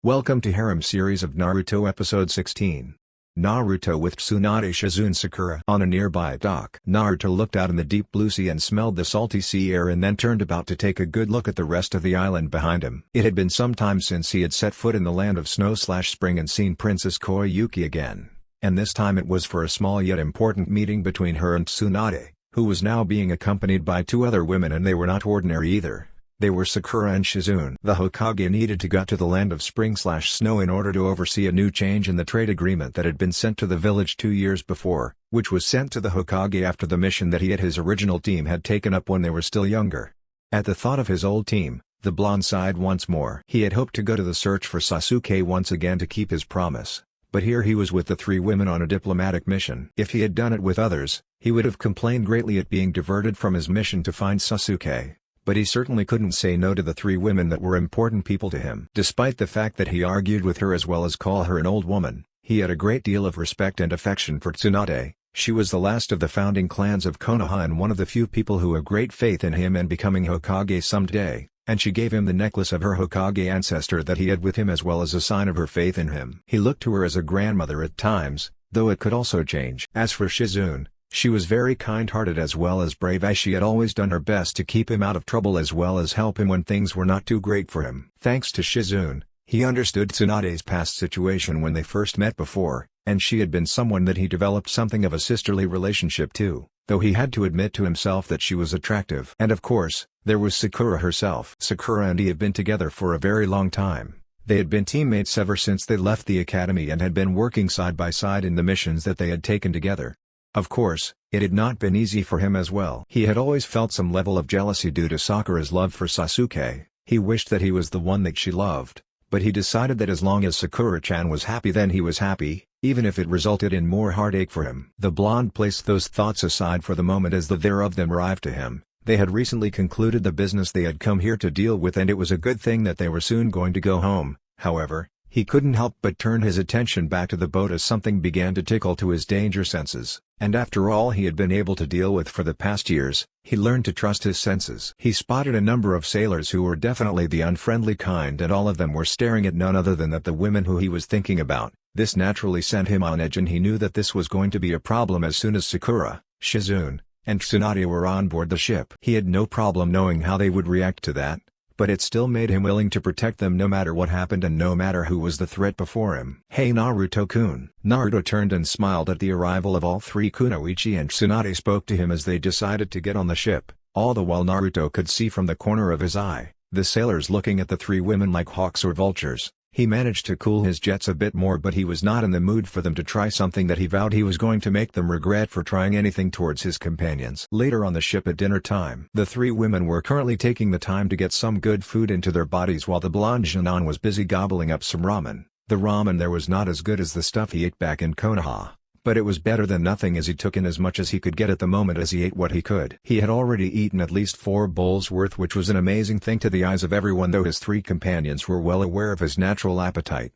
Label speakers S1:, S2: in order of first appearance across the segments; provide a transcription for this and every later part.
S1: Welcome to Harem series of Naruto episode 16. Naruto with Tsunade Shizune Sakura. On a nearby dock, Naruto looked out in the deep blue sea and smelled the salty sea air and then turned about to take a good look at the rest of the island behind him. It had been some time since he had set foot in the land of snow/spring and seen Princess Koyuki again, and this time it was for a small yet important meeting between her and Tsunade, who was now being accompanied by two other women, and they were not ordinary either. They were Sakura and Shizune. The Hokage needed to go to the land of spring/snow in order to oversee a new change in the trade agreement that had been sent to the village 2 years before, which was sent to the Hokage after the mission that he and his original team had taken up when they were still younger. At the thought of his old team, the blonde sighed once more. He had hoped to go to the search for Sasuke once again to keep his promise, but here he was with the three women on a diplomatic mission. If he had done it with others, he would have complained greatly at being diverted from his mission to find Sasuke. But he certainly couldn't say no to the three women that were important people to him. Despite the fact that he argued with her as well as call her an old woman, he had a great deal of respect and affection for Tsunade. She was the last of the founding clans of Konoha and one of the few people who have great faith in him and becoming Hokage someday, and she gave him the necklace of her Hokage ancestor that he had with him as well as a sign of her faith in him. He looked to her as a grandmother at times, though it could also change. As for Shizune, she was very kind-hearted as well as brave, as she had always done her best to keep him out of trouble as well as help him when things were not too great for him. Thanks to Shizune, he understood Tsunade's past situation when they first met before, and she had been someone that he developed something of a sisterly relationship to, though he had to admit to himself that she was attractive. And of course, there was Sakura herself. Sakura and he had been together for a very long time. They had been teammates ever since they left the academy and had been working side by side in the missions that they had taken together. Of course, it had not been easy for him as well. He had always felt some level of jealousy due to Sakura's love for Sasuke. He wished that he was the one that she loved, but he decided that as long as Sakura-chan was happy, then he was happy, even if it resulted in more heartache for him. The blonde placed those thoughts aside for the moment as the pair of them arrived to him. They had recently concluded the business they had come here to deal with, and it was a good thing that they were soon going to go home. However, he couldn't help but turn his attention back to the boat as something began to tickle to his danger senses. And after all he had been able to deal with for the past years, he learned to trust his senses. He spotted a number of sailors who were definitely the unfriendly kind, and all of them were staring at none other than the women who he was thinking about. This naturally sent him on edge, and he knew that this was going to be a problem as soon as Sakura, Shizune, and Tsunade were on board the ship. He had no problem knowing how they would react to that, but it still made him willing to protect them no matter what happened and no matter who was the threat before him. "Hey Naruto-kun." Naruto turned and smiled at the arrival of all three. Kunoichi and Tsunade spoke to him as they decided to get on the ship, all the while Naruto could see from the corner of his eye, the sailors looking at the three women like hawks or vultures. He managed to cool his jets a bit more, but he was not in the mood for them to try something that he vowed he was going to make them regret for trying anything towards his companions. Later on the ship at dinner time, the three women were currently taking the time to get some good food into their bodies while the blonde Janan was busy gobbling up some ramen. The ramen there was not as good as the stuff he ate back in Konoha, but it was better than nothing as he took in as much as he could get at the moment as he ate what he could. He had already eaten at least 4 bowls worth, which was an amazing thing to the eyes of everyone, though his three companions were well aware of his natural appetite.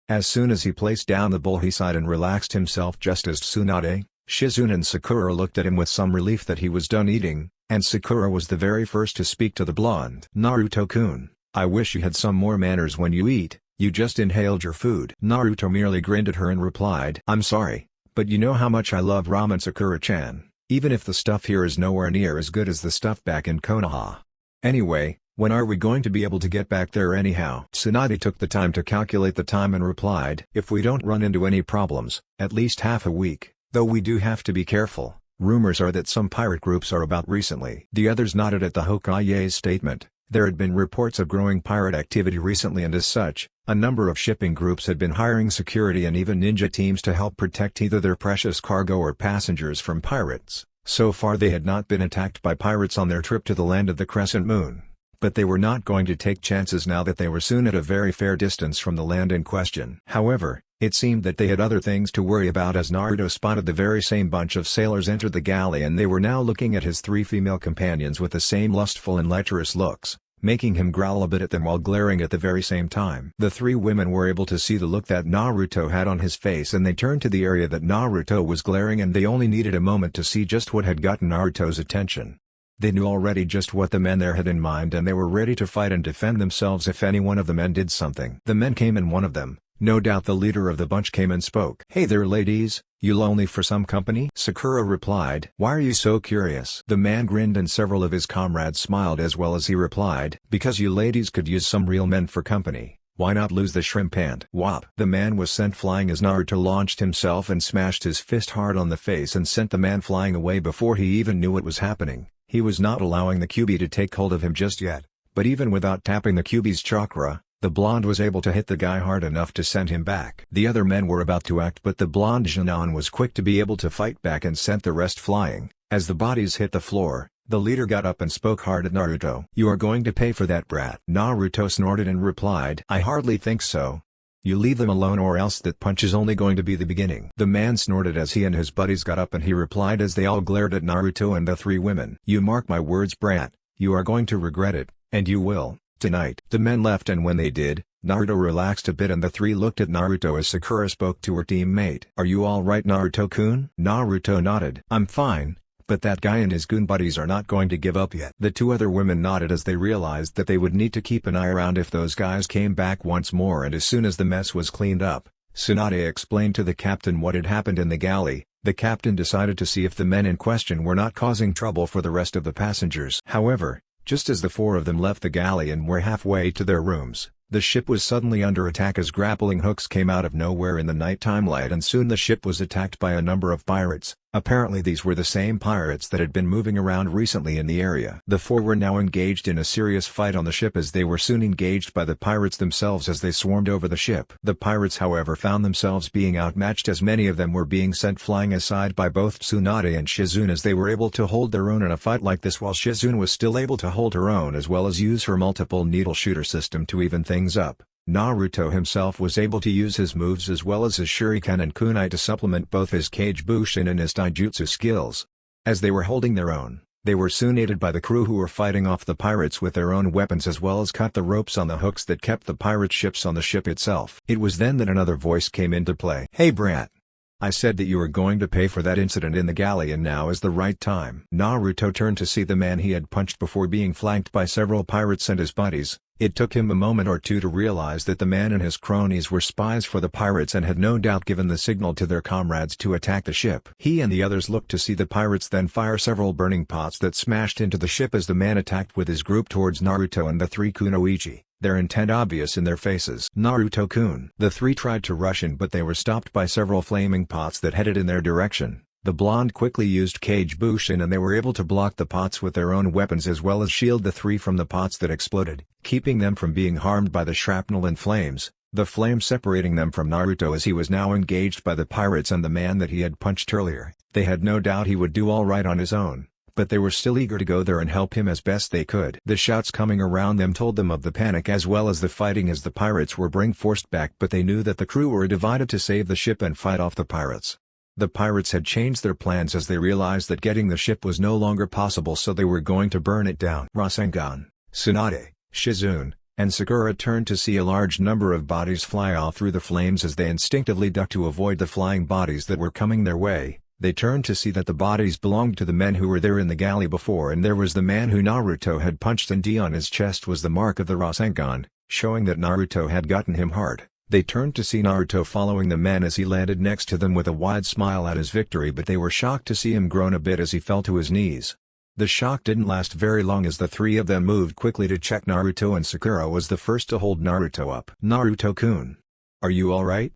S1: As soon as he placed down the bowl he sighed and relaxed himself just as Tsunade, Shizune and Sakura looked at him with some relief that he was done eating, and Sakura was the very first to speak to the blonde. "Naruto-kun, I wish you had some more manners when you eat, you just inhaled your food." Naruto merely grinned at her and replied, "I'm sorry, but you know how much I love ramen, Sakura-chan, even if the stuff here is nowhere near as good as the stuff back in Konoha. Anyway, when are we going to be able to get back there anyhow?" Tsunade took the time to calculate the time and replied, "If we don't run into any problems, at least half a week, though we do have to be careful. Rumors are that some pirate groups are about recently." The others nodded at the Hokage's statement. There had been reports of growing pirate activity recently, and as such, a number of shipping groups had been hiring security and even ninja teams to help protect either their precious cargo or passengers from pirates. So far they had not been attacked by pirates on their trip to the land of the Crescent Moon, but they were not going to take chances now that they were soon at a very fair distance from the land in question. However, it seemed that they had other things to worry about as Naruto spotted the very same bunch of sailors enter the galley, and they were now looking at his three female companions with the same lustful and lecherous looks, making him growl a bit at them while glaring at the very same time. The three women were able to see the look that Naruto had on his face, and they turned to the area that Naruto was glaring, and they only needed a moment to see just what had gotten Naruto's attention. They knew already just what the men there had in mind, and they were ready to fight and defend themselves if any one of the men did something. The men came, and one of them, no doubt the leader of the bunch, came and spoke. "Hey there ladies, you lonely for some company?" Sakura replied. "Why are you so curious?" The man grinned, and several of his comrades smiled as well as he replied, "Because you ladies could use some real men for company. Why not lose the shrimp and whop?" The man was sent flying as Naruto launched himself and smashed his fist hard on the face and sent the man flying away before he even knew what was happening. He was not allowing the Kyuubi to take hold of him just yet, but even without tapping the Kyuubi's chakra, the blonde was able to hit the guy hard enough to send him back. The other men were about to act, but the blonde Junon was quick to be able to fight back and sent the rest flying. As the bodies hit the floor, the leader got up and spoke hard at Naruto. "You are going to pay for that, brat." Naruto snorted and replied, "I hardly think so. You leave them alone or else that punch is only going to be the beginning." The man snorted as he and his buddies got up, and he replied as they all glared at Naruto and the three women, "You mark my words, brat, you are going to regret it, and you will, tonight." The men left, and when they did, Naruto relaxed a bit and the three looked at Naruto as Sakura spoke to her teammate. "Are you alright, Naruto-kun?" Naruto nodded. "I'm fine, but that guy and his goon buddies are not going to give up yet." The two other women nodded as they realized that they would need to keep an eye around if those guys came back once more, and as soon as the mess was cleaned up, Tsunade explained to the captain what had happened in the galley. The captain decided to see if the men in question were not causing trouble for the rest of the passengers. However, just as the four of them left the galley and were halfway to their rooms, the ship was suddenly under attack as grappling hooks came out of nowhere in the nighttime light, and soon the ship was attacked by a number of pirates. Apparently these were the same pirates that had been moving around recently in the area. The four were now engaged in a serious fight on the ship, as they were soon engaged by the pirates themselves as they swarmed over the ship. The pirates, however, found themselves being outmatched, as many of them were being sent flying aside by both Tsunade and Shizune, as they were able to hold their own in a fight like this, while Shizune was still able to hold her own as well as use her multiple needle shooter system to even things up. Naruto himself was able to use his moves as well as his shuriken and kunai to supplement both his Kage Bushin and his taijutsu skills. As they were holding their own, they were soon aided by the crew, who were fighting off the pirates with their own weapons as well as cut the ropes on the hooks that kept the pirate ships on the ship itself. It was then that another voice came into play. "Hey brat! I said that you were going to pay for that incident in the galley, and now is the right time." Naruto turned to see the man he had punched before being flanked by several pirates and his buddies. It took him a moment or two to realize that the man and his cronies were spies for the pirates and had no doubt given the signal to their comrades to attack the ship. He and the others looked to see the pirates then fire several burning pots that smashed into the ship as the man attacked with his group towards Naruto and the three kunoichi, their intent obvious in their faces. "Naruto-kun." The three tried to rush in, but they were stopped by several flaming pots that headed in their direction. The blonde quickly used Kage Bushin, and they were able to block the pots with their own weapons as well as shield the three from the pots that exploded, keeping them from being harmed by the shrapnel and flames, the flame separating them from Naruto as he was now engaged by the pirates and the man that he had punched earlier. They had no doubt he would do all right on his own, but they were still eager to go there and help him as best they could. The shouts coming around them told them of the panic as well as the fighting as the pirates were being forced back, but they knew that the crew were divided to save the ship and fight off the pirates. The pirates had changed their plans as they realized that getting the ship was no longer possible, so they were going to burn it down. Rasengan, Tsunade, Shizune, and Sakura turned to see a large number of bodies fly off through the flames as they instinctively ducked to avoid the flying bodies that were coming their way. They turned to see that the bodies belonged to the men who were there in the galley before, and there was the man who Naruto had punched, and on his chest was the mark of the Rasengan, showing that Naruto had gotten him hard. They turned to see Naruto following the man as he landed next to them with a wide smile at his victory, but they were shocked to see him groan a bit as he fell to his knees. The shock didn't last very long as the three of them moved quickly to check Naruto, and Sakura was the first to hold Naruto up. "Naruto-kun. Are you alright?"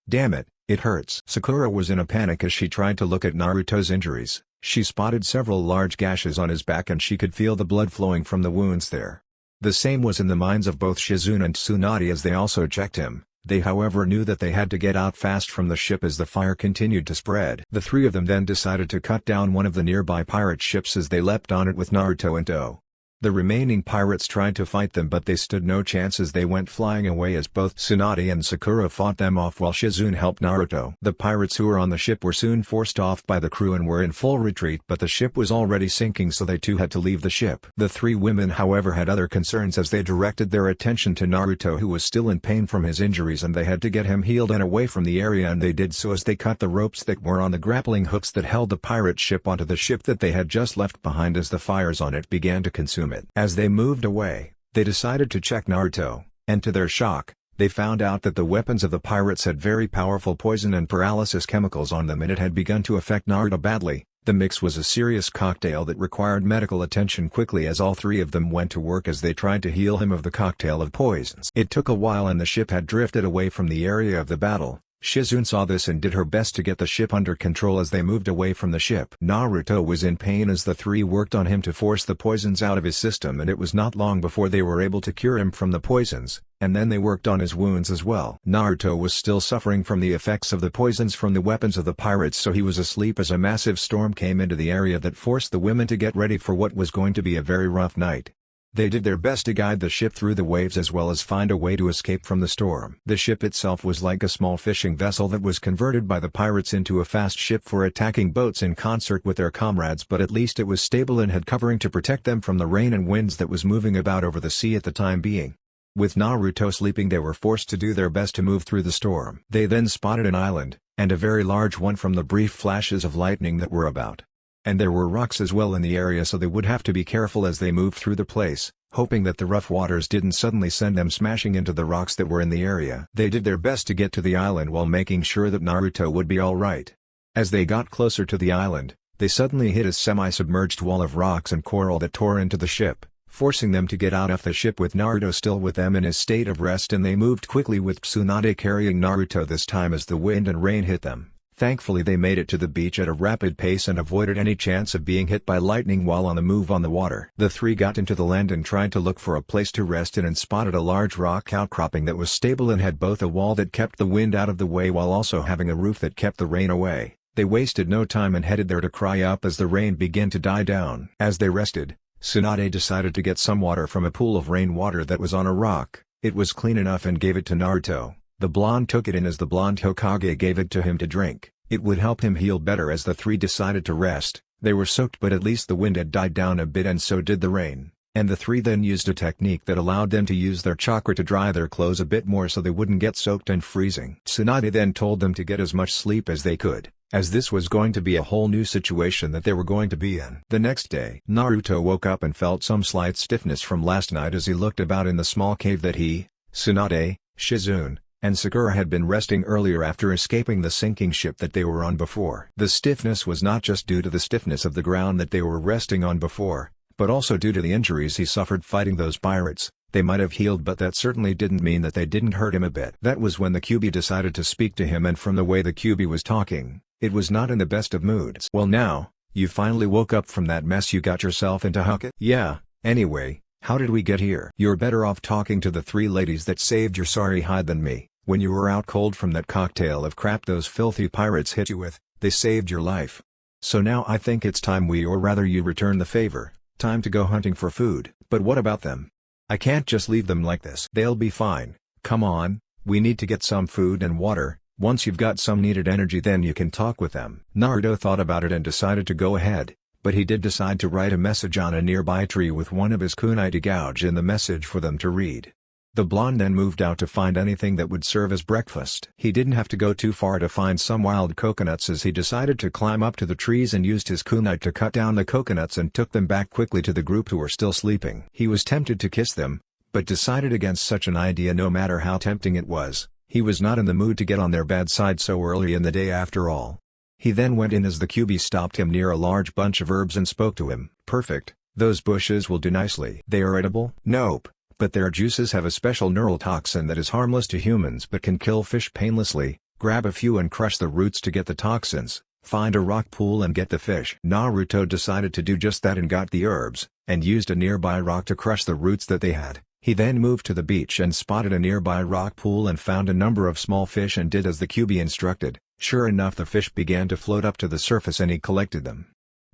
S1: Damn it, it hurts." Sakura was in a panic as she tried to look at Naruto's injuries. She spotted several large gashes on his back and she could feel the blood flowing from the wounds there. The same was in the minds of both Shizune and Tsunade as they also checked him. They however knew that they had to get out fast from the ship as the fire continued to spread. The three of them then decided to cut down one of the nearby pirate ships as they leapt on it with Naruto in tow. The remaining pirates tried to fight them, but they stood no chance as they went flying away as both Tsunade and Sakura fought them off while Shizune helped Naruto. The pirates who were on the ship were soon forced off by the crew and were in full retreat, but the ship was already sinking, so they too had to leave the ship. The three women however had other concerns as they directed their attention to Naruto, who was still in pain from his injuries, and they had to get him healed and away from the area, and they did so as they cut the ropes that were on the grappling hooks that held the pirate ship onto the ship that they had just left behind as the fires on it began to consume it. As they moved away, they decided to check Naruto, and to their shock, they found out that the weapons of the pirates had very powerful poison and paralysis chemicals on them, and it had begun to affect Naruto badly. The mix was a serious cocktail that required medical attention quickly, as all three of them went to work as they tried to heal him of the cocktail of poisons. It took a while and the ship had drifted away from the area of the battle. Shizune saw this and did her best to get the ship under control as they moved away from the ship. Naruto was in pain as the three worked on him to force the poisons out of his system, and it was not long before they were able to cure him from the poisons, and then they worked on his wounds as well. Naruto was still suffering from the effects of the poisons from the weapons of the pirates, so he was asleep as a massive storm came into the area that forced the women to get ready for what was going to be a very rough night. They did their best to guide the ship through the waves as well as find a way to escape from the storm. The ship itself was like a small fishing vessel that was converted by the pirates into a fast ship for attacking boats in concert with their comrades, but at least it was stable and had covering to protect them from the rain and winds that was moving about over the sea at the time being. With Naruto sleeping, they were forced to do their best to move through the storm. They then spotted an island, and a very large one from the brief flashes of lightning that were about. And there were rocks as well in the area, so they would have to be careful as they moved through the place, hoping that the rough waters didn't suddenly send them smashing into the rocks that were in the area. They did their best to get to the island while making sure that Naruto would be alright. As they got closer to the island, they suddenly hit a semi-submerged wall of rocks and coral that tore into the ship, forcing them to get out of the ship with Naruto still with them in his state of rest, and they moved quickly with Tsunade carrying Naruto this time as the wind and rain hit them. Thankfully they made it to the beach at a rapid pace and avoided any chance of being hit by lightning while on the move on the water. The three got into the land and tried to look for a place to rest in, and spotted a large rock outcropping that was stable and had both a wall that kept the wind out of the way while also having a roof that kept the rain away. They wasted no time and headed there to cry up as the rain began to die down. As they rested, Tsunade decided to get some water from a pool of rainwater that was on a rock. It was clean enough and gave it to Naruto. The blonde took it in as the blonde Hokage gave it to him to drink. It would help him heal better. As the three decided to rest, they were soaked, but at least the wind had died down a bit and so did the rain, and the three then used a technique that allowed them to use their chakra to dry their clothes a bit more so they wouldn't get soaked and freezing. Tsunade then told them to get as much sleep as they could, as this was going to be a whole new situation that they were going to be in. The next day, Naruto woke up and felt some slight stiffness from last night as he looked about in the small cave that he, Tsunade, Shizune, and Sakura had been resting earlier after escaping the sinking ship that they were on before. The stiffness was not just due to the stiffness of the ground that they were resting on before, but also due to the injuries he suffered fighting those pirates. They might have healed, but that certainly didn't mean that they didn't hurt him a bit. That was when the QB decided to speak to him, and from the way the QB was talking, it was not in the best of moods. "Well, now, you finally woke up from that mess you got yourself into, Hucket?" "Yeah, anyway, how did we get here?" "You're better off talking to the three ladies that saved your sorry hide than me. When you were out cold from that cocktail of crap those filthy pirates hit you with, they saved your life. So now I think it's time we, or rather you, return the favor. Time to go hunting for food." "But what about them? I can't just leave them like this." "They'll be fine. Come on, we need to get some food and water. Once you've got some needed energy, then you can talk with them." Naruto thought about it and decided to go ahead, but he did decide to write a message on a nearby tree with one of his kunai to gouge in the message for them to read. The blonde then moved out to find anything that would serve as breakfast. He didn't have to go too far to find some wild coconuts, as he decided to climb up to the trees and used his kunai to cut down the coconuts and took them back quickly to the group who were still sleeping. He was tempted to kiss them, but decided against such an idea no matter how tempting it was. He was not in the mood to get on their bad side so early in the day after all. He then went in as the QB stopped him near a large bunch of herbs and spoke to him. "Perfect, those bushes will do nicely." "They are edible?" "Nope. But their juices have a special neurotoxin that is harmless to humans but can kill fish painlessly. Grab a few and crush the roots to get the toxins. Find a rock pool and get the fish." Naruto decided to do just that and got the herbs, and used a nearby rock to crush the roots that they had. He then moved to the beach and spotted a nearby rock pool and found a number of small fish and did as the QB instructed. Sure enough, the fish began to float up to the surface and he collected them.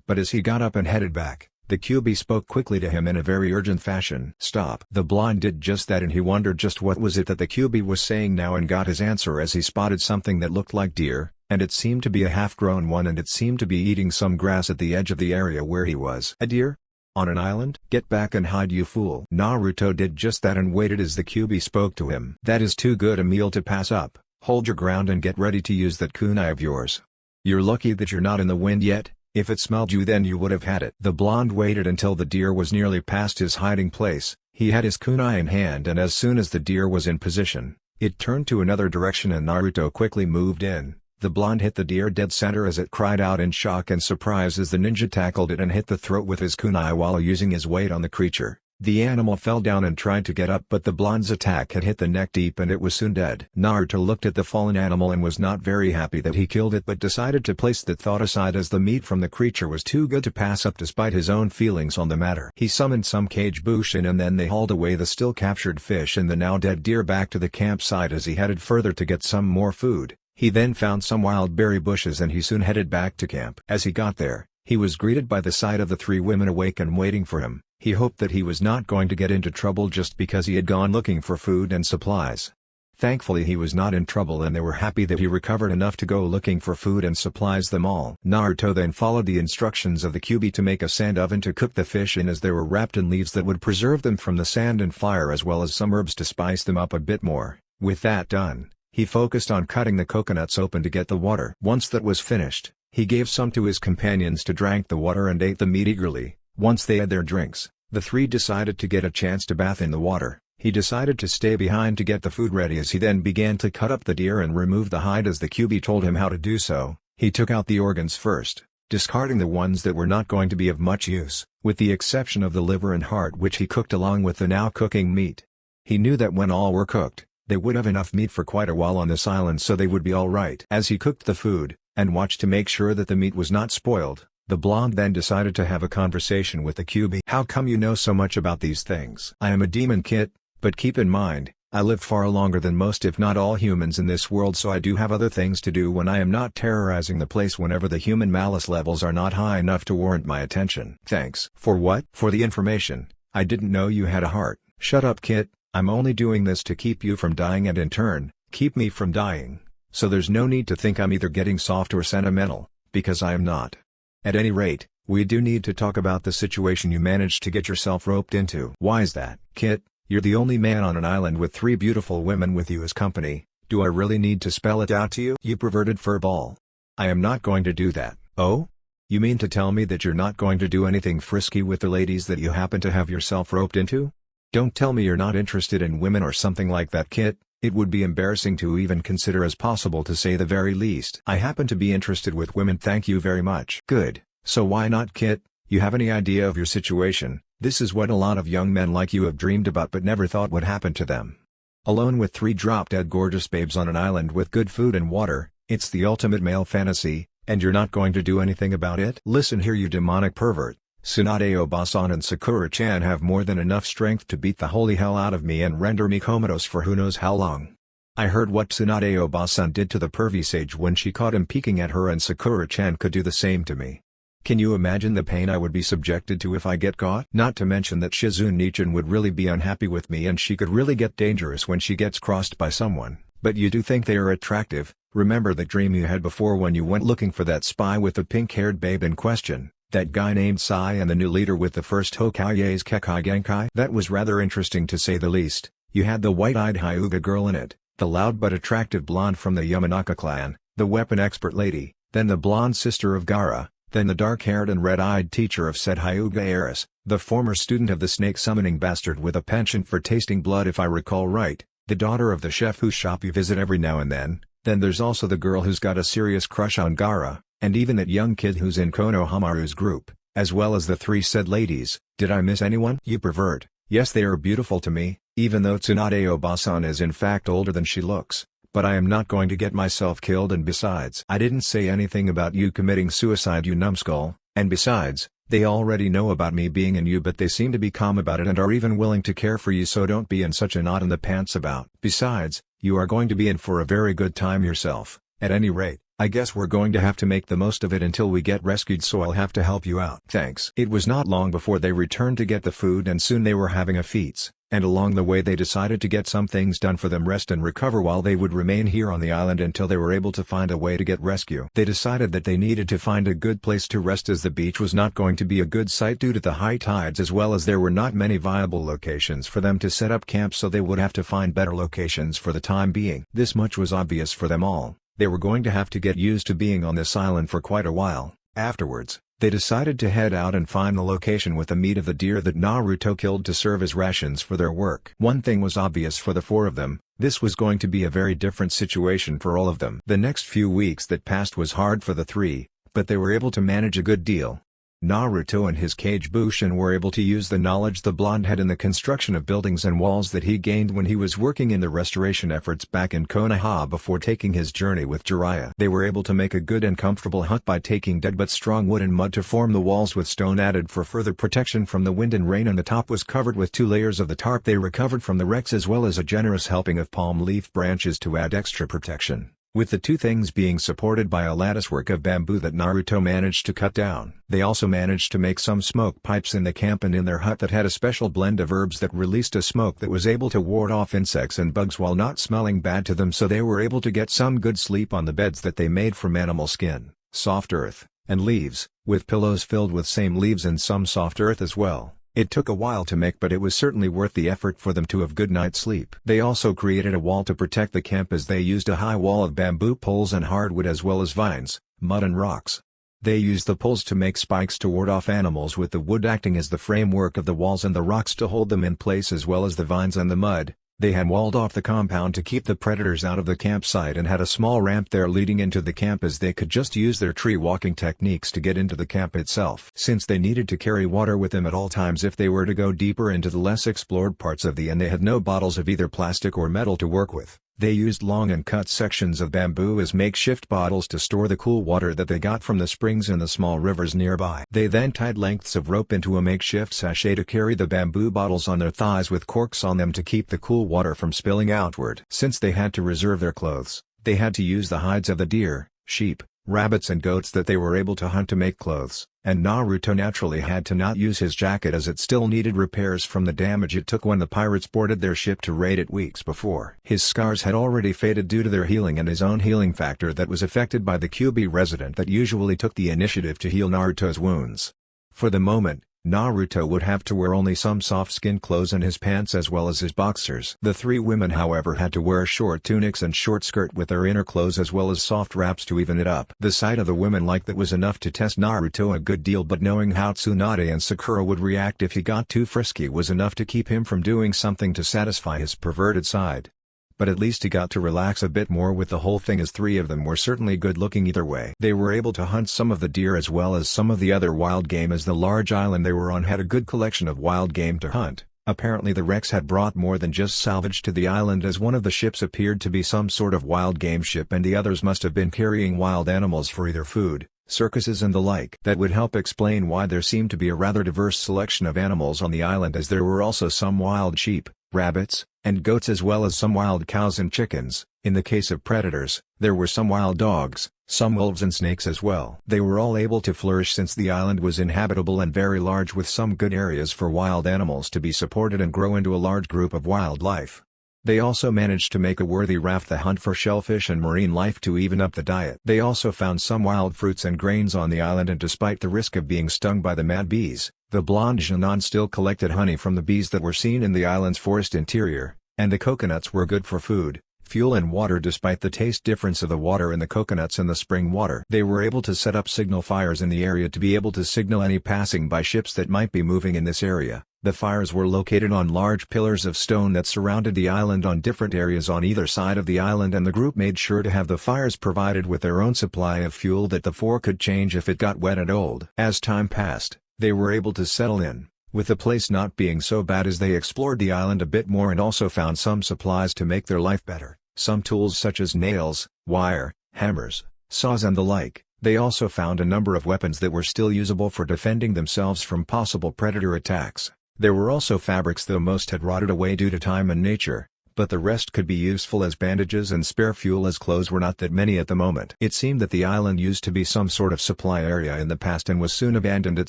S1: But as he got up and headed back, The QB spoke quickly to him in a very urgent fashion. "Stop." The blonde did just that, and he wondered just what was it that the QB was saying now, and got his answer as he spotted something that looked like deer, and it seemed to be a half-grown one, and it seemed to be eating some grass at the edge of the area where he was. "A deer? On an island? Get back and hide, you fool." Naruto did just that and waited as the QB spoke to him. "That is too good a meal to pass up. Hold your ground and get ready to use that kunai of yours. You're lucky that you're not in the wind yet. If it smelled you, then you would have had it." The blonde waited until the deer was nearly past his hiding place. He had his kunai in hand, and as soon as the deer was in position, it turned to another direction and Naruto quickly moved in. The blonde hit the deer dead center as it cried out in shock and surprise as the ninja tackled it and hit the throat with his kunai while using his weight on the creature. The animal fell down and tried to get up, but the blonde's attack had hit the neck deep and it was soon dead. Naruto looked at the fallen animal and was not very happy that he killed it, but decided to place that thought aside as the meat from the creature was too good to pass up despite his own feelings on the matter. He summoned some kage bushin and then they hauled away the still captured fish and the now dead deer back to the campsite as he headed further to get some more food. He then found some wild berry bushes and he soon headed back to camp. As he got there, he was greeted by the sight of the three women awake and waiting for him. He hoped that he was not going to get into trouble just because he had gone looking for food and supplies. Thankfully he was not in trouble and they were happy that he recovered enough to go looking for food and supplies them all. Naruto then followed the instructions of the QB to make a sand oven to cook the fish in, as they were wrapped in leaves that would preserve them from the sand and fire, as well as some herbs to spice them up a bit more. With that done, he focused on cutting the coconuts open to get the water. Once that was finished, he gave some to his companions to drink the water and ate the meat eagerly. Once they had their drinks, the three decided to get a chance to bath in the water. He decided to stay behind to get the food ready as he then began to cut up the deer and remove the hide as the QB told him how to do so. He took out the organs first, discarding the ones that were not going to be of much use, with the exception of the liver and heart, which he cooked along with the now cooking meat. He knew that when all were cooked, they would have enough meat for quite a while on this island, so they would be all right. As he cooked the food, and watched to make sure that the meat was not spoiled, the blonde then decided to have a conversation with the QB. "How come you know so much about these things?" "I am a demon, Kit, but keep in mind, I lived far longer than most if not all humans in this world, so I do have other things to do when I am not terrorizing the place whenever the human malice levels are not high enough to warrant my attention." "Thanks." "For what?" "For the information. I didn't know you had a heart." "Shut up, Kit. I'm only doing this to keep you from dying and in turn, keep me from dying, so there's no need to think I'm either getting soft or sentimental, because I am not. At any rate, we do need to talk about the situation you managed to get yourself roped into." "Why's that?" "Kit, you're the only man on an island with 3 beautiful women with you as company. Do I really need to spell it out to you?" "You perverted furball. I am not going to do that." "Oh? You mean to tell me that you're not going to do anything frisky with the ladies that you happen to have yourself roped into? Don't tell me you're not interested in women or something like that, Kit. It would be embarrassing to even consider, as possible to say the very least." "I happen to be interested with women, thank you very much." "Good, so why not, Kit? You have any idea of your situation? This is what a lot of young men like you have dreamed about but never thought would happen to them. Alone with 3 drop-dead gorgeous babes on an island with good food and water, it's the ultimate male fantasy, and you're not going to do anything about it?" "Listen here, you demonic pervert. Tsunade Obasan and Sakura-chan have more than enough strength to beat the holy hell out of me and render me comatose for who knows how long. I heard what Tsunade Obasan did to the pervy sage when she caught him peeking at her, and Sakura-chan could do the same to me. Can you imagine the pain I would be subjected to if I get caught? Not to mention that Shizune-chan would really be unhappy with me, and she could really get dangerous when she gets crossed by someone. But you do think they are attractive? Remember the dream you had before when you went looking for that spy with the pink-haired babe in question? That guy named Sai and the new leader with the first Hokage's Kekai Genkai? That was rather interesting to say the least. You had the white-eyed Hyuga girl in it, the loud but attractive blonde from the Yamanaka clan, the weapon expert lady, then the blonde sister of Gaara, then the dark-haired and red-eyed teacher of said Hyuga heiress, the former student of the snake-summoning bastard with a penchant for tasting blood if I recall right, the daughter of the chef whose shop you visit every now and then there's also the girl who's got a serious crush on Gaara, and even that young kid who's in Konohamaru's group, as well as the 3 said ladies. Did I miss anyone?" "You pervert. Yes, they are beautiful to me, even though Tsunade Obasan is in fact older than she looks, but I am not going to get myself killed, and besides, I didn't say anything about you committing suicide, you numbskull, and besides, they already know about me being in you, but they seem to be calm about it and are even willing to care for you, so don't be in such a knot in the pants about. Besides, you are going to be in for a very good time yourself. At any rate, I guess we're going to have to make the most of it until we get rescued, so I'll have to help you out. Thanks. It was not long before they returned to get the food, and soon they were having a feast, and along the way they decided to get some things done for them, rest and recover while they would remain here on the island until they were able to find a way to get rescue. They decided that they needed to find a good place to rest, as the beach was not going to be a good site due to the high tides, as well as there were not many viable locations for them to set up camp, so they would have to find better locations for the time being. This much was obvious for them all. They were going to have to get used to being on this island for quite a while. Afterwards, they decided to head out and find the location with the meat of the deer that Naruto killed to serve as rations for their work. One thing was obvious for the four of them: this was going to be a very different situation for all of them. The next few weeks that passed was hard for the three, but they were able to manage a good deal. Naruto and his Kage Bushin were able to use the knowledge the blonde had in the construction of buildings and walls that he gained when he was working in the restoration efforts back in Konoha before taking his journey with Jiraiya. They were able to make a good and comfortable hut by taking dead but strong wood and mud to form the walls, with stone added for further protection from the wind and rain, and the top was covered with 2 layers of the tarp they recovered from the wrecks, as well as a generous helping of palm leaf branches to add extra protection, with the 2 things being supported by a latticework of bamboo that Naruto managed to cut down. They also managed to make some smoke pipes in the camp and in their hut that had a special blend of herbs that released a smoke that was able to ward off insects and bugs while not smelling bad to them, so they were able to get some good sleep on the beds that they made from animal skin, soft earth, and leaves, with pillows filled with same leaves and some soft earth as well. It took a while to make, but it was certainly worth the effort for them to have good night's sleep. They also created a wall to protect the camp, as they used a high wall of bamboo poles and hardwood as well as vines, mud and rocks. They used the poles to make spikes to ward off animals, with the wood acting as the framework of the walls and the rocks to hold them in place, as well as the vines and the mud. They had walled off the compound to keep the predators out of the campsite and had a small ramp there leading into the camp, as they could just use their tree walking techniques to get into the camp itself. Since they needed to carry water with them at all times if they were to go deeper into the less explored parts of the and they had no bottles of either plastic or metal to work with, they used long and cut sections of bamboo as makeshift bottles to store the cool water that they got from the springs in the small rivers nearby. They then tied lengths of rope into a makeshift sachet to carry the bamboo bottles on their thighs with corks on them to keep the cool water from spilling outward. Since they had to reserve their clothes, they had to use the hides of the deer, sheep, rabbits and goats that they were able to hunt to make clothes, and Naruto naturally had to not use his jacket as it still needed repairs from the damage it took when the pirates boarded their ship to raid it weeks before. His scars had already faded due to their healing and his own healing factor that was affected by the QB resident that usually took the initiative to heal Naruto's wounds. For the moment, Naruto would have to wear only some soft skin clothes and his pants as well as his boxers. The 3 women however had to wear short tunics and short skirt with their inner clothes as well as soft wraps to even it up. The sight of the women like that was enough to test Naruto a good deal, but knowing how Tsunade and Sakura would react if he got too frisky was enough to keep him from doing something to satisfy his perverted side. But at least he got to relax a bit more with the whole thing, as 3 of them were certainly good looking either way. They were able to hunt some of the deer as well as some of the other wild game, as the large island they were on had a good collection of wild game to hunt. Apparently the wrecks had brought more than just salvage to the island, as one of the ships appeared to be some sort of wild game ship and the others must have been carrying wild animals for either food, circuses and the like. That would help explain why there seemed to be a rather diverse selection of animals on the island, as there were also some wild sheep, rabbits, and goats as well as some wild cows and chickens. In the case of predators, there were some wild dogs, some wolves and snakes as well. They were all able to flourish since the island was inhabitable and very large, with some good areas for wild animals to be supported and grow into a large group of wildlife. They also managed to make a worthy raft the hunt for shellfish and marine life to even up the diet. They also found some wild fruits and grains on the island, and despite the risk of being stung by the mad bees, the blonde Janan still collected honey from the bees that were seen in the island's forest interior, and the coconuts were good for food, fuel and water despite the taste difference of the water in the coconuts and the spring water. They were able to set up signal fires in the area to be able to signal any passing by ships that might be moving in this area. The fires were located on large pillars of stone that surrounded the island on different areas on either side of the island, and the group made sure to have the fires provided with their own supply of fuel that the 4 could change if it got wet and old. As time passed, they were able to settle in, with the place not being so bad as they explored the island a bit more and also found some supplies to make their life better, some tools such as nails, wire, hammers, saws and the like. They also found a number of weapons that were still usable for defending themselves from possible predator attacks. There were also fabrics, though most had rotted away due to time and nature, but the rest could be useful as bandages and spare fuel as clothes were not that many at the moment. It seemed that the island used to be some sort of supply area in the past and was soon abandoned at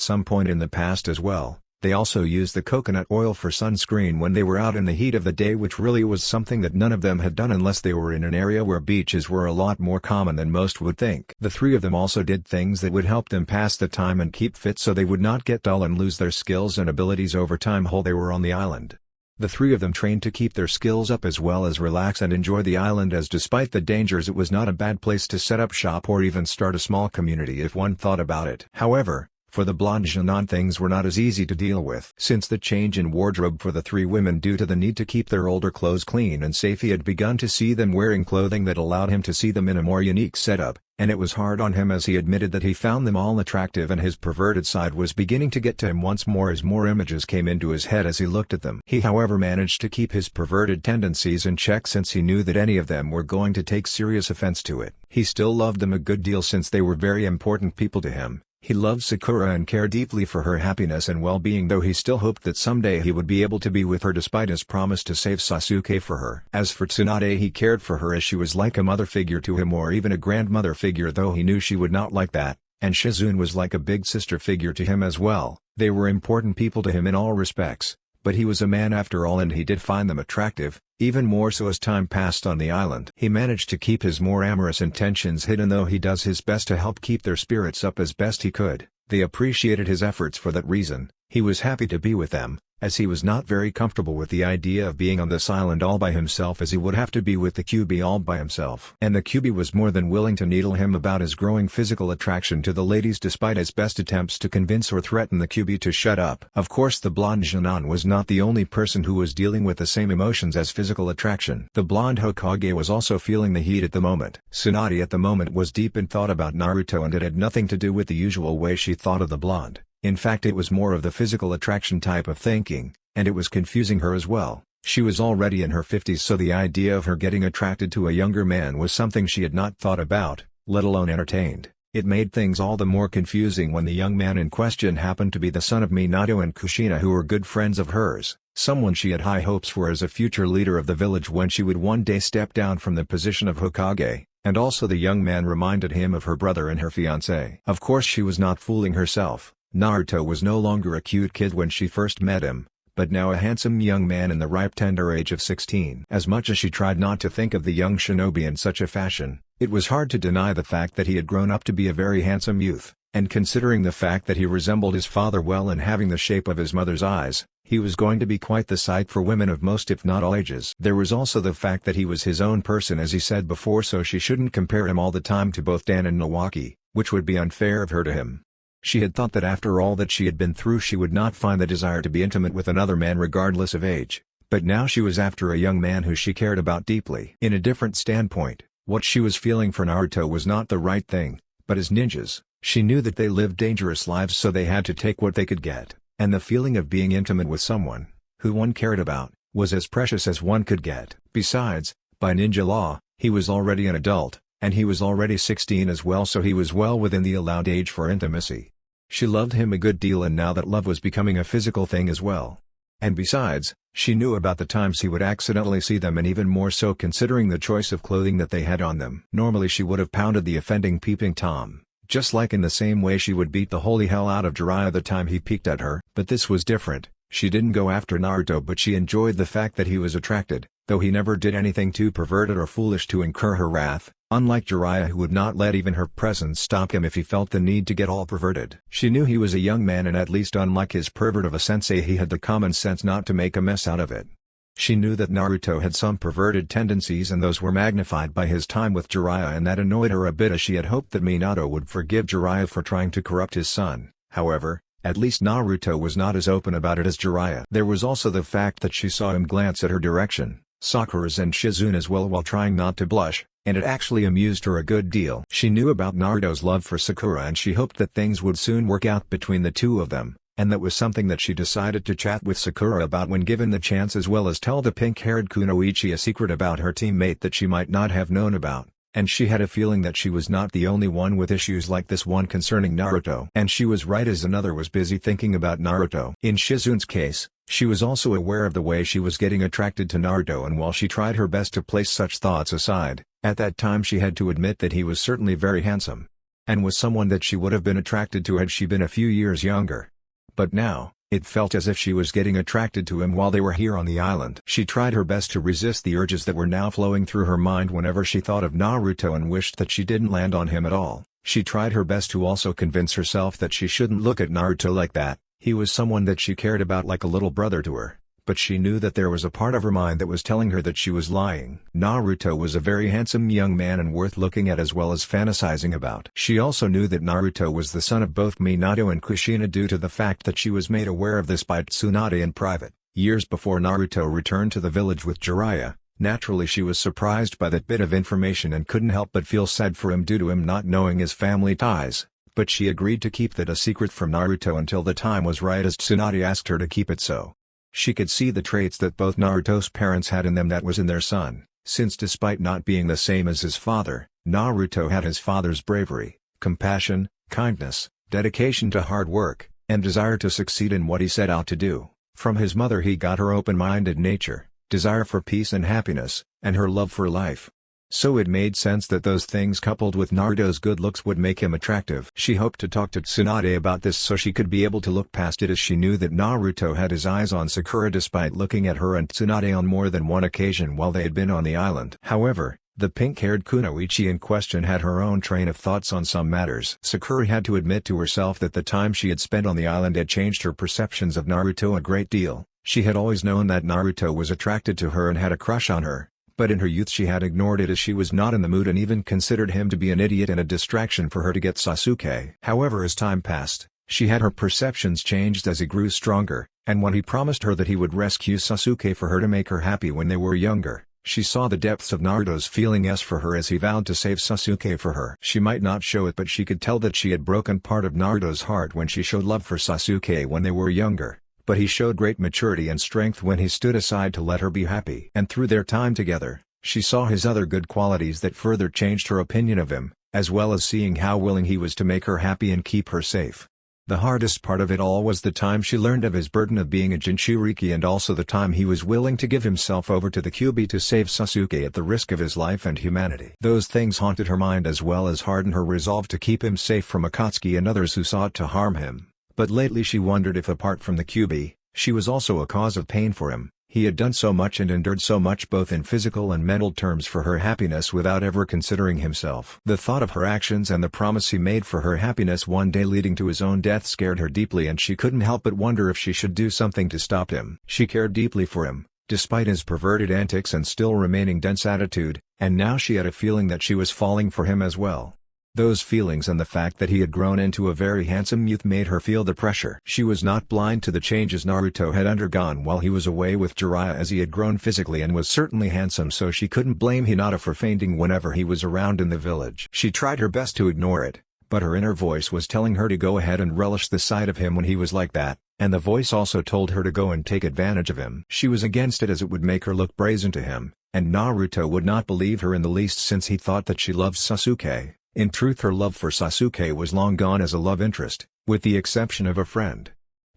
S1: some point in the past as well. They also used the coconut oil for sunscreen when they were out in the heat of the day, which really was something that none of them had done unless they were in an area where beaches were a lot more common than most would think. The three of them also did things that would help them pass the time and keep fit so they would not get dull and lose their skills and abilities over time while they were on the island. The three of them trained to keep their skills up as well as relax and enjoy the island, as despite the dangers it was not a bad place to set up shop or even start a small community if one thought about it. However, for the blonde Janan, things were not as easy to deal with. Since the change in wardrobe for the three women due to the need to keep their older clothes clean and safe, he had begun to see them wearing clothing that allowed him to see them in a more unique setup, and it was hard on him as he admitted that he found them all attractive and his perverted side was beginning to get to him once more as more images came into his head as he looked at them. He however managed to keep his perverted tendencies in check since he knew that any of them were going to take serious offense to it. He still loved them a good deal since they were very important people to him. He loved Sakura and cared deeply for her happiness and well-being, though he still hoped that someday he would be able to be with her despite his promise to save Sasuke for her. As for Tsunade, he cared for her as she was like a mother figure to him or even a grandmother figure, though he knew she would not like that, and Shizune was like a big sister figure to him as well. They were important people to him in all respects, but he was a man after all and he did find them attractive, even more so as time passed on the island. He managed to keep his more amorous intentions hidden, though he does his best to help keep their spirits up as best he could. They appreciated his efforts for that reason. He was happy to be with them, as he was not very comfortable with the idea of being on this island all by himself, as he would have to be with the QB all by himself. And the QB was more than willing to needle him about his growing physical attraction to the ladies despite his best attempts to convince or threaten the QB to shut up. Of course, the blonde Janan was not the only person who was dealing with the same emotions as physical attraction. The blonde Hokage was also feeling the heat at the moment. Tsunade at the moment was deep in thought about Naruto, and it had nothing to do with the usual way she thought of the blonde. In fact, it was more of the physical attraction type of thinking, and it was confusing her as well. She was already in her 50s, so the idea of her getting attracted to a younger man was something she had not thought about, let alone entertained. It made things all the more confusing when the young man in question happened to be the son of Minato and Kushina, who were good friends of hers, someone she had high hopes for as a future leader of the village when she would one day step down from the position of Hokage, and also the young man reminded him of her brother and her fiancé. Of course, she was not fooling herself. Naruto was no longer a cute kid when she first met him, but now a handsome young man in the ripe tender age of 16. As much as she tried not to think of the young shinobi in such a fashion, it was hard to deny the fact that he had grown up to be a very handsome youth, and considering the fact that he resembled his father well and having the shape of his mother's eyes, he was going to be quite the sight for women of most if not all ages. There was also the fact that he was his own person, as he said before, so she shouldn't compare him all the time to both Dan and Nawaki, which would be unfair of her to him. She had thought that after all that she had been through she would not find the desire to be intimate with another man regardless of age, but now she was after a young man who she cared about deeply. In a different standpoint, what she was feeling for Naruto was not the right thing, but as ninjas, she knew that they lived dangerous lives, so they had to take what they could get, and the feeling of being intimate with someone, who one cared about, was as precious as one could get. Besides, by ninja law, he was already an adult, and he was already 16 as well, so he was well within the allowed age for intimacy. She loved him a good deal, and now that love was becoming a physical thing as well. And besides, she knew about the times he would accidentally see them, and even more so considering the choice of clothing that they had on them. Normally she would have pounded the offending peeping Tom, just like in the same way she would beat the holy hell out of Jiraiya the time he peeked at her. But this was different. She didn't go after Naruto, but she enjoyed the fact that he was attracted, though he never did anything too perverted or foolish to incur her wrath, unlike Jiraiya, who would not let even her presence stop him if he felt the need to get all perverted. She knew he was a young man, and at least unlike his pervert of a sensei, he had the common sense not to make a mess out of it. She knew that Naruto had some perverted tendencies, and those were magnified by his time with Jiraiya, and that annoyed her a bit, as she had hoped that Minato would forgive Jiraiya for trying to corrupt his son. However, at least Naruto was not as open about it as Jiraiya. There was also the fact that she saw him glance at her direction, Sakura's and Shizune as well, while trying not to blush, and it actually amused her a good deal. She knew about Naruto's love for Sakura, and she hoped that things would soon work out between the two of them, and that was something that she decided to chat with Sakura about when given the chance, as well as tell the pink-haired Kunoichi a secret about her teammate that she might not have known about. And she had a feeling that she was not the only one with issues like this one concerning Naruto. And she was right, as another was busy thinking about Naruto. In Shizune's case, She was also aware of the way she was getting attracted to Naruto, and while she tried her best to place such thoughts aside, at that time she had to admit that he was certainly very handsome. And was someone that she would have been attracted to had she been a few years younger. But now, it felt as if she was getting attracted to him while they were here on the island. She tried her best to resist the urges that were now flowing through her mind whenever she thought of Naruto and wished that she didn't land on him at all. She tried her best to also convince herself that she shouldn't look at Naruto like that. He was someone that she cared about like a little brother to her. But she knew that there was a part of her mind that was telling her that she was lying. Naruto was a very handsome young man and worth looking at as well as fantasizing about. She also knew that Naruto was the son of both Minato and Kushina due to the fact that she was made aware of this by Tsunade in private. Years before Naruto returned to the village with Jiraiya, naturally she was surprised by that bit of information and couldn't help but feel sad for him due to him not knowing his family ties. But she agreed to keep that a secret from Naruto until the time was right, as Tsunade asked her to keep it so. She could see the traits that both Naruto's parents had in them that was in their son, since despite not being the same as his father, Naruto had his father's bravery, compassion, kindness, dedication to hard work, and desire to succeed in what he set out to do. From his mother he got her open-minded nature, desire for peace and happiness, and her love for life. So it made sense that those things coupled with Naruto's good looks would make him attractive. She hoped to talk to Tsunade about this so she could be able to look past it, as she knew that Naruto had his eyes on Sakura despite looking at her and Tsunade on more than one occasion while they had been on the island. However, the pink-haired kunoichi in question had her own train of thoughts on some matters. Sakura had to admit to herself that the time she had spent on the island had changed her perceptions of Naruto a great deal. She had always known that Naruto was attracted to her and had a crush on her. But in her youth she had ignored it as she was not in the mood and even considered him to be an idiot and a distraction for her to get Sasuke. However, as time passed, she had her perceptions changed as he grew stronger, and when he promised her that he would rescue Sasuke for her to make her happy when they were younger, she saw the depths of Naruto's feelings for her as he vowed to save Sasuke for her. She might not show it, but she could tell that she had broken part of Naruto's heart when she showed love for Sasuke when they were younger. But he showed great maturity and strength when he stood aside to let her be happy. And through their time together, she saw his other good qualities that further changed her opinion of him, as well as seeing how willing he was to make her happy and keep her safe. The hardest part of it all was the time she learned of his burden of being a Jinchuriki, and also the time he was willing to give himself over to the Kyuubi to save Sasuke at the risk of his life and humanity. Those things haunted her mind as well as hardened her resolve to keep him safe from Akatsuki and others who sought to harm him. But lately she wondered if apart from the Kyuubi, she was also a cause of pain for him. He had done so much and endured so much both in physical and mental terms for her happiness without ever considering himself. The thought of her actions and the promise he made for her happiness one day leading to his own death scared her deeply, and she couldn't help but wonder if she should do something to stop him. She cared deeply for him, despite his perverted antics and still remaining dense attitude, and now she had a feeling that she was falling for him as well. Those feelings and the fact that he had grown into a very handsome youth made her feel the pressure. She was not blind to the changes Naruto had undergone while he was away with Jiraiya, as he had grown physically and was certainly handsome, so she couldn't blame Hinata for fainting whenever he was around in the village. She tried her best to ignore it, but her inner voice was telling her to go ahead and relish the sight of him when he was like that, and the voice also told her to go and take advantage of him. She was against it as it would make her look brazen to him, and Naruto would not believe her in the least since he thought that she loved Sasuke. In truth, her love for Sasuke was long gone as a love interest, with the exception of a friend.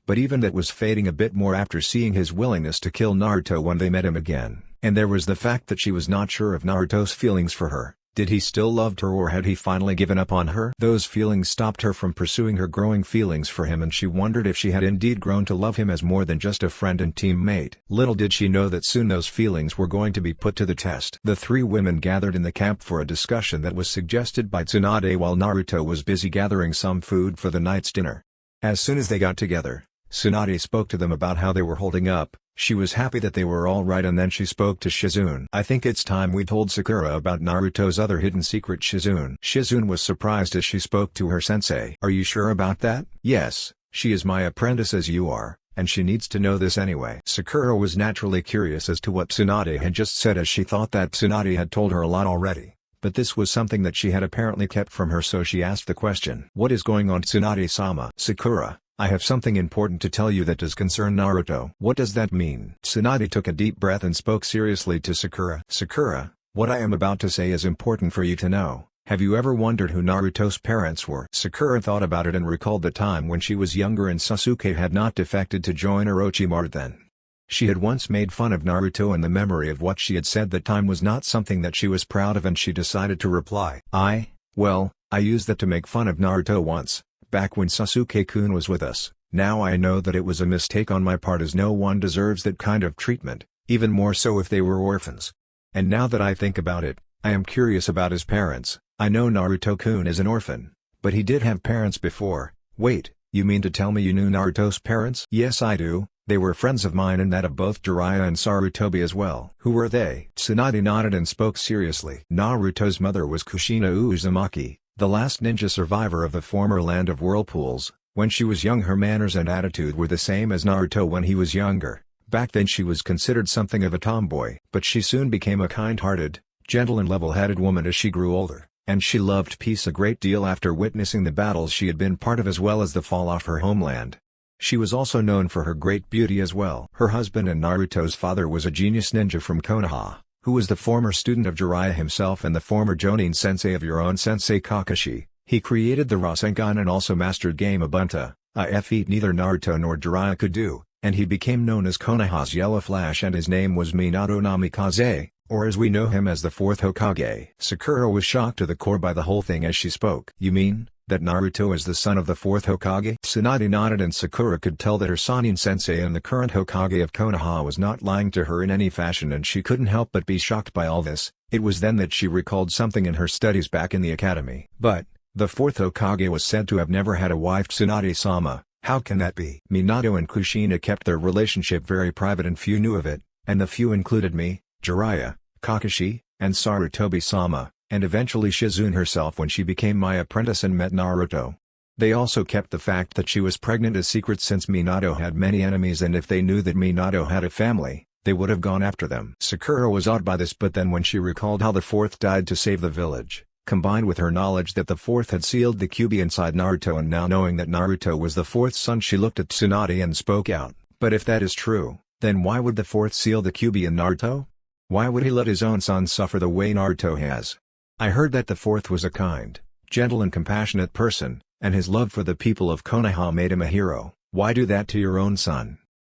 S1: But even that was fading a bit more after seeing his willingness to kill Naruto when they met him again. And there was the fact that she was not sure of Naruto's feelings for her. Did he still love her, or had he finally given up on her? Those feelings stopped her from pursuing her growing feelings for him, and she wondered if she had indeed grown to love him as more than just a friend and teammate. Little did she know that soon those feelings were going to be put to the test. The three women gathered in the camp for a discussion that was suggested by Tsunade while Naruto was busy gathering some food for the night's dinner. As soon as they got together, Tsunade spoke to them about how they were holding up. She was happy that they were all right, and then she spoke to Shizune. "I think it's time we told Sakura about Naruto's other hidden secret, Shizune." Shizune was surprised as she spoke to her sensei. "Are you sure about that?" "Yes, she is my apprentice as you are, and she needs to know this anyway." Sakura was naturally curious as to what Tsunade had just said, as she thought that Tsunade had told her a lot already. But this was something that she had apparently kept from her, so she asked the question. "What is going on, Tsunade-sama?" "Sakura, I have something important to tell you that does concern Naruto." "What does that mean?" Tsunade took a deep breath and spoke seriously to Sakura. "Sakura, what I am about to say is important for you to know. Have you ever wondered who Naruto's parents were?" Sakura thought about it and recalled the time when she was younger and Sasuke had not defected to join Orochimaru then. She had once made fun of Naruto, and the memory of what she had said that time was not something that she was proud of, and she decided to reply. Well, I used that to make fun of Naruto once, back when Sasuke-kun was with us. Now I know that it was a mistake on my part, as no one deserves that kind of treatment, even more so if they were orphans. And now that I think about it, I am curious about his parents. I know Naruto-kun is an orphan, but he did have parents before. Wait, you mean to tell me you knew Naruto's parents? Yes, I do. They were friends of mine, and that of both Jiraiya and Sarutobi as well. Who were they? Tsunade nodded and spoke seriously. Naruto's mother was Kushina Uzumaki, the last ninja survivor of the former land of whirlpools. When she was young, her manners and attitude were the same as Naruto when he was younger. Back then she was considered something of a tomboy, but she soon became a kind-hearted, gentle and level-headed woman as she grew older, and she loved peace a great deal after witnessing the battles she had been part of, as well as the fall of her homeland. She was also known for her great beauty as well. Her husband and Naruto's father was a genius ninja from Konoha, who was the former student of Jiraiya himself and the former Jonin sensei of your own sensei Kakashi. He created the Rasengan and also mastered Game Ubuntu, a feat neither Naruto nor Jiraiya could do, and he became known as Konoha's Yellow Flash, and his name was Minato Namikaze, or as we know him as the fourth Hokage. Sakura was shocked to the core by the whole thing as she spoke. You mean that Naruto is the son of the fourth Hokage? Tsunade nodded, and Sakura could tell that her Sannin sensei and the current Hokage of Konoha was not lying to her in any fashion, and she couldn't help but be shocked by all this. It was then that she recalled something in her studies back in the academy. But the fourth Hokage was said to have never had a wife. Tsunade-sama, how can that be? Minato and Kushina kept their relationship very private, and few knew of it, and the few included me, Jiraiya, Kakashi, and Sarutobi-sama, and eventually Shizune herself when she became my apprentice and met Naruto. They also kept the fact that she was pregnant a secret, since Minato had many enemies, and if they knew that Minato had a family, they would have gone after them. Sakura was awed by this, but then when she recalled how the fourth died to save the village, combined with her knowledge that the fourth had sealed the Kyuubi inside Naruto, and now knowing that Naruto was the fourth son, she looked at Tsunade and spoke out. But if that is true, then why would the fourth seal the Kyuubi in Naruto? Why would he let his own son suffer the way Naruto has? I heard that the fourth was a kind, gentle and compassionate person, and his love for the people of Konoha made him a hero. Why do that to your own son?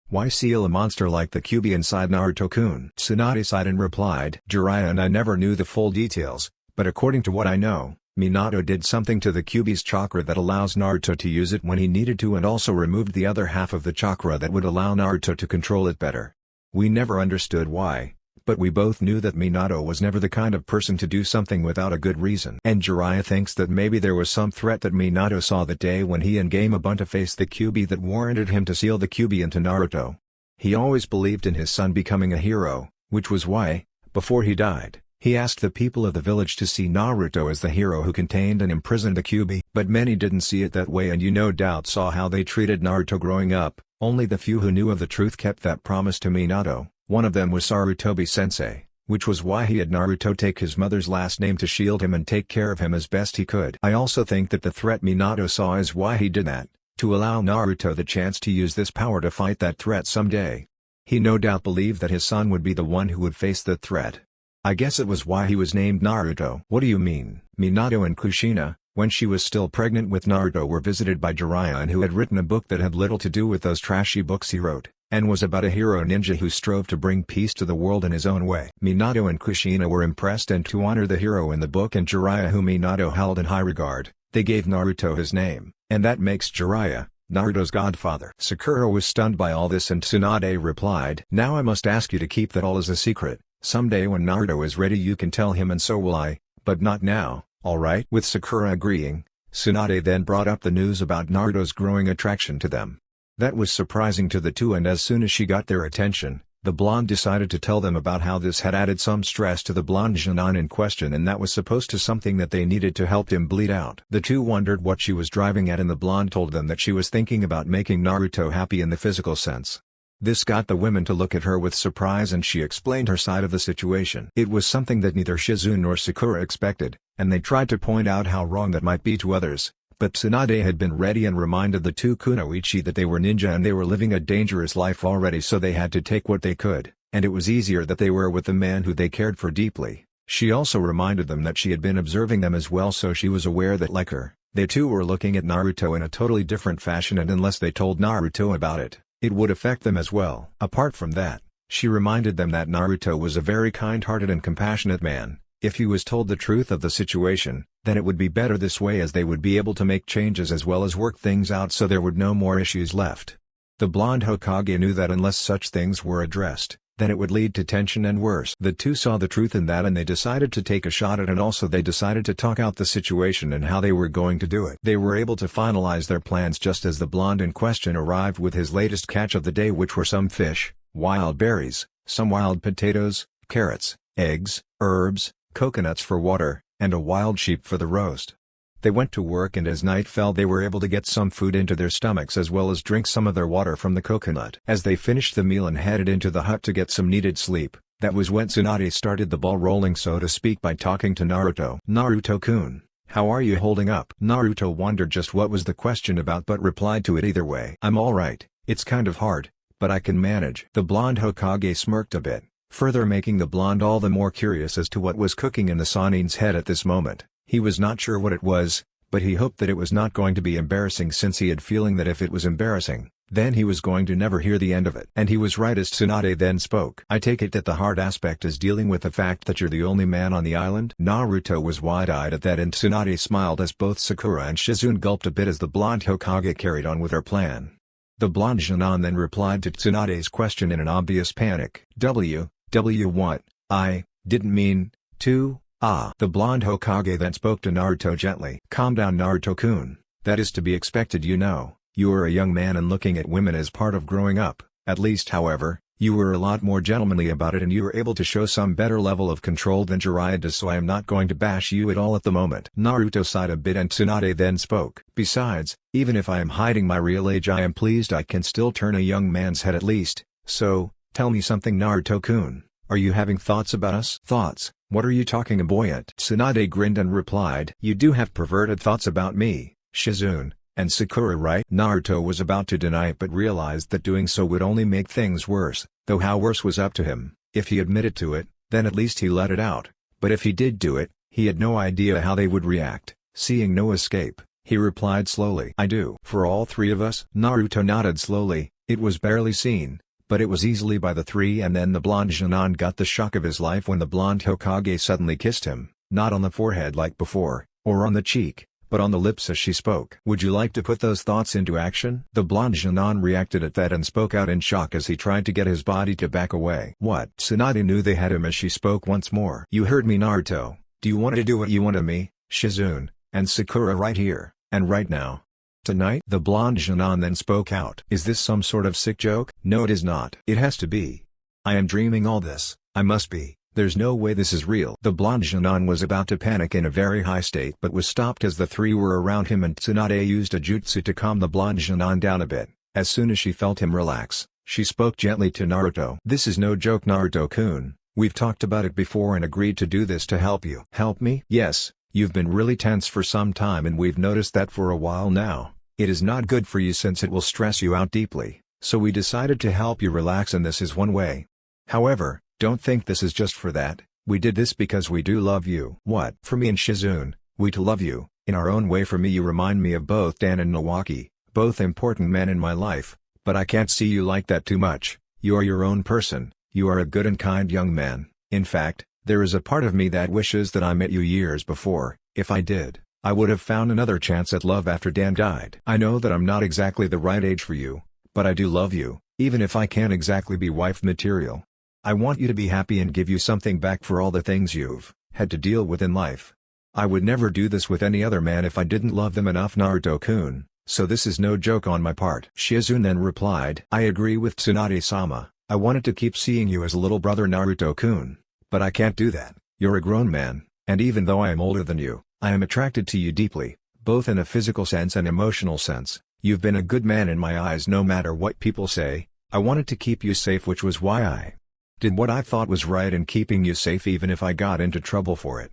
S1: Why seal a monster like the Kyuubi inside Naruto-kun? Tsunade sighed and replied, Jiraiya and I never knew the full details, but according to what I know, Minato did something to the Kyuubi's chakra that allows Naruto to use it when he needed to, and also removed the other half of the chakra that would allow Naruto to control it better. We never understood why, but we both knew that Minato was never the kind of person to do something without a good reason. And Jiraiya thinks that maybe there was some threat that Minato saw that day when he and Game Ubuntu faced the Kyuubi that warranted him to seal the Kyuubi into Naruto. He always believed in his son becoming a hero, which was why, before he died, he asked the people of the village to see Naruto as the hero who contained and imprisoned the Kyuubi. But many didn't see it that way, and you no doubt saw how they treated Naruto growing up. Only the few who knew of the truth kept that promise to Minato. One of them was Sarutobi-sensei, which was why he had Naruto take his mother's last name to shield him and take care of him as best he could. I also think that the threat Minato saw is why he did that, to allow Naruto the chance to use this power to fight that threat someday. He no doubt believed that his son would be the one who would face the threat. I guess it was why he was named Naruto. What do you mean? Minato and Kushina, when she was still pregnant with Naruto, were visited by Jiraiya, and who had written a book that had little to do with those trashy books he wrote, and was about a hero ninja who strove to bring peace to the world in his own way. Minato and Kushina were impressed, and to honor the hero in the book and Jiraiya, whom Minato held in high regard, they gave Naruto his name, and that makes Jiraiya Naruto's godfather. Sakura was stunned by all this, and Tsunade replied, Now I must ask you to keep that all as a secret. Someday when Naruto is ready you can tell him, and so will I, but not now, alright? With Sakura agreeing, Tsunade then brought up the news about Naruto's growing attraction to them. That was surprising to the two, and as soon as she got their attention, the blonde decided to tell them about how this had added some stress to the blonde Jonin in question, and that was supposed to something that they needed to help him bleed out. The two wondered what she was driving at, and the blonde told them that she was thinking about making Naruto happy in the physical sense. This got the women to look at her with surprise, and she explained her side of the situation. It was something that neither Shizune nor Sakura expected, and they tried to point out how wrong that might be to others, but Tsunade had been ready and reminded the two kunoichi that they were ninja and they were living a dangerous life already, so they had to take what they could, and it was easier that they were with the man who they cared for deeply. She also reminded them that she had been observing them as well, so she was aware that like her, they too were looking at Naruto in a totally different fashion, and unless they told Naruto about it, it would affect them as well. Apart from that, she reminded them that Naruto was a very kind-hearted and compassionate man. If he was told the truth of the situation, then it would be better this way, as they would be able to make changes as well as work things out so there would no more issues left. The blonde Hokage knew that unless such things were addressed, then it would lead to tension and worse. The two saw the truth in that and they decided to take a shot at it, and also they decided to talk out the situation and how they were going to do it. They were able to finalize their plans just as the blonde in question arrived with his latest catch of the day, which were some fish, wild berries, some wild potatoes, carrots, eggs, herbs, coconuts for water, and a wild sheep for the roast. They went to work, and as night fell they were able to get some food into their stomachs as well as drink some of their water from the coconut. As they finished the meal and headed into the hut to get some needed sleep, that was when Tsunade started the ball rolling, so to speak, by talking to Naruto. "Naruto-kun, how are you holding up?" Naruto wondered just what was the question about but replied to it either way. "I'm alright, it's kind of hard, but I can manage." The blonde Hokage smirked a bit, further making the blonde all the more curious as to what was cooking in the Sanin's head at this moment. He was not sure what it was, but he hoped that it was not going to be embarrassing, since he had feeling that if it was embarrassing, then he was going to never hear the end of it. And he was right, as Tsunade then spoke. "I take it that the hard aspect is dealing with the fact that you're the only man on the island?" Naruto was wide-eyed at that, and Tsunade smiled as both Sakura and Shizune gulped a bit as the blonde Hokage carried on with her plan. The blonde Jinan then replied to Tsunade's question in an obvious panic. What? I didn't mean to. The blonde Hokage then spoke to Naruto gently. "Calm down, Naruto-kun, that is to be expected, you know. You are a young man and looking at women as part of growing up. At least, however, you were a lot more gentlemanly about it and you were able to show some better level of control than Jiraiya does, so I am not going to bash you at all at the moment." Naruto sighed a bit and Tsunade then spoke. "Besides, even if I am hiding my real age, I am pleased I can still turn a young man's head at least. So, tell me something, Naruto-kun. Are you having thoughts about us?" "Thoughts? What are you talking about?" Tsunade grinned and replied. "You do have perverted thoughts about me, Shizune, and Sakura, right?" Naruto was about to deny it but realized that doing so would only make things worse, though how worse was up to him. If he admitted to it, then at least he let it out, but if he did do it, he had no idea how they would react. Seeing no escape, he replied slowly. "I do." "For all three of us?" Naruto nodded slowly. It was barely seen, but it was easily by the three, and then the blonde Jinan got the shock of his life when the blonde Hokage suddenly kissed him, not on the forehead like before, or on the cheek, but on the lips as she spoke. "Would you like to put those thoughts into action?" The blonde Jinan reacted at that and spoke out in shock as he tried to get his body to back away. "What?" Tsunade knew they had him as she spoke once more. "You heard me, Naruto. Do you want to do what you want to me, Shizune, and Sakura right here, and right now? Tonight?" The blonde Jinan then spoke out. "Is this some sort of sick joke?" "No, it is not. It has to be. I am dreaming all this. I must be. There's no way this is real." The blonde Jinan was about to panic in a very high state but was stopped as the three were around him and Tsunade used a jutsu to calm the blonde Jinan down a bit. As soon as she felt him relax, she spoke gently to Naruto. "This is no joke, Naruto-kun. We've talked about it before and agreed to do this to help you." "Help me?" "Yes. You've been really tense for some time and we've noticed that for a while now. It is not good for you since it will stress you out deeply, so we decided to help you relax and this is one way. However, don't think this is just for that, we did this because we do love you." "What?" "For me and Shizune, we too love you, in our own way. For me you remind me of both Dan and Nawaki, both important men in my life, but I can't see you like that too much. You are your own person, you are a good and kind young man. In fact, there is a part of me that wishes that I met you years before. If I did, I would have found another chance at love after Dan died. I know that I'm not exactly the right age for you, but I do love you, even if I can't exactly be wife material. I want you to be happy and give you something back for all the things you've had to deal with in life. I would never do this with any other man if I didn't love them enough, Naruto-kun, so this is no joke on my part." Shizune then replied. "I agree with Tsunade-sama. I wanted to keep seeing you as a little brother, Naruto-kun, but I can't do that. You're a grown man, and even though I am older than you, I am attracted to you deeply, both in a physical sense and emotional sense. You've been a good man in my eyes no matter what people say. I wanted to keep you safe, which was why I did what I thought was right in keeping you safe even if I got into trouble for it.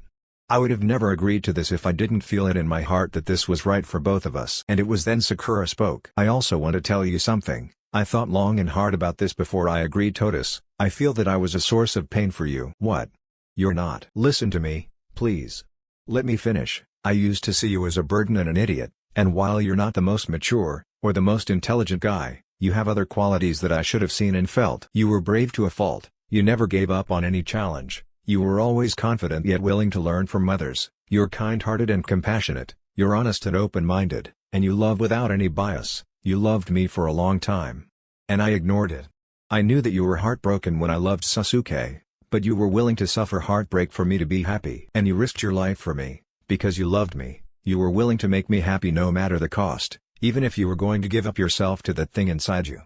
S1: I would have never agreed to this if I didn't feel it in my heart that this was right for both of us." And it was then Sakura spoke. "I also want to tell you something. I thought long and hard about this before I agreed to this. I feel that I was a source of pain for you." "What? You're not." "Listen to me, please. Let me finish. I used to see you as a burden and an idiot, and while you're not the most mature, or the most intelligent guy, You have other qualities that I should have seen and felt. You were brave to a fault, you never gave up on any challenge, you were always confident yet willing to learn from others, you're kind-hearted and compassionate, you're honest and open-minded, and you love without any bias. You loved me for a long time. And I ignored it. I knew that you were heartbroken when I loved Sasuke, but you were willing to suffer heartbreak for me to be happy. And you risked your life for me, because you loved me, you were willing to make me happy no matter the cost, even if you were going to give up yourself to that thing inside you.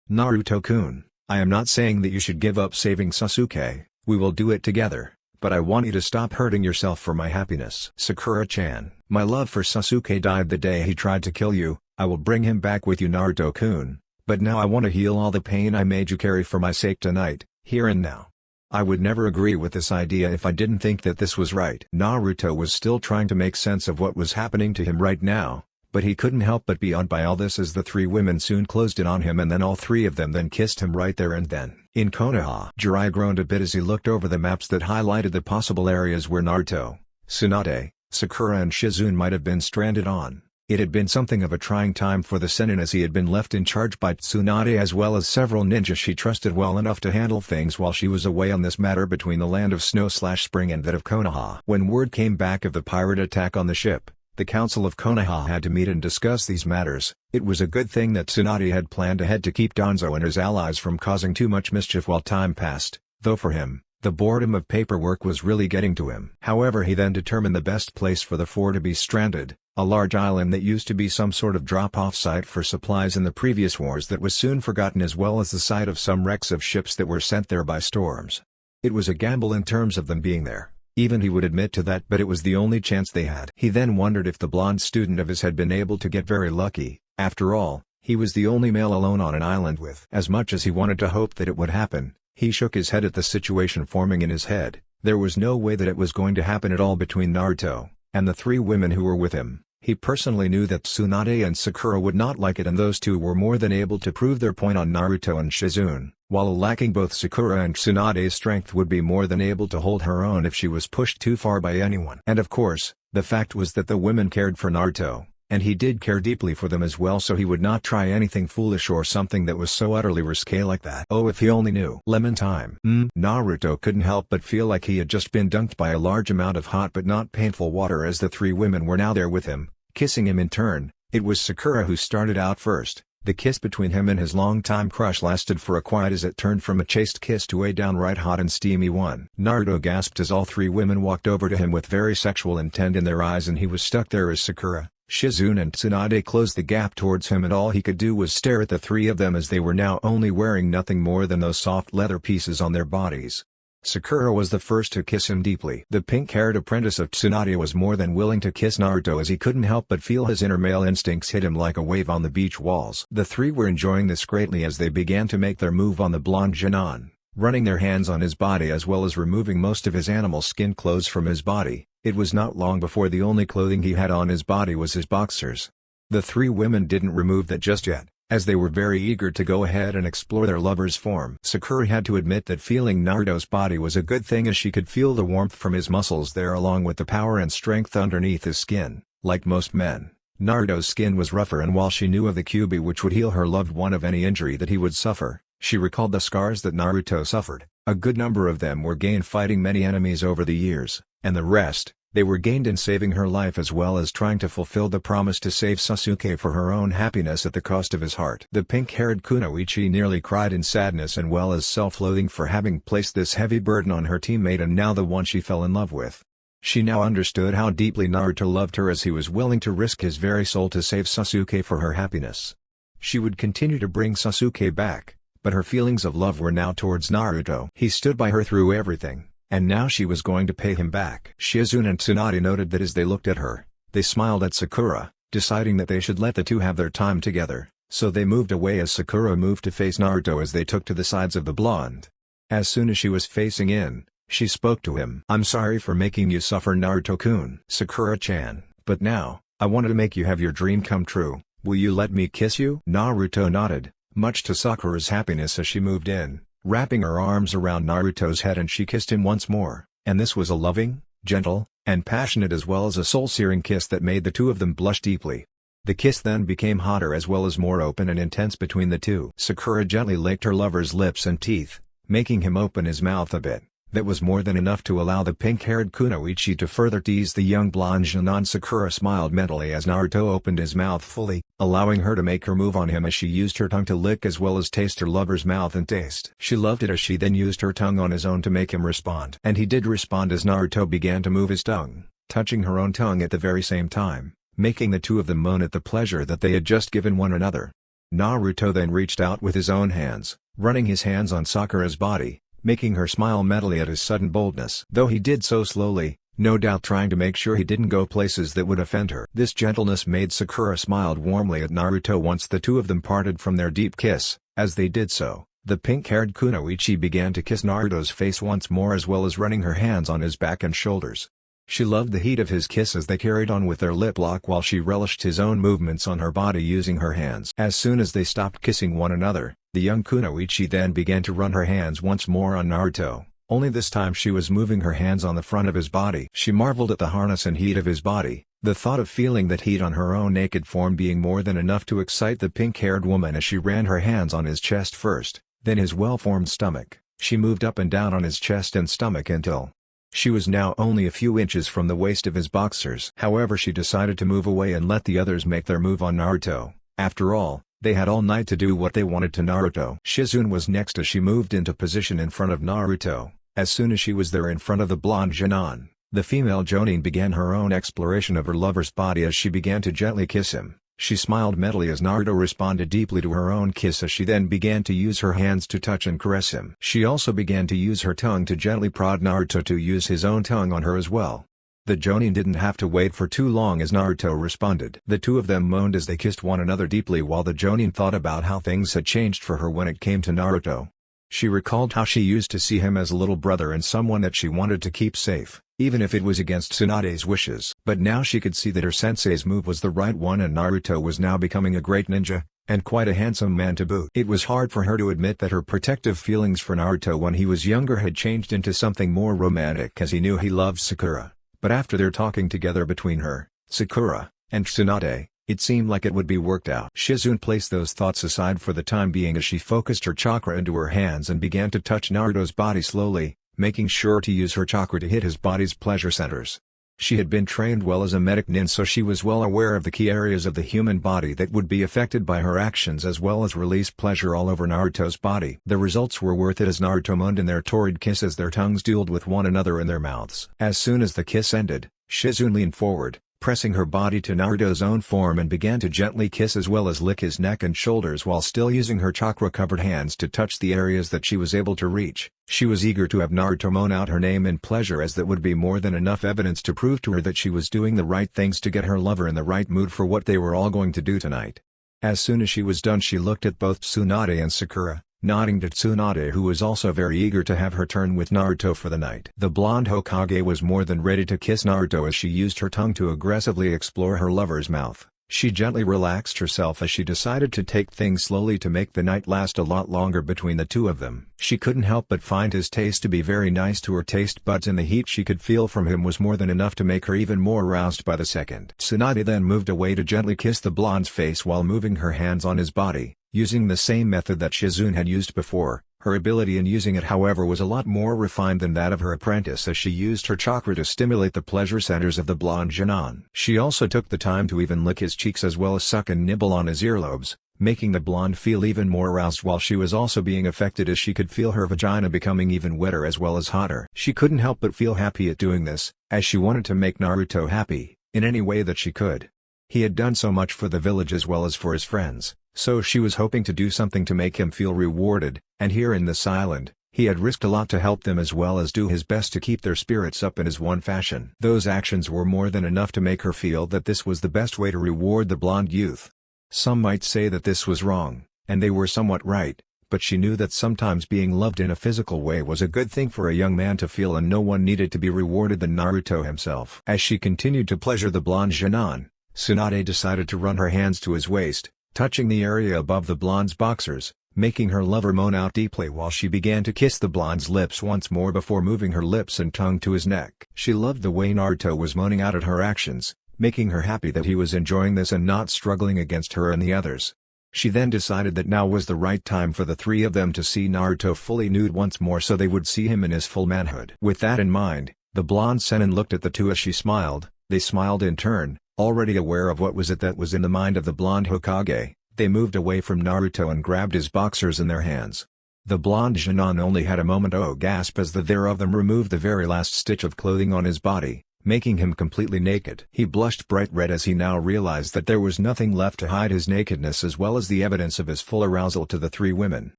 S1: Naruto-kun, I am not saying that you should give up saving Sasuke, we will do it together, but I want you to stop hurting yourself for my happiness. Sakura-chan, my love for Sasuke died the day he tried to kill you, I will bring him back with you Naruto-kun, but now I want to heal all the pain I made you carry for my sake tonight, here and now. I would never agree with this idea if I didn't think that this was right. Naruto was still trying to make sense of what was happening to him right now, but he couldn't help but be awed by all this as the three women soon closed in on him and then all three of them then kissed him right there and then. In Konoha, Jiraiya groaned a bit as he looked over the maps that highlighted the possible areas where Naruto, Tsunade, Sakura and Shizune might have been stranded on. It had been something of a trying time for the Sennin as he had been left in charge by Tsunade as well as several ninjas she trusted well enough to handle things while she was away on this matter between the land of snow/spring and that of Konoha. When word came back of the pirate attack on the ship, the Council of Konoha had to meet and discuss these matters. It was a good thing that Tsunade had planned ahead to keep Danzo and his allies from causing too much mischief while time passed, though for him, the boredom of paperwork was really getting to him. However, he then determined the best place for the four to be stranded, a large island that used to be some sort of drop-off site for supplies in the previous wars that was soon forgotten as well as the site of some wrecks of ships that were sent there by storms. It was a gamble in terms of them being there, even he would admit to that, but it was the only chance they had. He then wondered if the blonde student of his had been able to get very lucky. After all, he was the only male alone on an island with. As much as he wanted to hope that it would happen, he shook his head at the situation forming in his head. There was no way that it was going to happen at all between Naruto and the three women who were with him. He personally knew that Tsunade and Sakura would not like it and those two were more than able to prove their point on Naruto and Shizune, while lacking both Sakura and Tsunade's strength would be more than able to hold her own if she was pushed too far by anyone. And of course, the fact was that the women cared for Naruto, and he did care deeply for them as well, so he would not try anything foolish or something that was so utterly risque like that. Oh, if he only knew. Lemon time. Naruto couldn't help but feel like he had just been dunked by a large amount of hot but not painful water as the three women were now there with him, kissing him in turn. It was Sakura who started out first. The kiss between him and his longtime crush lasted for a quiet as it turned from a chaste kiss to a downright hot and steamy one. Naruto gasped as all three women walked over to him with very sexual intent in their eyes and he was stuck there as Sakura, Shizune and Tsunade closed the gap towards him and all he could do was stare at the three of them as they were now only wearing nothing more than those soft leather pieces on their bodies. Sakura was the first to kiss him deeply. The pink-haired apprentice of Tsunade was more than willing to kiss Naruto as he couldn't help but feel his inner male instincts hit him like a wave on the beach walls. The three were enjoying this greatly as they began to make their move on the blonde Jinan, running their hands on his body as well as removing most of his animal skin clothes from his body. It was not long before the only clothing he had on his body was his boxers. The three women didn't remove that just yet, as they were very eager to go ahead and explore their lover's form. Sakura had to admit that feeling Naruto's body was a good thing as she could feel the warmth from his muscles there along with the power and strength underneath his skin. Like most men, Naruto's skin was rougher and while she knew of the Kyuubi which would heal her loved one of any injury that he would suffer, she recalled the scars that Naruto suffered. A good number of them were gained fighting many enemies over the years, and the rest, they were gained in saving her life as well as trying to fulfill the promise to save Sasuke for her own happiness at the cost of his heart. The pink-haired Kunoichi nearly cried in sadness and well as self-loathing for having placed this heavy burden on her teammate and now the one she fell in love with. She now understood how deeply Naruto loved her as he was willing to risk his very soul to save Sasuke for her happiness. She would continue to bring Sasuke back, but her feelings of love were now towards Naruto. He stood by her through everything, and now she was going to pay him back. Shizune and Tsunade noted that as they looked at her, they smiled at Sakura, deciding that they should let the two have their time together, so they moved away as Sakura moved to face Naruto as they took to the sides of the blonde. As soon as she was facing in, she spoke to him. "I'm sorry for making you suffer Naruto-kun." "Sakura-chan, but now, I wanted to make you have your dream come true. Will you let me kiss you?" Naruto nodded, much to Sakura's happiness as she moved in, wrapping her arms around Naruto's head and she kissed him once more, and this was a loving, gentle, and passionate as well as a soul-searing kiss that made the two of them blush deeply. The kiss then became hotter as well as more open and intense between the two. Sakura gently licked her lover's lips and teeth, making him open his mouth a bit. That was more than enough to allow the pink-haired kunoichi to further tease the young blonde Jinan. Sakura smiled mentally as Naruto opened his mouth fully, allowing her to make her move on him as she used her tongue to lick as well as taste her lover's mouth and taste. She loved it as she then used her tongue on his own to make him respond. And he did respond as Naruto began to move his tongue, touching her own tongue at the very same time, making the two of them moan at the pleasure that they had just given one another. Naruto then reached out with his own hands, running his hands on Sakura's body, making her smile mentally at his sudden boldness. Though he did so slowly, no doubt trying to make sure he didn't go places that would offend her. This gentleness made Sakura smile warmly at Naruto once the two of them parted from their deep kiss. As they did so, the pink-haired kunoichi began to kiss Naruto's face once more as well as running her hands on his back and shoulders. She loved the heat of his kiss as they carried on with their lip lock while she relished his own movements on her body using her hands. As soon as they stopped kissing one another, the young kunoichi then began to run her hands once more on Naruto, only this time she was moving her hands on the front of his body. She marveled at the harness and heat of his body, the thought of feeling that heat on her own naked form being more than enough to excite the pink-haired woman as she ran her hands on his chest first, then his well-formed stomach. She moved up and down on his chest and stomach until she was now only a few inches from the waist of his boxers. However, she decided to move away and let the others make their move on Naruto. After all, they had all night to do what they wanted to Naruto. Shizune was next as she moved into position in front of Naruto. As soon as she was there in front of the blonde Jinan, the female Jonin began her own exploration of her lover's body as she began to gently kiss him. She smiled mentally as Naruto responded deeply to her own kiss as she then began to use her hands to touch and caress him. She also began to use her tongue to gently prod Naruto to use his own tongue on her as well. The Jonin didn't have to wait for too long as Naruto responded. The two of them moaned as they kissed one another deeply while the Jonin thought about how things had changed for her when it came to Naruto. She recalled how she used to see him as a little brother and someone that she wanted to keep safe, even if it was against Tsunade's wishes. But now she could see that her sensei's move was the right one and Naruto was now becoming a great ninja, and quite a handsome man to boot. It was hard for her to admit that her protective feelings for Naruto when he was younger had changed into something more romantic as he knew he loved Sakura. But after their talking together between her, Sakura, and Tsunade, it seemed like it would be worked out. Shizune placed those thoughts aside for the time being as she focused her chakra into her hands and began to touch Naruto's body slowly, making sure to use her chakra to hit his body's pleasure centers. She had been trained well as a medic nin, so she was well aware of the key areas of the human body that would be affected by her actions as well as release pleasure all over Naruto's body. The results were worth it as Naruto moaned in their torrid kiss as their tongues dueled with one another in their mouths. As soon as the kiss ended, Shizune leaned forward, pressing her body to Naruto's own form and began to gently kiss as well as lick his neck and shoulders while still using her chakra-covered hands to touch the areas that she was able to reach. She was eager to have Naruto moan out her name in pleasure as that would be more than enough evidence to prove to her that she was doing the right things to get her lover in the right mood for what they were all going to do tonight. As soon as she was done she looked at both Tsunade and Sakura, nodding to Tsunade who was also very eager to have her turn with Naruto for the night. The blonde Hokage was more than ready to kiss Naruto as she used her tongue to aggressively explore her lover's mouth. She gently relaxed herself as she decided to take things slowly to make the night last a lot longer between the two of them. She couldn't help but find his taste to be very nice to her taste buds, and the heat she could feel from him was more than enough to make her even more aroused by the second. Tsunade then moved away to gently kiss the blonde's face while moving her hands on his body, using the same method that Shizune had used before. Her ability in using it however was a lot more refined than that of her apprentice as she used her chakra to stimulate the pleasure centers of the blonde Jinan. She also took the time to even lick his cheeks as well as suck and nibble on his earlobes, making the blonde feel even more aroused while she was also being affected as she could feel her vagina becoming even wetter as well as hotter. She couldn't help but feel happy at doing this, as she wanted to make Naruto happy, in any way that she could. He had done so much for the village as well as for his friends, so she was hoping to do something to make him feel rewarded, and here in this island, he had risked a lot to help them as well as do his best to keep their spirits up in his one fashion. Those actions were more than enough to make her feel that this was the best way to reward the blonde youth. Some might say that this was wrong, and they were somewhat right, but she knew that sometimes being loved in a physical way was a good thing for a young man to feel, and no one needed to be rewarded than Naruto himself. As she continued to pleasure the blonde Jinan, Tsunade decided to run her hands to his waist, touching the area above the blonde's boxers, making her lover moan out deeply while she began to kiss the blonde's lips once more before moving her lips and tongue to his neck. She loved the way Naruto was moaning out at her actions, making her happy that he was enjoying this and not struggling against her and the others. She then decided that now was the right time for the three of them to see Naruto fully nude once more so they would see him in his full manhood. With that in mind, the blonde Sennin looked at the two as she smiled. They smiled in turn, already aware of what was it that was in the mind of the blonde Hokage. They moved away from Naruto and grabbed his boxers in their hands. The blonde Genin only had a moment to gasp as the there of them removed the very last stitch of clothing on his body, making him completely naked. He blushed bright red as he now realized that there was nothing left to hide his nakedness as well as the evidence of his full arousal to the three women.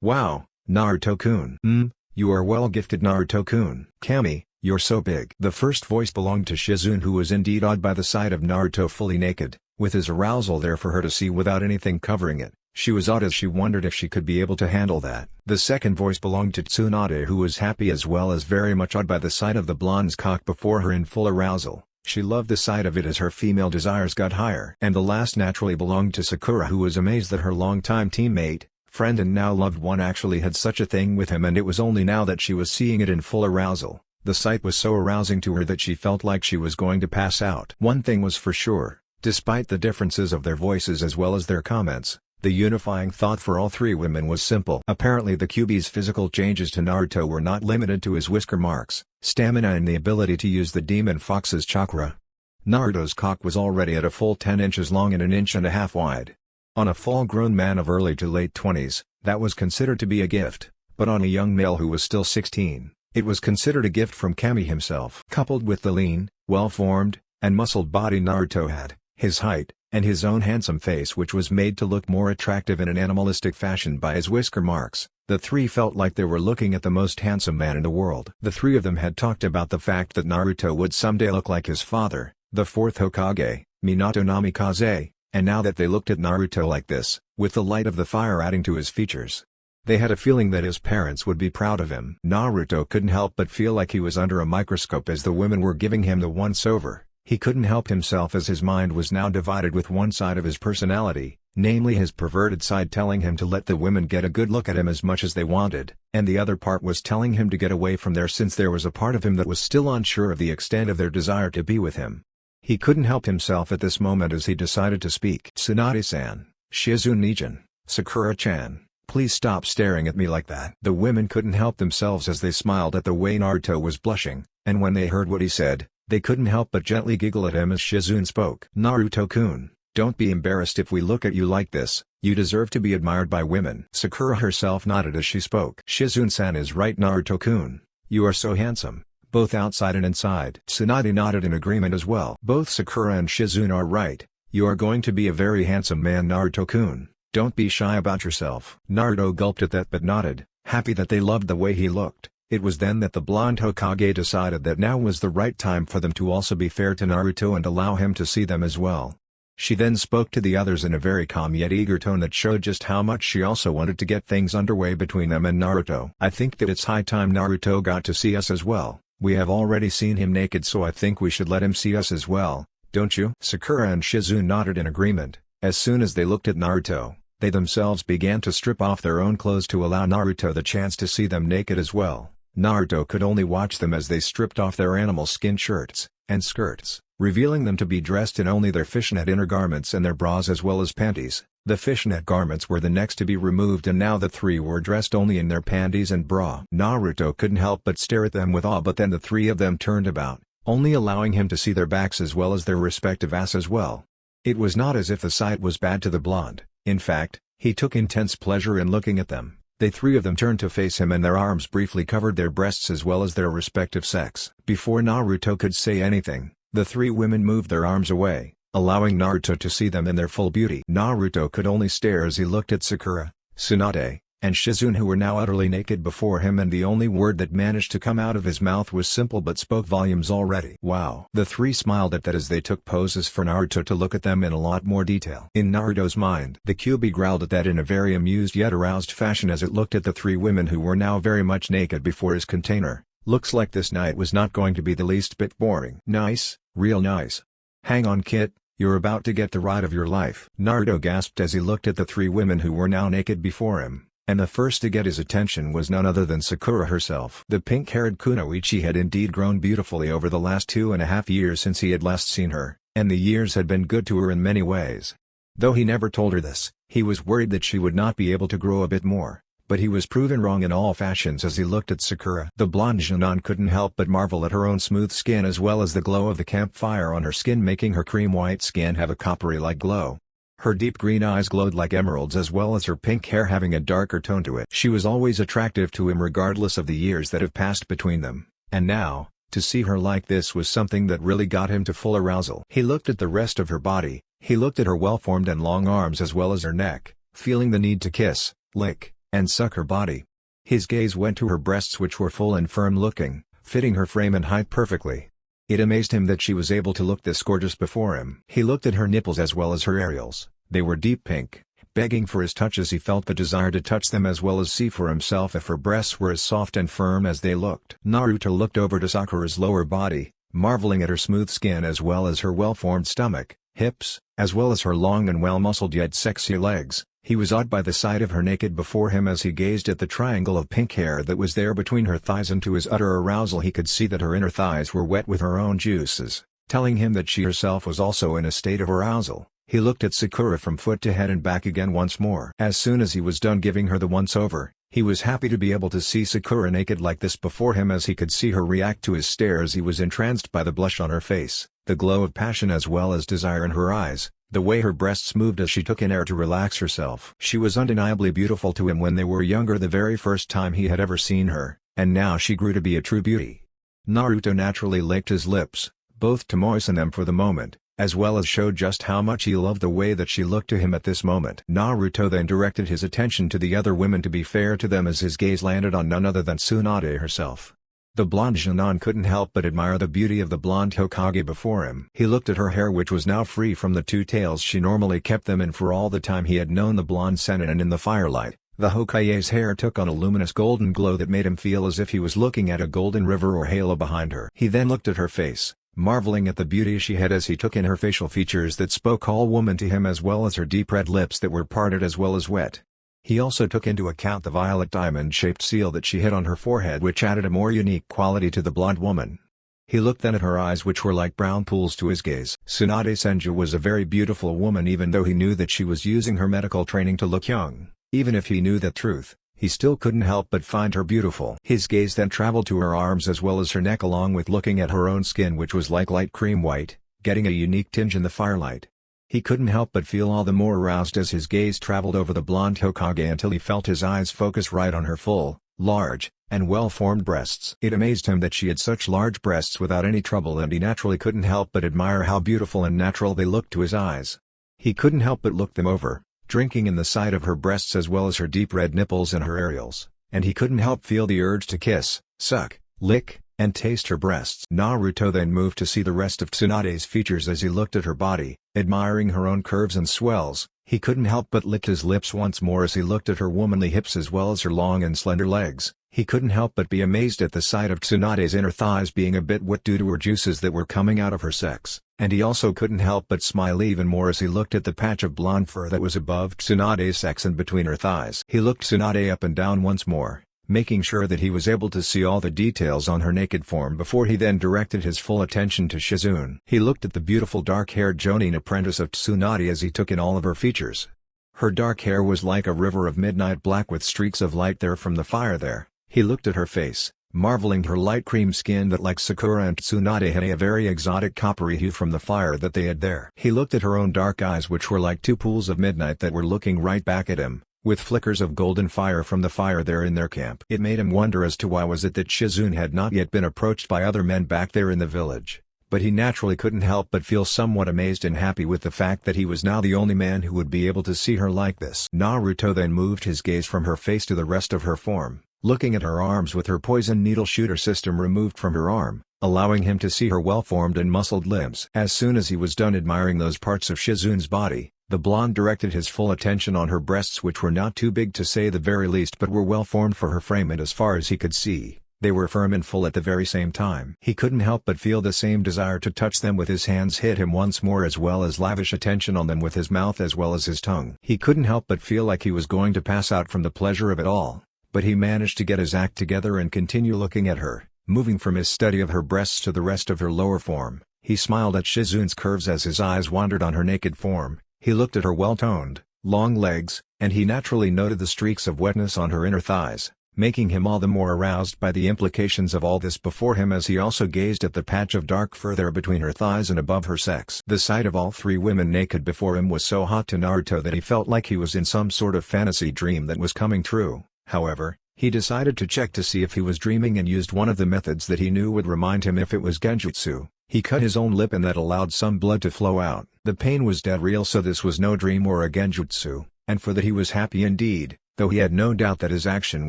S1: "Wow, Naruto-kun. You are well gifted, Naruto-kun. Kami, you're so big." The first voice belonged to Shizune, who was indeed awed by the sight of Naruto fully naked, with his arousal there for her to see without anything covering it. She was awed as she wondered if she could be able to handle that. The second voice belonged to Tsunade, who was happy as well as very much awed by the sight of the blonde's cock before her in full arousal. She loved the sight of it as her female desires got higher. And the last naturally belonged to Sakura, who was amazed that her longtime teammate, friend and now loved one actually had such a thing with him, and it was only now that she was seeing it in full arousal. The sight was so arousing to her that she felt like she was going to pass out. One thing was for sure, despite the differences of their voices as well as their comments, the unifying thought for all three women was simple. Apparently the Kyuubi's physical changes to Naruto were not limited to his whisker marks, stamina and the ability to use the Demon Fox's chakra. Naruto's cock was already at a full 10 inches long and 1.5 inches wide. On a full-grown man of early to late 20s, that was considered to be a gift, but on a young male who was still 16, it was considered a gift from Kami himself. Coupled with the lean, well-formed, and muscled body Naruto had, his height, and his own handsome face which was made to look more attractive in an animalistic fashion by his whisker marks, the three felt like they were looking at the most handsome man in the world. The three of them had talked about the fact that Naruto would someday look like his father, the fourth Hokage, Minato Namikaze, and now that they looked at Naruto like this, with the light of the fire adding to his features, they had a feeling that his parents would be proud of him. Naruto couldn't help but feel like he was under a microscope as the women were giving him the once-over. He couldn't help himself as his mind was now divided with one side of his personality, namely his perverted side telling him to let the women get a good look at him as much as they wanted, and the other part was telling him to get away from there since there was a part of him that was still unsure of the extent of their desire to be with him. He couldn't help himself at this moment as he decided to speak. "Tsunade-san, Shizune-chan, Sakura-chan, please stop staring at me like that." The women couldn't help themselves as they smiled at the way Naruto was blushing, and when they heard what he said, they couldn't help but gently giggle at him as Shizune spoke. "Naruto-kun, don't be embarrassed if we look at you like this, you deserve to be admired by women." Sakura herself nodded as she spoke. "Shizune-san is right, Naruto-kun, you are so handsome, both outside and inside." Tsunade nodded in agreement as well. "Both Sakura and Shizune are right, you are going to be a very handsome man, Naruto-kun, don't be shy about yourself." Naruto gulped at that but nodded, happy that they loved the way he looked. It was then that the blonde Hokage decided that now was the right time for them to also be fair to Naruto and allow him to see them as well. She then spoke to the others in a very calm yet eager tone that showed just how much she also wanted to get things underway between them and Naruto. "I think that it's high time Naruto got to see us as well. We have already seen him naked, so I think we should let him see us as well, don't you?" Sakura and Shizune nodded in agreement. As soon as they looked at Naruto, they themselves began to strip off their own clothes to allow Naruto the chance to see them naked as well. Naruto could only watch them as they stripped off their animal skin shirts and skirts, revealing them to be dressed in only their fishnet inner garments and their bras as well as panties. The fishnet garments were the next to be removed and now the three were dressed only in their panties and bra. Naruto couldn't help but stare at them with awe, but then the three of them turned about, only allowing him to see their backs as well as their respective ass as well. It was not as if the sight was bad to the blonde, in fact, he took intense pleasure in looking at them. The three of them turned to face him and their arms briefly covered their breasts as well as their respective sex. Before Naruto could say anything, the three women moved their arms away, allowing Naruto to see them in their full beauty. Naruto could only stare as he looked at Sakura, Tsunade, and Shizune, who were now utterly naked before him, and the only word that managed to come out of his mouth was simple but spoke volumes already. "Wow." The three smiled at that as they took poses for Naruto to look at them in a lot more detail. In Naruto's mind, the Kyuubi growled at that in a very amused yet aroused fashion as it looked at the three women who were now very much naked before his container. "Looks like this night was not going to be the least bit boring." "Nice, real nice. Hang on, kid, you're about to get the ride of your life." Naruto gasped as he looked at the three women who were now naked before him. And the first to get his attention was none other than Sakura herself. The pink-haired kunoichi had indeed grown beautifully over the last 2.5 years since he had last seen her, And the years had been good to her in many ways. Though he never told her this, he was worried that she would not be able to grow a bit more, but he was proven wrong in all fashions as he looked at Sakura. The blonde Junon couldn't help but marvel at her own smooth skin as well as the glow of the campfire on her skin, making her cream-white skin have a coppery-like glow. Her deep green eyes glowed like emeralds as well as her pink hair having a darker tone to it. She was always attractive to him regardless of the years that have passed between them, and now, to see her like this was something that really got him to full arousal. He looked at the rest of her body, he looked at her well-formed and long arms as well as her neck, feeling the need to kiss, lick, and suck her body. His gaze went to her breasts which were full and firm-looking, fitting her frame and height perfectly. It amazed him that she was able to look this gorgeous before him. He looked at her nipples as well as her areoles. They were deep pink, begging for his touch as he felt the desire to touch them as well as see for himself if her breasts were as soft and firm as they looked. Naruto looked over to Sakura's lower body, marveling at her smooth skin as well as her well-formed stomach, hips, as well as her long and well-muscled yet sexy legs. He was awed by the sight of her naked before him as he gazed at the triangle of pink hair that was there between her thighs, and to his utter arousal he could see that her inner thighs were wet with her own juices, telling him that she herself was also in a state of arousal. He looked at Sakura from foot to head and back again once more. As soon as he was done giving her the once-over, he was happy to be able to see Sakura naked like this before him as he could see her react to his stares. He was entranced by the blush on her face, the glow of passion as well as desire in her eyes, the way her breasts moved as she took in air to relax herself. She was undeniably beautiful to him when they were younger, the very first time he had ever seen her, and now she grew to be a true beauty. Naruto naturally licked his lips, both to moisten them for the moment, as well as showed just how much he loved the way that she looked to him at this moment. Naruto then directed his attention to the other women to be fair to them as his gaze landed on none other than Tsunade herself. The blonde Junon couldn't help but admire the beauty of the blonde Hokage before him. He looked at her hair which was now free from the two tails she normally kept them in for all the time he had known the blonde Sennin, and in the firelight, the Hokage's hair took on a luminous golden glow that made him feel as if he was looking at a golden river or halo behind her. He then looked at her face, marveling at the beauty she had as he took in her facial features that spoke all woman to him as well as her deep red lips that were parted as well as wet. He also took into account the violet diamond-shaped seal that she had on her forehead which added a more unique quality to the blonde woman. He looked then at her eyes which were like brown pools to his gaze. Tsunade Senju was a very beautiful woman even though he knew that she was using her medical training to look young. Even if he knew that truth, he still couldn't help but find her beautiful. His gaze then traveled to her arms as well as her neck along with looking at her own skin which was like light cream white, getting a unique tinge in the firelight. He couldn't help but feel all the more aroused as his gaze traveled over the blonde Hokage until he felt his eyes focus right on her full, large, and well-formed breasts. It amazed him that she had such large breasts without any trouble, and he naturally couldn't help but admire how beautiful and natural they looked to his eyes. He couldn't help but look them over, drinking in the sight of her breasts as well as her deep red nipples and her areoles, and he couldn't help feel the urge to kiss, suck, lick, and taste her breasts. Naruto then moved to see the rest of Tsunade's features as he looked at her body, admiring her own curves and swells. He couldn't help but lick his lips once more as he looked at her womanly hips as well as her long and slender legs. He couldn't help but be amazed at the sight of Tsunade's inner thighs being a bit wet due to her juices that were coming out of her sex, and he also couldn't help but smile even more as he looked at the patch of blonde fur that was above Tsunade's sex and between her thighs. He looked Tsunade up and down once more, making sure that he was able to see all the details on her naked form before he then directed his full attention to Shizune. He looked at the beautiful dark-haired Jonin apprentice of Tsunade as he took in all of her features. Her dark hair was like a river of midnight black with streaks of light there from the fire there. He looked at her face, marveling her light cream skin that like Sakura and Tsunade had a very exotic coppery hue from the fire that they had there. He looked at her own dark eyes which were like two pools of midnight that were looking right back at him, with flickers of golden fire from the fire there in their camp. It made him wonder as to why was it that Shizune had not yet been approached by other men back there in the village, but he naturally couldn't help but feel somewhat amazed and happy with the fact that he was now the only man who would be able to see her like this. Naruto then moved his gaze from her face to the rest of her form, looking at her arms with her poison needle shooter system removed from her arm, allowing him to see her well-formed and muscled limbs. As soon as he was done admiring those parts of Shizune's body, the blonde directed his full attention on her breasts which were not too big to say the very least but were well formed for her frame, and as far as he could see, they were firm and full at the very same time. He couldn't help but feel the same desire to touch them with his hands hit him once more as well as lavish attention on them with his mouth as well as his tongue. He couldn't help but feel like he was going to pass out from the pleasure of it all, but he managed to get his act together and continue looking at her, moving from his study of her breasts to the rest of her lower form. He smiled at Shizune's curves as his eyes wandered on her naked form. He looked at her well-toned, long legs, and he naturally noted the streaks of wetness on her inner thighs, making him all the more aroused by the implications of all this before him as he also gazed at the patch of dark fur there between her thighs and above her sex. The sight of all three women naked before him was so hot to Naruto that he felt like he was in some sort of fantasy dream that was coming true. However, he decided to check to see if he was dreaming and used one of the methods that he knew would remind him if it was genjutsu. He cut his own lip and that allowed some blood to flow out. The pain was dead real, so this was no dream or a genjutsu, and for that he was happy indeed, though he had no doubt that his action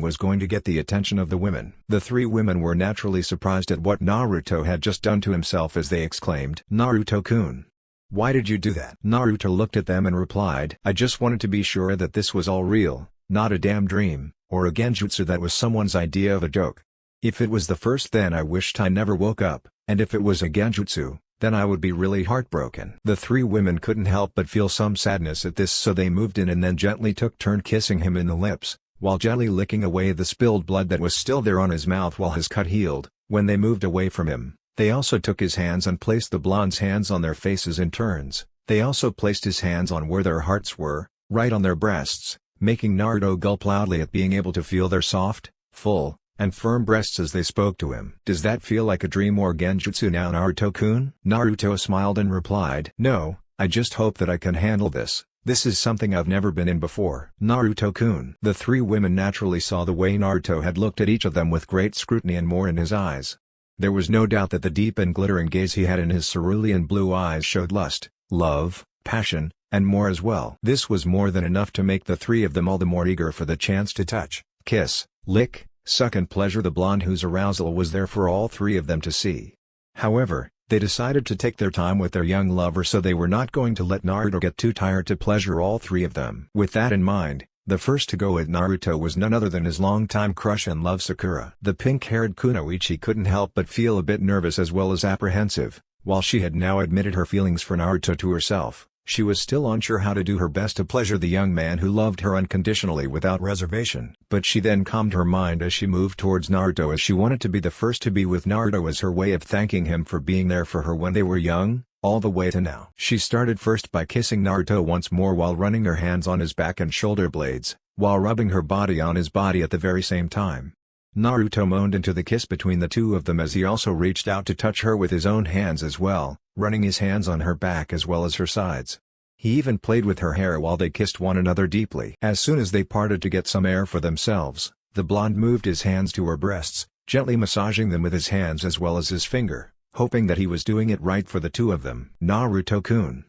S1: was going to get the attention of the women. The three women were naturally surprised at what Naruto had just done to himself as they exclaimed, "Naruto-kun! Why did you do that?" Naruto looked at them and replied, "I just wanted to be sure that this was all real, not a damn dream, or a genjutsu that was someone's idea of a joke. If it was the first, then I wished I never woke up, and if it was a genjutsu, then I would be really heartbroken." The three women couldn't help but feel some sadness at this, so they moved in and then gently took turn kissing him in the lips, while gently licking away the spilled blood that was still there on his mouth while his cut healed. When they moved away from him, they also took his hands and placed the blonde's hands on their faces in turns. They also placed his hands on where their hearts were, right on their breasts, making Naruto gulp loudly at being able to feel their soft, full, and firm breasts as they spoke to him. "Does that feel like a dream or genjutsu now, Naruto-kun?" Naruto smiled and replied, "No, I just hope that I can handle this. This is something I've never been in before." "Naruto-kun." The three women naturally saw the way Naruto had looked at each of them with great scrutiny and more in his eyes. There was no doubt that the deep and glittering gaze he had in his cerulean blue eyes showed lust, love, passion, and more as well. This was more than enough to make the three of them all the more eager for the chance to touch, kiss, lick, suck and pleasure the blonde whose arousal was there for all three of them to see. However, they decided to take their time with their young lover, so they were not going to let Naruto get too tired to pleasure all three of them. With that in mind, the first to go at Naruto was none other than his longtime crush and love, Sakura. The pink-haired kunoichi couldn't help but feel a bit nervous as well as apprehensive. While she had now admitted her feelings for Naruto to herself, she was still unsure how to do her best to pleasure the young man who loved her unconditionally without reservation. But she then calmed her mind as she moved towards Naruto, as she wanted to be the first to be with Naruto as her way of thanking him for being there for her when they were young, all the way to now. She started first by kissing Naruto once more while running her hands on his back and shoulder blades, while rubbing her body on his body at the very same time. Naruto moaned into the kiss between the two of them as he also reached out to touch her with his own hands as well, running his hands on her back as well as her sides. He even played with her hair while they kissed one another deeply. As soon as they parted to get some air for themselves, the blonde moved his hands to her breasts, gently massaging them with his hands as well as his finger, hoping that he was doing it right for the two of them. "Naruto-kun."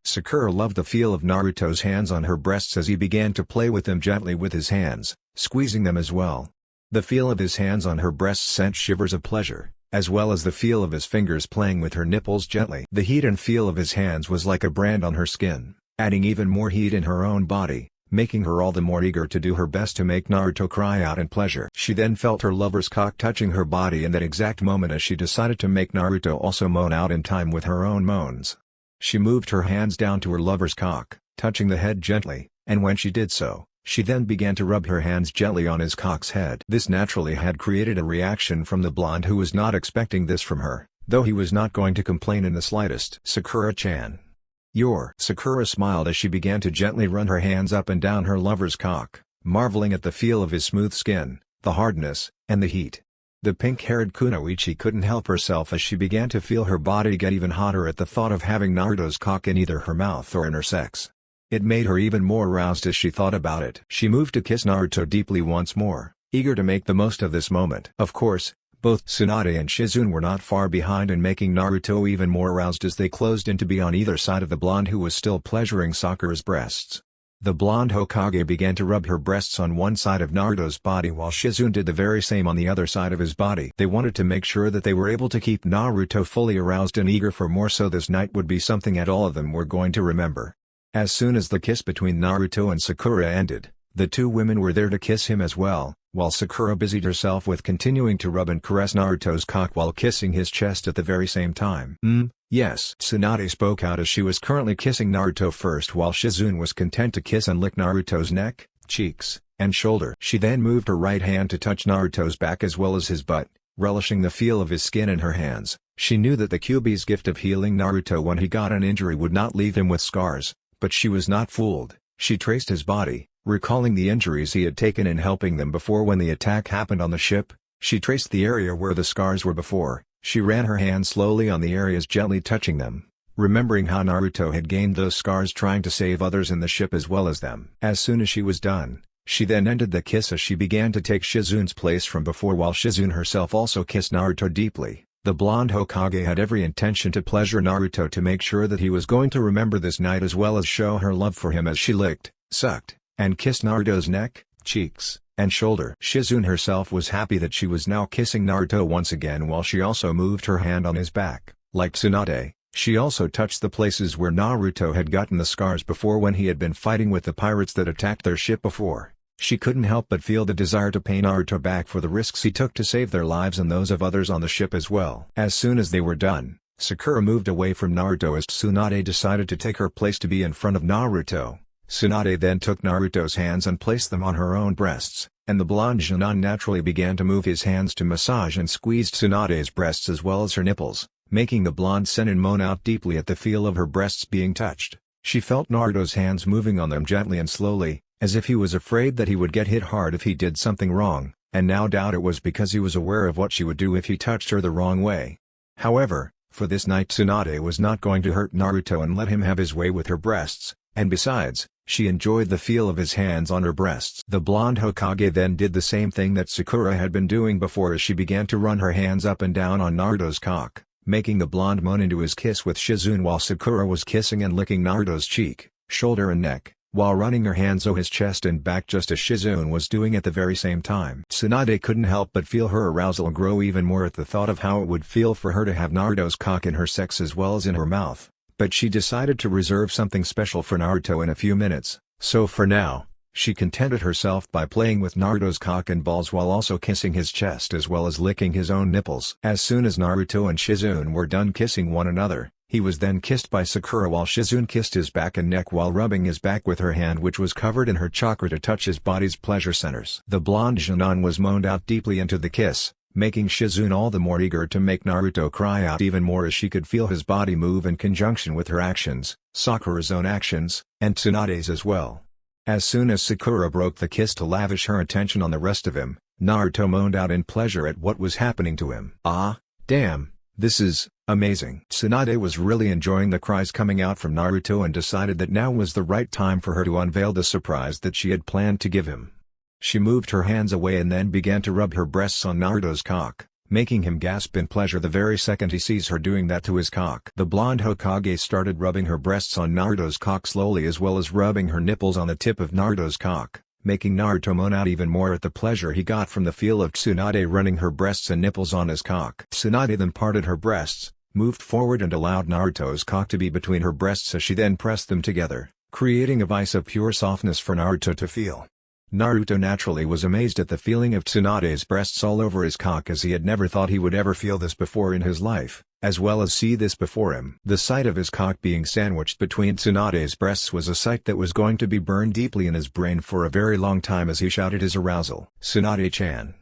S1: Sakura loved the feel of Naruto's hands on her breasts as he began to play with them gently with his hands, squeezing them as well. The feel of his hands on her breasts sent shivers of pleasure, as well as the feel of his fingers playing with her nipples gently. The heat and feel of his hands was like a brand on her skin, adding even more heat in her own body, making her all the more eager to do her best to make Naruto cry out in pleasure. She then felt her lover's cock touching her body in that exact moment as she decided to make Naruto also moan out in time with her own moans. She moved her hands down to her lover's cock, touching the head gently, and when she did so, she then began to rub her hands gently on his cock's head. This naturally had created a reaction from the blonde, who was not expecting this from her, though he was not going to complain in the slightest. "Sakura-chan. Sakura smiled as she began to gently run her hands up and down her lover's cock, marveling at the feel of his smooth skin, the hardness, and the heat. The pink-haired kunoichi couldn't help herself as she began to feel her body get even hotter at the thought of having Naruto's cock in either her mouth or in her sex. It made her even more aroused as she thought about it. She moved to kiss Naruto deeply once more, eager to make the most of this moment. Of course, both Tsunade and Shizune were not far behind in making Naruto even more aroused as they closed in to be on either side of the blonde who was still pleasuring Sakura's breasts. The blonde Hokage began to rub her breasts on one side of Naruto's body while Shizune did the very same on the other side of his body. They wanted to make sure that they were able to keep Naruto fully aroused and eager for more, so this night would be something that all of them were going to remember. As soon as the kiss between Naruto and Sakura ended, the two women were there to kiss him as well, while Sakura busied herself with continuing to rub and caress Naruto's cock while kissing his chest at the very same time. Yes. Tsunade spoke out as she was currently kissing Naruto first, while Shizune was content to kiss and lick Naruto's neck, cheeks, and shoulder. She then moved her right hand to touch Naruto's back as well as his butt, relishing the feel of his skin in her hands. She knew that the Kyuubi's gift of healing Naruto when he got an injury would not leave him with scars, but she was not fooled. She traced his body, recalling the injuries he had taken in helping them before when the attack happened on the ship. She traced the area where the scars were before. She ran her hand slowly on the areas, gently touching them, remembering how Naruto had gained those scars trying to save others in the ship as well as them. As soon as she was done, she then ended the kiss as she began to take Shizune's place from before, while Shizune herself also kissed Naruto deeply. The blonde Hokage had every intention to pleasure Naruto to make sure that he was going to remember this night as well as show her love for him as she licked, sucked, and kissed Naruto's neck, cheeks, and shoulder. Shizune herself was happy that she was now kissing Naruto once again, while she also moved her hand on his back. Like Tsunade, she also touched the places where Naruto had gotten the scars before when he had been fighting with the pirates that attacked their ship before. She couldn't help but feel the desire to pay Naruto back for the risks he took to save their lives and those of others on the ship as well. As soon as they were done, Sakura moved away from Naruto as Tsunade decided to take her place to be in front of Naruto. Tsunade then took Naruto's hands and placed them on her own breasts, and the blonde Junon naturally began to move his hands to massage and squeezed Tsunade's breasts as well as her nipples, making the blonde Sennin moan out deeply at the feel of her breasts being touched. She felt Naruto's hands moving on them gently and slowly, as if he was afraid that he would get hit hard if he did something wrong, and now doubt it was because he was aware of what she would do if he touched her the wrong way. However, for this night Tsunade was not going to hurt Naruto and let him have his way with her breasts, and besides, she enjoyed the feel of his hands on her breasts. The blonde Hokage then did the same thing that Sakura had been doing before as she began to run her hands up and down on Naruto's cock, making the blonde moan into his kiss with Shizune while Sakura was kissing and licking Naruto's cheek, shoulder and neck, while running her hands over his chest and back just as Shizune was doing at the very same time. Tsunade couldn't help but feel her arousal grow even more at the thought of how it would feel for her to have Naruto's cock in her sex as well as in her mouth. But she decided to reserve something special for Naruto in a few minutes, so for now, she contented herself by playing with Naruto's cock and balls while also kissing his chest as well as licking his own nipples. As soon as Naruto and Shizune were done kissing one another, he was then kissed by Sakura while Shizune kissed his back and neck while rubbing his back with her hand which was covered in her chakra to touch his body's pleasure centers. The blonde Junon was moaned out deeply into the kiss, making Shizune all the more eager to make Naruto cry out even more as she could feel his body move in conjunction with her actions, Sakura's own actions, and Tsunade's as well. As soon as Sakura broke the kiss to lavish her attention on the rest of him, Naruto moaned out in pleasure at what was happening to him. Ah, damn, this is amazing. Tsunade was really enjoying the cries coming out from Naruto and decided that now was the right time for her to unveil the surprise that she had planned to give him. She moved her hands away and then began to rub her breasts on Naruto's cock, making him gasp in pleasure the very second he sees her doing that to his cock. The blonde Hokage started rubbing her breasts on Naruto's cock slowly as well as rubbing her nipples on the tip of Naruto's cock, making Naruto moan out even more at the pleasure he got from the feel of Tsunade running her breasts and nipples on his cock. Tsunade then parted her breasts, moved forward and allowed Naruto's cock to be between her breasts as she then pressed them together, creating a vice of pure softness for Naruto to feel. Naruto naturally was amazed at the feeling of Tsunade's breasts all over his cock as he had never thought he would ever feel this before in his life, as well as see this before him. The sight of his cock being sandwiched between Tsunade's breasts was a sight that was going to be burned deeply in his brain for a very long time as he shouted his arousal. Tsunade-chan.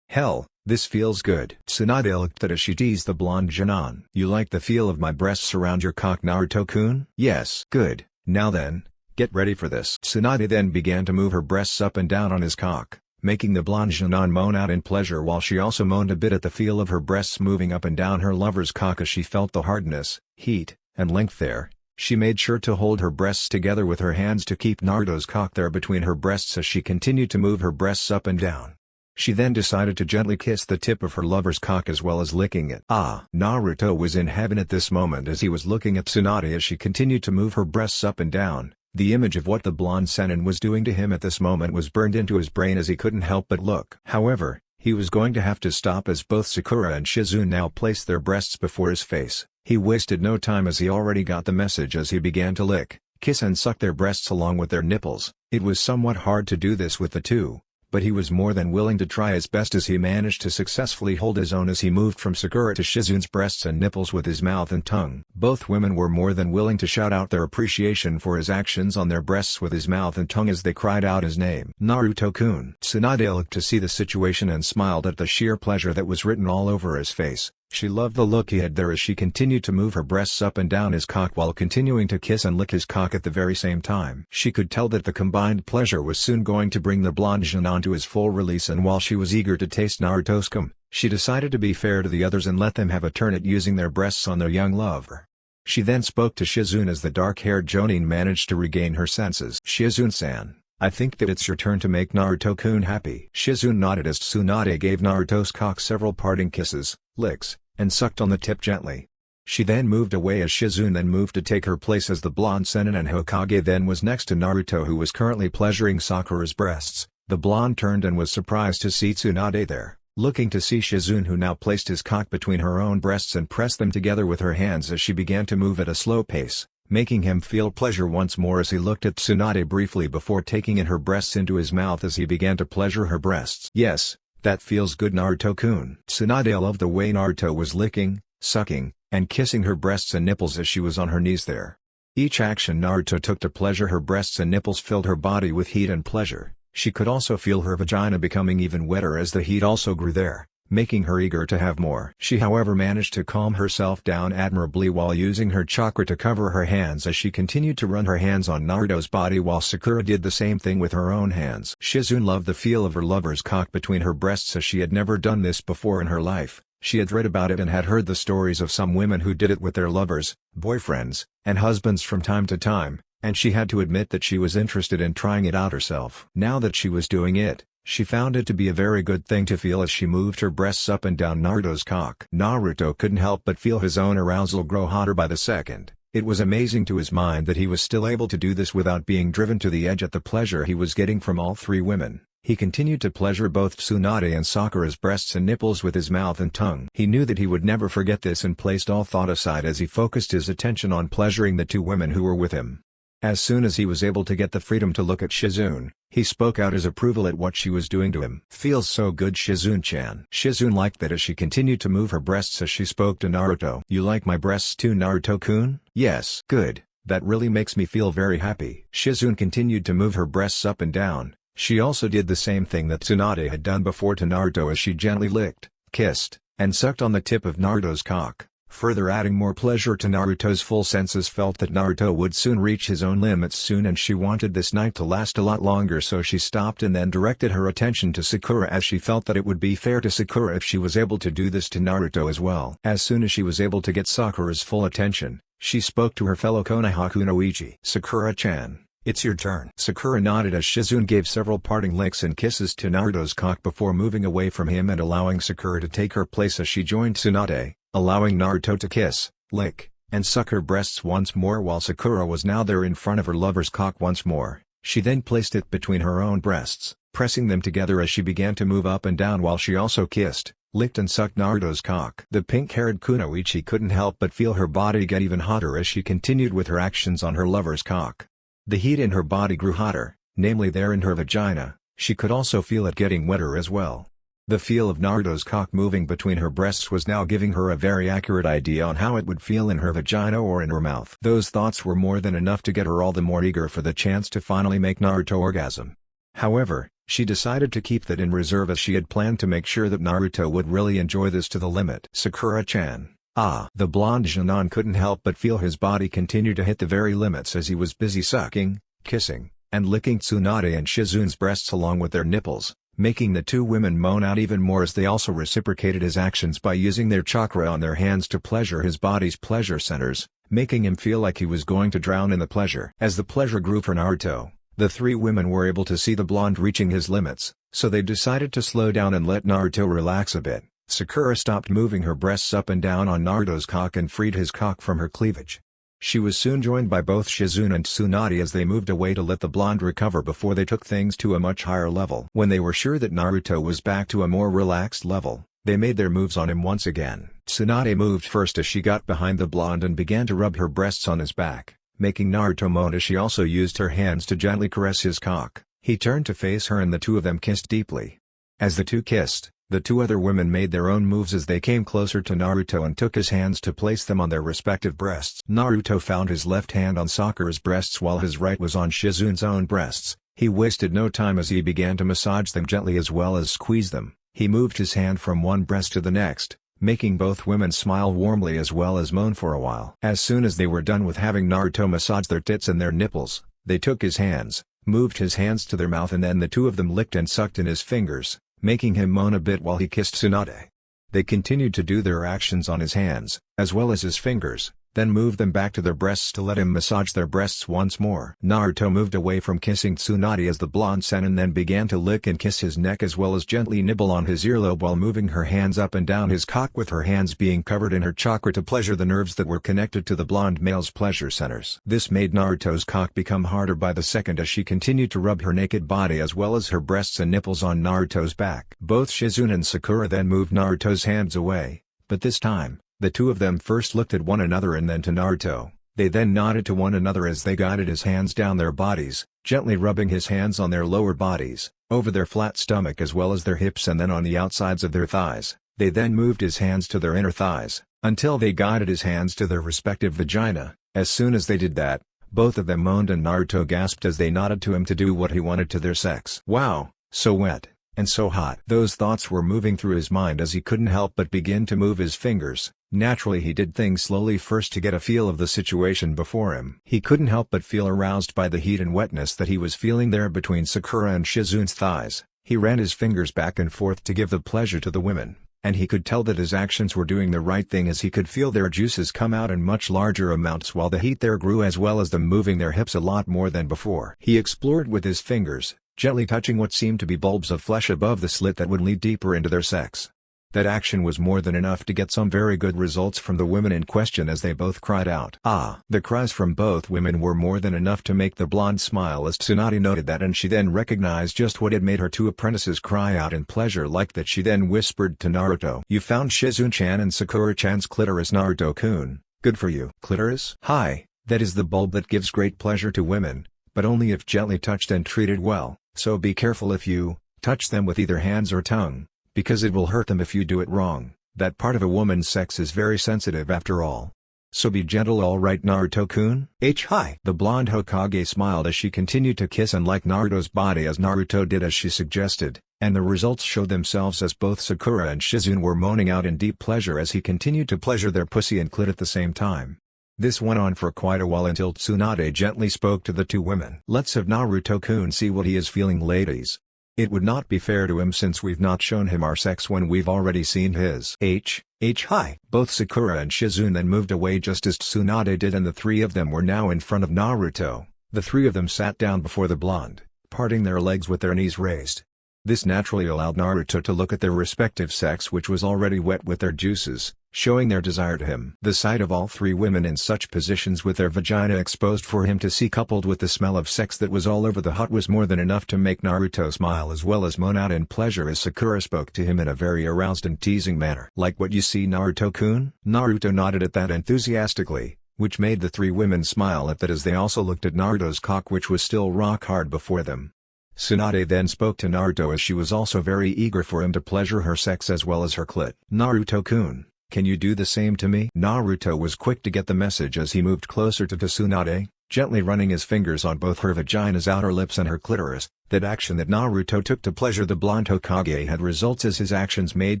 S1: Hell, this feels good. Tsunade looked at as she teased the blonde Junon. You like the feel of my breasts around your cock, Naruto-kun? Yes. Good, now then. Get ready for this. Tsunade then began to move her breasts up and down on his cock, making the blonde Junon moan out in pleasure while she also moaned a bit at the feel of her breasts moving up and down her lover's cock as she felt the hardness, heat, and length there. She made sure to hold her breasts together with her hands to keep Naruto's cock there between her breasts as she continued to move her breasts up and down. She then decided to gently kiss the tip of her lover's cock as well as licking it. Ah! Naruto was in heaven at this moment as he was looking at Tsunade as she continued to move her breasts up and down. The image of what the blonde Sennin was doing to him at this moment was burned into his brain as he couldn't help but look. However, he was going to have to stop as both Sakura and Shizune now placed their breasts before his face. He wasted no time as he already got the message as he began to lick, kiss and suck their breasts along with their nipples. It was somewhat hard to do this with the two, but he was more than willing to try his best as he managed to successfully hold his own as he moved from Sakura to Shizune's breasts and nipples with his mouth and tongue. Both women were more than willing to shout out their appreciation for his actions on their breasts with his mouth and tongue as they cried out his name. Naruto-kun. Tsunade looked to see the situation and smiled at the sheer pleasure that was written all over his face, She loved the look he had there as she continued to move her breasts up and down his cock while continuing to kiss and lick his cock at the very same time. She could tell that the combined pleasure was soon going to bring the blonde Junon to his full release, and while she was eager to taste Naruto's cum, she decided to be fair to the others and let them have a turn at using their breasts on their young lover. She then spoke to Shizune as the dark-haired Jonin managed to regain her senses. "Shizune-san, I think that it's your turn to make Naruto-kun happy." Shizune nodded as Tsunade gave Naruto's cock several parting kisses, licks, and sucked on the tip gently. She then moved away as Shizune then moved to take her place as the blonde Sennin and Hokage then was next to Naruto, who was currently pleasuring Sakura's breasts. The blonde turned and was surprised to see Tsunade there, looking to see Shizune, who now placed his cock between her own breasts and pressed them together with her hands as she began to move at a slow pace, making him feel pleasure once more as he looked at Tsunade briefly before taking in her breasts into his mouth as he began to pleasure her breasts. "Yes, that feels good, Naruto-kun." Tsunade loved the way Naruto was licking, sucking, and kissing her breasts and nipples as she was on her knees there. Each action Naruto took to pleasure her breasts and nipples filled her body with heat and pleasure. She could also feel her vagina becoming even wetter as the heat also grew there, making her eager to have more. She however managed to calm herself down admirably while using her chakra to cover her hands as she continued to run her hands on Naruto's body while Sakura did the same thing with her own hands. Shizune loved the feel of her lover's cock between her breasts as she had never done this before in her life. She had read about it and had heard the stories of some women who did it with their lovers, boyfriends, and husbands from time to time, and she had to admit that she was interested in trying it out herself. Now that she was doing it, she found it to be a very good thing to feel as she moved her breasts up and down Naruto's cock. Naruto couldn't help but feel his own arousal grow hotter by the second. It was amazing to his mind that he was still able to do this without being driven to the edge at the pleasure he was getting from all three women. He continued to pleasure both Tsunade and Sakura's breasts and nipples with his mouth and tongue. He knew that he would never forget this and placed all thought aside as he focused his attention on pleasuring the two women who were with him. As soon as he was able to get the freedom to look at Shizune, he spoke out his approval at what she was doing to him. "Feels so good, Shizune-chan." Shizune liked that as she continued to move her breasts as she spoke to Naruto. "You like my breasts too, Naruto-kun?" "Yes." "Good, that really makes me feel very happy." Shizune continued to move her breasts up and down. She also did the same thing that Tsunade had done before to Naruto as she gently licked, kissed, and sucked on the tip of Naruto's cock, further adding more pleasure to Naruto's full senses. Felt that Naruto would soon reach his own limits soon and she wanted this night to last a lot longer, so she stopped and then directed her attention to Sakura as she felt that it would be fair to Sakura if she was able to do this to Naruto as well. As soon as she was able to get Sakura's full attention, she spoke to her fellow Konoha Kunoichi. "Sakura-chan, it's your turn." Sakura nodded as Shizune gave several parting licks and kisses to Naruto's cock before moving away from him and allowing Sakura to take her place as she joined Tsunade, allowing Naruto to kiss, lick, and suck her breasts once more while Sakura was now there in front of her lover's cock once more. She then placed it between her own breasts, pressing them together as she began to move up and down while she also kissed, licked and sucked Naruto's cock. The pink-haired Kunoichi couldn't help but feel her body get even hotter as she continued with her actions on her lover's cock. The heat in her body grew hotter, namely there in her vagina. She could also feel it getting wetter as well. The feel of Naruto's cock moving between her breasts was now giving her a very accurate idea on how it would feel in her vagina or in her mouth. Those thoughts were more than enough to get her all the more eager for the chance to finally make Naruto orgasm. However, she decided to keep that in reserve as she had planned to make sure that Naruto would really enjoy this to the limit. "Sakura-chan." "Ah." The blonde Junon couldn't help but feel his body continue to hit the very limits as he was busy sucking, kissing, and licking Tsunade and Shizune's breasts along with their nipples, making the two women moan out even more as they also reciprocated his actions by using their chakra on their hands to pleasure his body's pleasure centers, making him feel like he was going to drown in the pleasure. As the pleasure grew for Naruto, the three women were able to see the blonde reaching his limits, so they decided to slow down and let Naruto relax a bit. Sakura stopped moving her breasts up and down on Naruto's cock and freed his cock from her cleavage. She was soon joined by both Shizune and Tsunade as they moved away to let the blonde recover before they took things to a much higher level. When they were sure that Naruto was back to a more relaxed level, they made their moves on him once again. Tsunade moved first as she got behind the blonde and began to rub her breasts on his back, making Naruto moan as she also used her hands to gently caress his cock. He turned to face her and the two of them kissed deeply. As the two kissed, the two other women made their own moves as they came closer to Naruto and took his hands to place them on their respective breasts. Naruto found his left hand on Sakura's breasts while his right was on Shizune's own breasts. He wasted no time as he began to massage them gently as well as squeeze them. He moved his hand from one breast to the next, making both women smile warmly as well as moan for a while. As soon as they were done with having Naruto massage their tits and their nipples, they took his hands, moved his hands to their mouth, and then the two of them licked and sucked in his fingers, making him moan a bit while he kissed Tsunade. They continued to do their actions on his hands, as well as his fingers, then moved them back to their breasts to let him massage their breasts once more. Naruto moved away from kissing Tsunade as the blonde seinen then began to lick and kiss his neck as well as gently nibble on his earlobe while moving her hands up and down his cock with her hands being covered in her chakra to pleasure the nerves that were connected to the blonde male's pleasure centers. This made Naruto's cock become harder by the second as she continued to rub her naked body as well as her breasts and nipples on Naruto's back. Both Shizune and Sakura then moved Naruto's hands away, but this time, the two of them first looked at one another and then to Naruto. They then nodded to one another as they guided his hands down their bodies, gently rubbing his hands on their lower bodies, over their flat stomach as well as their hips and then on the outsides of their thighs. They then moved his hands to their inner thighs, until they guided his hands to their respective vagina. As soon as they did that, both of them moaned and Naruto gasped as they nodded to him to do what he wanted to their sex. Wow, so wet, and so hot. Those thoughts were moving through his mind as he couldn't help but begin to move his fingers. Naturally he did things slowly first to get a feel of the situation before him. He couldn't help but feel aroused by the heat and wetness that he was feeling there between Sakura and Shizune's thighs. He ran his fingers back and forth to give the pleasure to the women, and he could tell that his actions were doing the right thing as he could feel their juices come out in much larger amounts while the heat there grew as well as them moving their hips a lot more than before. He explored with his fingers, gently touching what seemed to be bulbs of flesh above the slit that would lead deeper into their sex. That action was more than enough to get some very good results from the women in question as they both cried out. Ah! The cries from both women were more than enough to make the blonde smile as Tsunade noted that, and she then recognized just what had made her two apprentices cry out in pleasure like that. She then whispered to Naruto, "You found Shizune-chan and Sakura-chan's clitoris, Naruto-kun. Good for you." Clitoris? Hi, that is the bulb that gives great pleasure to women, but only if gently touched and treated well, so be careful if you touch them with either hands or tongue, because it will hurt them if you do it wrong. That part of a woman's sex is very sensitive after all. So be gentle, alright Naruto-kun? Hi! The blonde Hokage smiled as she continued to kiss and like Naruto's body as Naruto did as she suggested, and the results showed themselves as both Sakura and Shizune were moaning out in deep pleasure as he continued to pleasure their pussy and clit at the same time. This went on for quite a while until Tsunade gently spoke to the two women. Let's have Naruto-kun see what he is feeling, ladies. It would not be fair to him since we've not shown him our sex when we've already seen his. Hi! Both Sakura and Shizune then moved away just as Tsunade did, and the three of them were now in front of Naruto. The three of them sat down before the blonde, parting their legs with their knees raised. This naturally allowed Naruto to look at their respective sex, which was already wet with their juices, showing their desire to him. The sight of all three women in such positions with their vagina exposed for him to see, coupled with the smell of sex that was all over the hut, was more than enough to make Naruto smile as well as moan out in pleasure as Sakura spoke to him in a very aroused and teasing manner. Like what you see, Naruto-kun? Naruto nodded at that enthusiastically, which made the three women smile at that as they also looked at Naruto's cock, which was still rock hard before them. Tsunade then spoke to Naruto as she was also very eager for him to pleasure her sex as well as her clit. Naruto-kun, can you do the same to me? Naruto was quick to get the message as he moved closer to Tsunade, gently running his fingers on both her vagina's outer lips and her clitoris. That action that Naruto took to pleasure the blonde Hokage had results as his actions made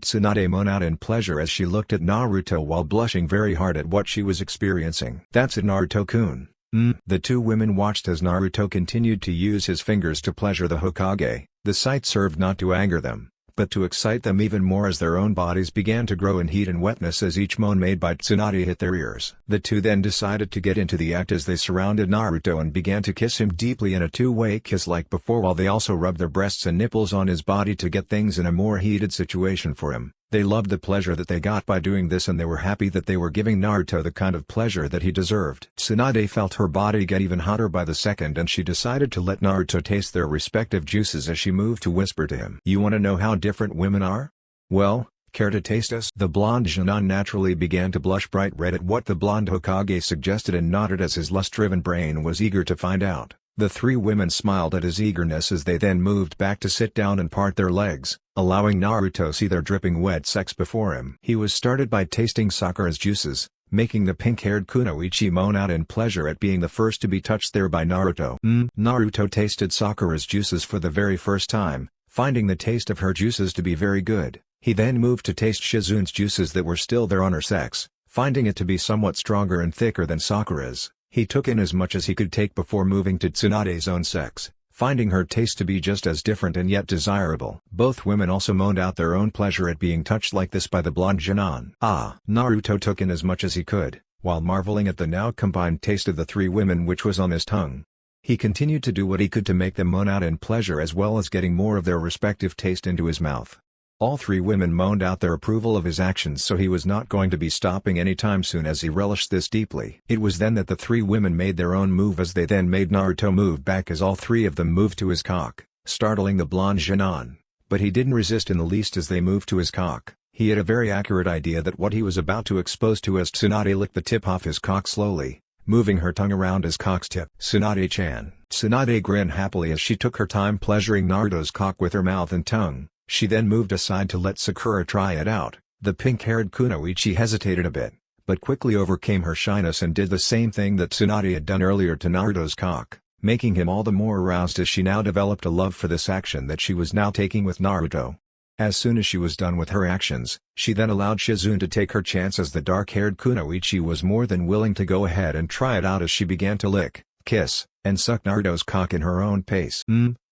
S1: Tsunade moan out in pleasure as she looked at Naruto while blushing very hard at what she was experiencing. That's it, Naruto-kun. The two women watched as Naruto continued to use his fingers to pleasure the Hokage. The sight served not to anger them, but to excite them even more as their own bodies began to grow in heat and wetness as each moan made by Tsunade hit their ears. The two then decided to get into the act as they surrounded Naruto and began to kiss him deeply in a two-way kiss like before, while they also rubbed their breasts and nipples on his body to get things in a more heated situation for him. They loved the pleasure that they got by doing this, and they were happy that they were giving Naruto the kind of pleasure that he deserved. Tsunade felt her body get even hotter by the second, and she decided to let Naruto taste their respective juices as she moved to whisper to him. You want to know how different women are? Well, care to taste us? The blonde Junon naturally began to blush bright red at what the blonde Hokage suggested and nodded as his lust-driven brain was eager to find out. The three women smiled at his eagerness as they then moved back to sit down and part their legs, allowing Naruto see their dripping wet sex before him. He was started by tasting Sakura's juices, making the pink-haired Kunoichi moan out in pleasure at being the first to be touched there by Naruto. Naruto tasted Sakura's juices for the very first time, finding the taste of her juices to be very good. He then moved to taste Shizune's juices that were still there on her sex, finding it to be somewhat stronger and thicker than Sakura's. He took in as much as he could take before moving to Tsunade's own sex, finding her taste to be just as different and yet desirable. Both women also moaned out their own pleasure at being touched like this by the blonde Jinan. Naruto took in as much as he could, while marveling at the now combined taste of the three women which was on his tongue. He continued to do what he could to make them moan out in pleasure as well as getting more of their respective taste into his mouth. All three women moaned out their approval of his actions, so he was not going to be stopping anytime soon as he relished this deeply. It was then that the three women made their own move as they then made Naruto move back as all three of them moved to his cock, startling the blonde Jinan. But he didn't resist in the least as they moved to his cock. He had a very accurate idea that what he was about to expose to as Tsunade licked the tip off his cock slowly, moving her tongue around his cock's tip. Tsunade-chan. Tsunade grinned happily as she took her time pleasuring Naruto's cock with her mouth and tongue. She then moved aside to let Sakura try it out. The pink-haired kunoichi hesitated a bit, but quickly overcame her shyness and did the same thing that Tsunade had done earlier to Naruto's cock, making him all the more aroused as she now developed a love for this action that she was now taking with Naruto. As soon as she was done with her actions, she then allowed Shizune to take her chance as the dark-haired kunoichi was more than willing to go ahead and try it out as she began to lick, kiss, and suck Naruto's cock in her own pace.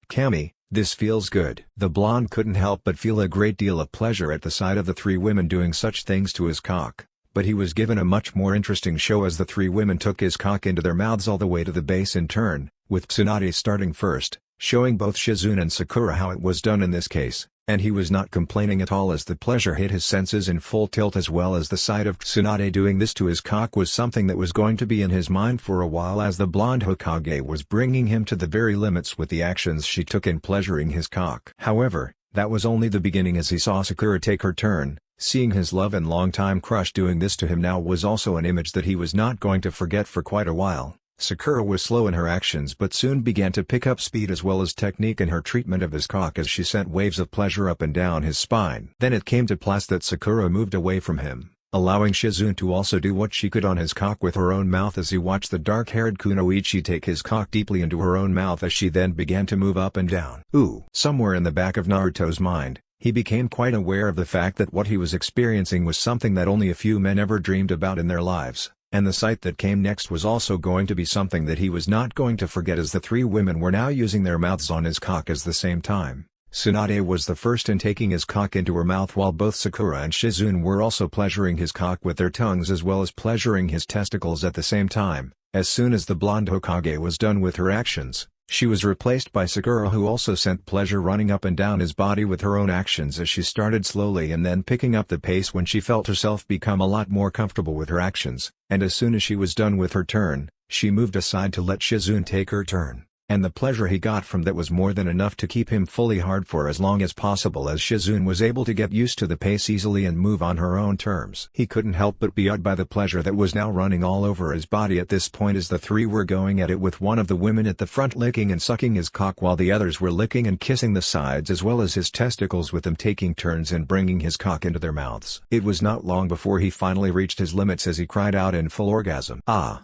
S1: Kami, this feels good. The blonde couldn't help but feel a great deal of pleasure at the sight of the three women doing such things to his cock, but he was given a much more interesting show as the three women took his cock into their mouths all the way to the base in turn, with Tsunade starting first, showing both Shizune and Sakura how it was done in this case, and he was not complaining at all as the pleasure hit his senses in full tilt as well as the sight of Tsunade doing this to his cock was something that was going to be in his mind for a while as the blonde Hokage was bringing him to the very limits with the actions she took in pleasuring his cock. However, that was only the beginning as he saw Sakura take her turn. Seeing his love and longtime crush doing this to him now was also an image that he was not going to forget for quite a while. Sakura was slow in her actions but soon began to pick up speed as well as technique in her treatment of his cock as she sent waves of pleasure up and down his spine. Then it came to pass that Sakura moved away from him, allowing Shizune to also do what she could on his cock with her own mouth as he watched the dark-haired kunoichi take his cock deeply into her own mouth as she then began to move up and down. Somewhere in the back of Naruto's mind, he became quite aware of the fact that what he was experiencing was something that only a few men ever dreamed about in their lives. And the sight that came next was also going to be something that he was not going to forget as the three women were now using their mouths on his cock at the same time. Tsunade was the first in taking his cock into her mouth while both Sakura and Shizune were also pleasuring his cock with their tongues as well as pleasuring his testicles at the same time. As soon as the blonde Hokage was done with her actions, she was replaced by Sakura who also sent pleasure running up and down his body with her own actions as she started slowly and then picking up the pace when she felt herself become a lot more comfortable with her actions, and as soon as she was done with her turn, she moved aside to let Shizune take her turn. And the pleasure he got from that was more than enough to keep him fully hard for as long as possible as Shizune was able to get used to the pace easily and move on her own terms. He couldn't help but be awed by the pleasure that was now running all over his body at this point as the three were going at it with one of the women at the front licking and sucking his cock while the others were licking and kissing the sides as well as his testicles with them taking turns in bringing his cock into their mouths. It was not long before he finally reached his limits as he cried out in full orgasm.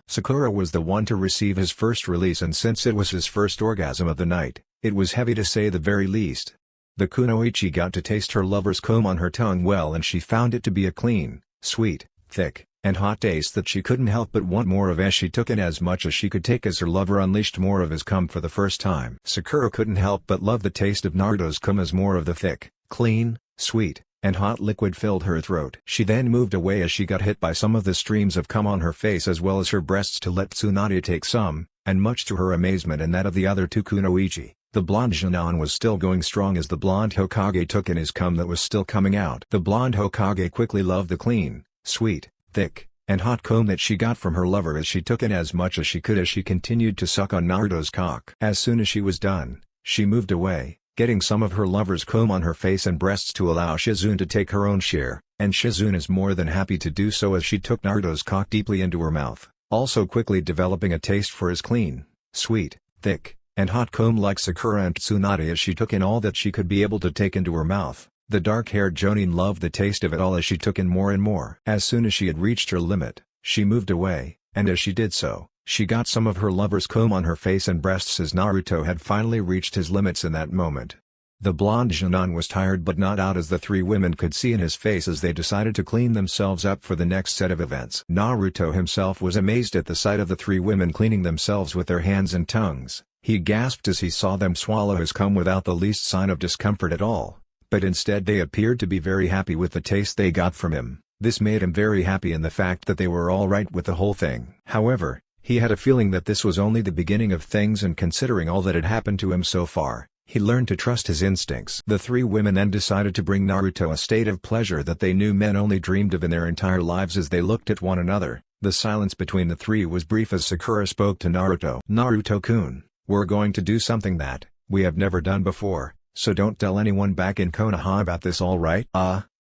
S1: Sakura was the one to receive his first release and since it was his first orgasm of the night, it was heavy to say the very least. The kunoichi got to taste her lover's comb on her tongue well and she found it to be a clean, sweet, thick, and hot taste that she couldn't help but want more of as she took in as much as she could take as her lover unleashed more of his cum for the first time. Sakura couldn't help but love the taste of Naruto's cum as more of the thick, clean, sweet, and hot liquid filled her throat. She then moved away as she got hit by some of the streams of cum on her face as well as her breasts to let Tsunade take some, and much to her amazement and that of the other two kunoichi, the blonde Jinan was still going strong as the blonde Hokage took in his cum that was still coming out. The blonde Hokage quickly loved the clean, sweet, thick, and hot comb that she got from her lover as she took in as much as she could as she continued to suck on Naruto's cock. As soon as she was done, she moved away, getting some of her lover's comb on her face and breasts to allow Shizune to take her own share, and Shizune is more than happy to do so as she took Naruto's cock deeply into her mouth, also quickly developing a taste for his clean, sweet, thick, and hot comb like Sakura and Tsunade as she took in all that she could be able to take into her mouth. The dark-haired Jonin loved the taste of it all as she took in more and more. As soon as she had reached her limit, she moved away, and as she did so, she got some of her lover's comb on her face and breasts as Naruto had finally reached his limits in that moment. The blonde Junon was tired but not out, as the three women could see in his face as they decided to clean themselves up for the next set of events. Naruto himself was amazed at the sight of the three women cleaning themselves with their hands and tongues. He gasped as he saw them swallow his cum without the least sign of discomfort at all. But instead they appeared to be very happy with the taste they got from him. This made him very happy in the fact that they were all right with the whole thing. However, he had a feeling that this was only the beginning of things, and considering all that had happened to him so far, he learned to trust his instincts. The three women then decided to bring Naruto a state of pleasure that they knew men only dreamed of in their entire lives. As they looked at one another, the silence between the three was brief as Sakura spoke to Naruto. "Naruto-kun, we're going to do something that we have never done before, so don't tell anyone back in Konoha about this, alright?"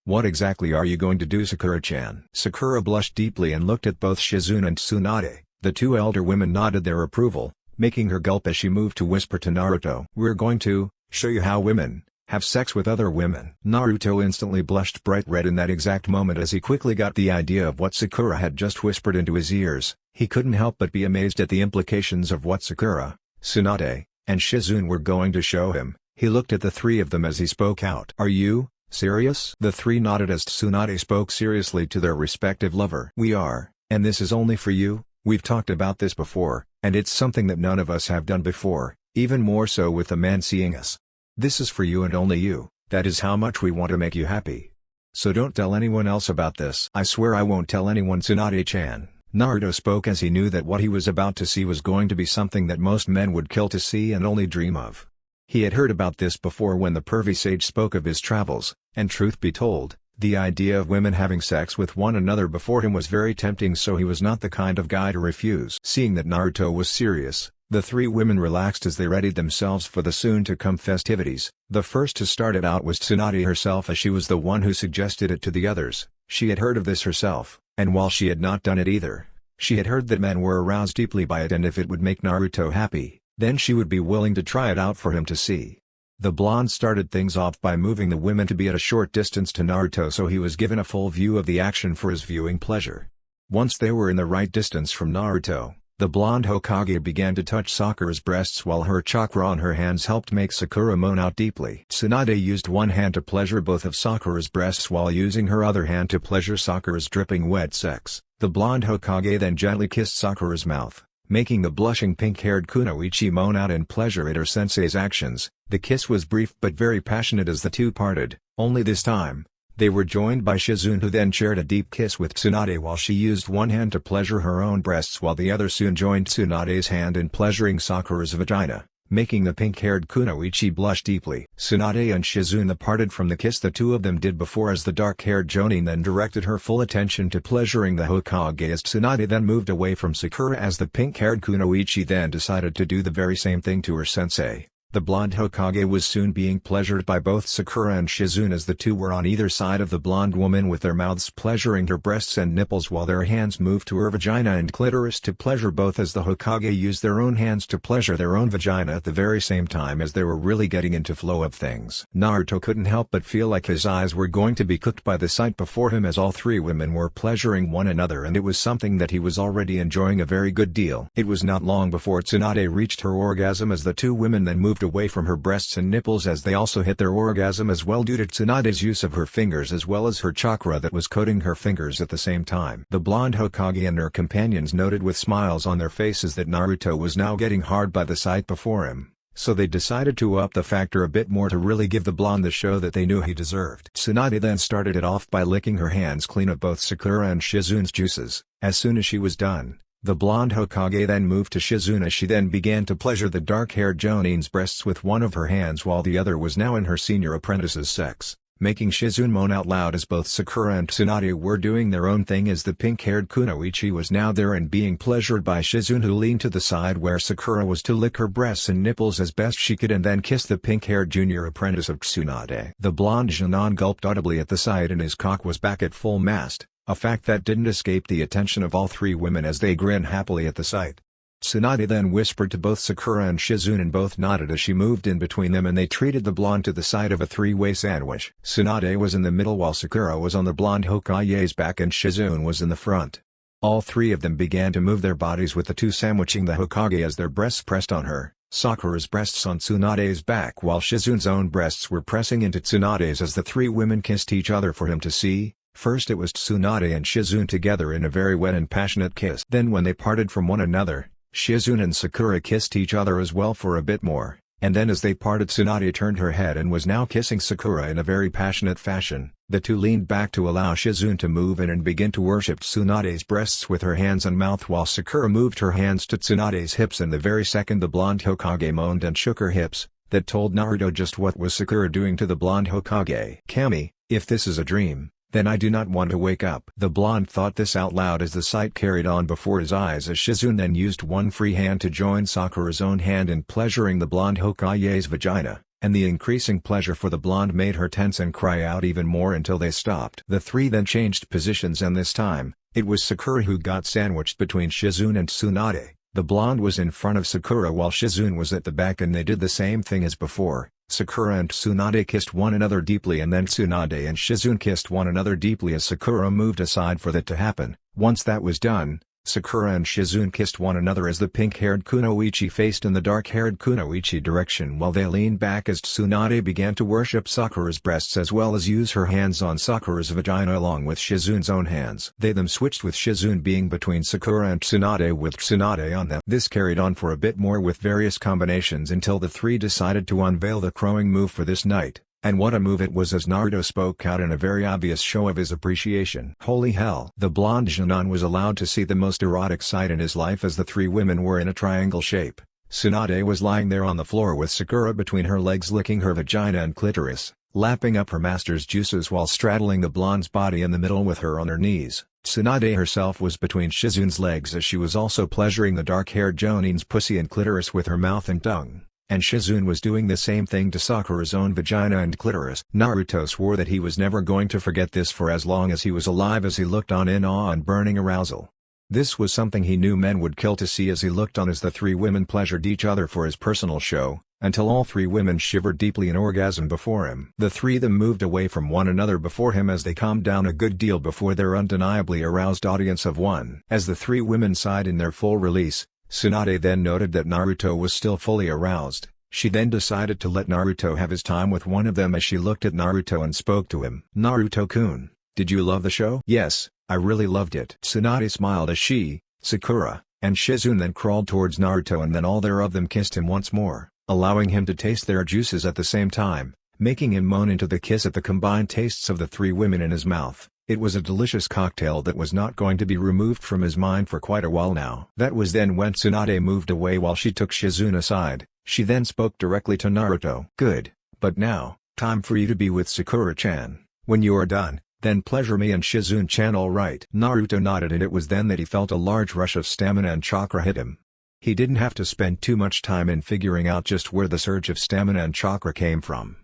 S1: What exactly are you going to do, Sakura-chan?" Sakura blushed deeply and looked at both Shizune and Tsunade. The two elder women nodded their approval, making her gulp as she moved to whisper to Naruto, "We're going to show you how women have sex with other women." Naruto instantly blushed bright red in that exact moment as he quickly got the idea of what Sakura had just whispered into his ears. He couldn't help but be amazed at the implications of what Sakura, Tsunade, and Shizune were going to show him. He looked at the three of them as he spoke out. "Are you serious?" The three nodded as Tsunade spoke seriously to their respective lover. "We are, and this is only for you. We've talked about this before, and it's something that none of us have done before, even more so with a man seeing us. This is for you and only you. That is how much we want to make you happy. So don't tell anyone else about this." "I swear I won't tell anyone, Tsunade-chan." Naruto spoke as he knew that what he was about to see was going to be something that most men would kill to see and only dream of. He had heard about this before when the pervy sage spoke of his travels, and truth be told, the idea of women having sex with one another before him was very tempting, so he was not the kind of guy to refuse. Seeing that Naruto was serious, the three women relaxed as they readied themselves for the soon-to-come festivities. The first to start it out was Tsunade herself, as she was the one who suggested it to the others. She had heard of this herself, and while she had not done it either, she had heard that men were aroused deeply by it, and if it would make Naruto happy, then she would be willing to try it out for him to see. The blonde started things off by moving the women to be at a short distance to Naruto so he was given a full view of the action for his viewing pleasure. Once they were in the right distance from Naruto, the blonde Hokage began to touch Sakura's breasts while her chakra on her hands helped make Sakura moan out deeply. Tsunade used one hand to pleasure both of Sakura's breasts while using her other hand to pleasure Sakura's dripping wet sex. The blonde Hokage then gently kissed Sakura's mouth, making the blushing pink-haired Kunoichi moan out in pleasure at her sensei's actions. The kiss was brief but very passionate as the two parted, only this time, they were joined by Shizune, who then shared a deep kiss with Tsunade while she used one hand to pleasure her own breasts while the other soon joined Tsunade's hand in pleasuring Sakura's vagina, making the pink-haired Kunoichi blush deeply. Tsunade and Shizune parted from the kiss the two of them did before as the dark-haired Jonin then directed her full attention to pleasuring the Hokage as Tsunade then moved away from Sakura as the pink-haired Kunoichi then decided to do the very same thing to her sensei. The blonde Hokage was soon being pleasured by both Sakura and Shizune as the two were on either side of the blonde woman with their mouths pleasuring her breasts and nipples while their hands moved to her vagina and clitoris to pleasure both as the Hokage used their own hands to pleasure their own vagina at the very same time as they were really getting into flow of things. Naruto couldn't help but feel like his eyes were going to be cooked by the sight before him as all three women were pleasuring one another, and it was something that he was already enjoying a very good deal. It was not long before Tsunade reached her orgasm as the two women then moved away from her breasts and nipples as they also hit their orgasm as well due to Tsunade's use of her fingers as well as her chakra that was coating her fingers at the same time. The blonde Hokage and her companions noted with smiles on their faces that Naruto was now getting hard by the sight before him, so they decided to up the factor a bit more to really give the blonde the show that they knew he deserved. Tsunade then started it off by licking her hands clean of both Sakura and Shizune's juices. As soon as she was done, the blonde Hokage then moved to Shizune as she then began to pleasure the dark-haired Jonin's breasts with one of her hands while the other was now in her senior apprentice's sex, making Shizune moan out loud as both Sakura and Tsunade were doing their own thing as the pink-haired Kunoichi was now there and being pleasured by Shizune, who leaned to the side where Sakura was to lick her breasts and nipples as best she could and then kiss the pink-haired junior apprentice of Tsunade. The blonde Junon gulped audibly at the sight and his cock was back at full mast, a fact that didn't escape the attention of all three women as they grinned happily at the sight. Tsunade then whispered to both Sakura and Shizune and both nodded as she moved in between them and they treated the blonde to the side of a three-way sandwich. Tsunade was in the middle while Sakura was on the blonde Hokage's back and Shizune was in the front. All three of them began to move their bodies with the two sandwiching the Hokage as their breasts pressed on her, Sakura's breasts on Tsunade's back while Shizune's own breasts were pressing into Tsunade's as the three women kissed each other for him to see. First it was Tsunade and Shizune together in a very wet and passionate kiss. Then when they parted from one another, Shizune and Sakura kissed each other as well for a bit more, and then as they parted Tsunade turned her head and was now kissing Sakura in a very passionate fashion. The two leaned back to allow Shizune to move in and begin to worship Tsunade's breasts with her hands and mouth while Sakura moved her hands to Tsunade's hips, and the very second the blonde Hokage moaned and shook her hips, that told Naruto just what was Sakura doing to the blonde Hokage. Kami, if this is a dream, then I do not want to wake up. The blonde thought this out loud as the sight carried on before his eyes as Shizune then used one free hand to join Sakura's own hand in pleasuring the blonde Hokage's vagina, and the increasing pleasure for the blonde made her tense and cry out even more until they stopped. The three then changed positions, and this time, it was Sakura who got sandwiched between Shizune and Tsunade. The blonde was in front of Sakura while Shizune was at the back, and they did the same thing as before. Sakura and Tsunade kissed one another deeply, and then Tsunade and Shizune kissed one another deeply as Sakura moved aside for that to happen. Once that was done, Sakura and Shizune kissed one another as the pink-haired Kunoichi faced in the dark-haired Kunoichi direction while they leaned back as Tsunade began to worship Sakura's breasts as well as use her hands on Sakura's vagina along with Shizune's own hands. They then switched with Shizune being between Sakura and Tsunade with Tsunade on them. This carried on for a bit more with various combinations until the three decided to unveil the crowing move for this night. And what a move it was, as Naruto spoke out in a very obvious show of his appreciation. Holy hell! The blonde Junon was allowed to see the most erotic sight in his life as the three women were in a triangle shape. Tsunade was lying there on the floor with Sakura between her legs licking her vagina and clitoris, lapping up her master's juices while straddling the blonde's body in the middle with her on her knees. Tsunade herself was between Shizune's legs as she was also pleasuring the dark-haired Jonin's pussy and clitoris with her mouth and tongue. And Shizune was doing the same thing to Sakura's own vagina and clitoris. Naruto swore that he was never going to forget this for as long as he was alive as he looked on in awe and burning arousal. This was something he knew men would kill to see as he looked on as the three women pleasured each other for his personal show, until all three women shivered deeply in orgasm before him. The three of them moved away from one another before him as they calmed down a good deal before their undeniably aroused audience of one. As the three women sighed in their full release, Tsunade then noted that Naruto was still fully aroused. She then decided to let Naruto have his time with one of them as she looked at Naruto and spoke to him. "Naruto-kun, did you love the show?" "Yes, I really loved it." Tsunade smiled as she, Sakura, and Shizune then crawled towards Naruto, and then all their of them kissed him once more, allowing him to taste their juices at the same time, making him moan into the kiss at the combined tastes of the three women in his mouth. It was a delicious cocktail that was not going to be removed from his mind for quite a while now. That was then when Tsunade moved away while she took Shizune aside. She then spoke directly to Naruto. "Good, but now, time for you to be with Sakura-chan. When you are done, then pleasure me and Shizune-chan, all right?" Naruto nodded, and it was then that he felt a large rush of stamina and chakra hit him. He didn't have to spend too much time in figuring out just where the surge of stamina and chakra came from.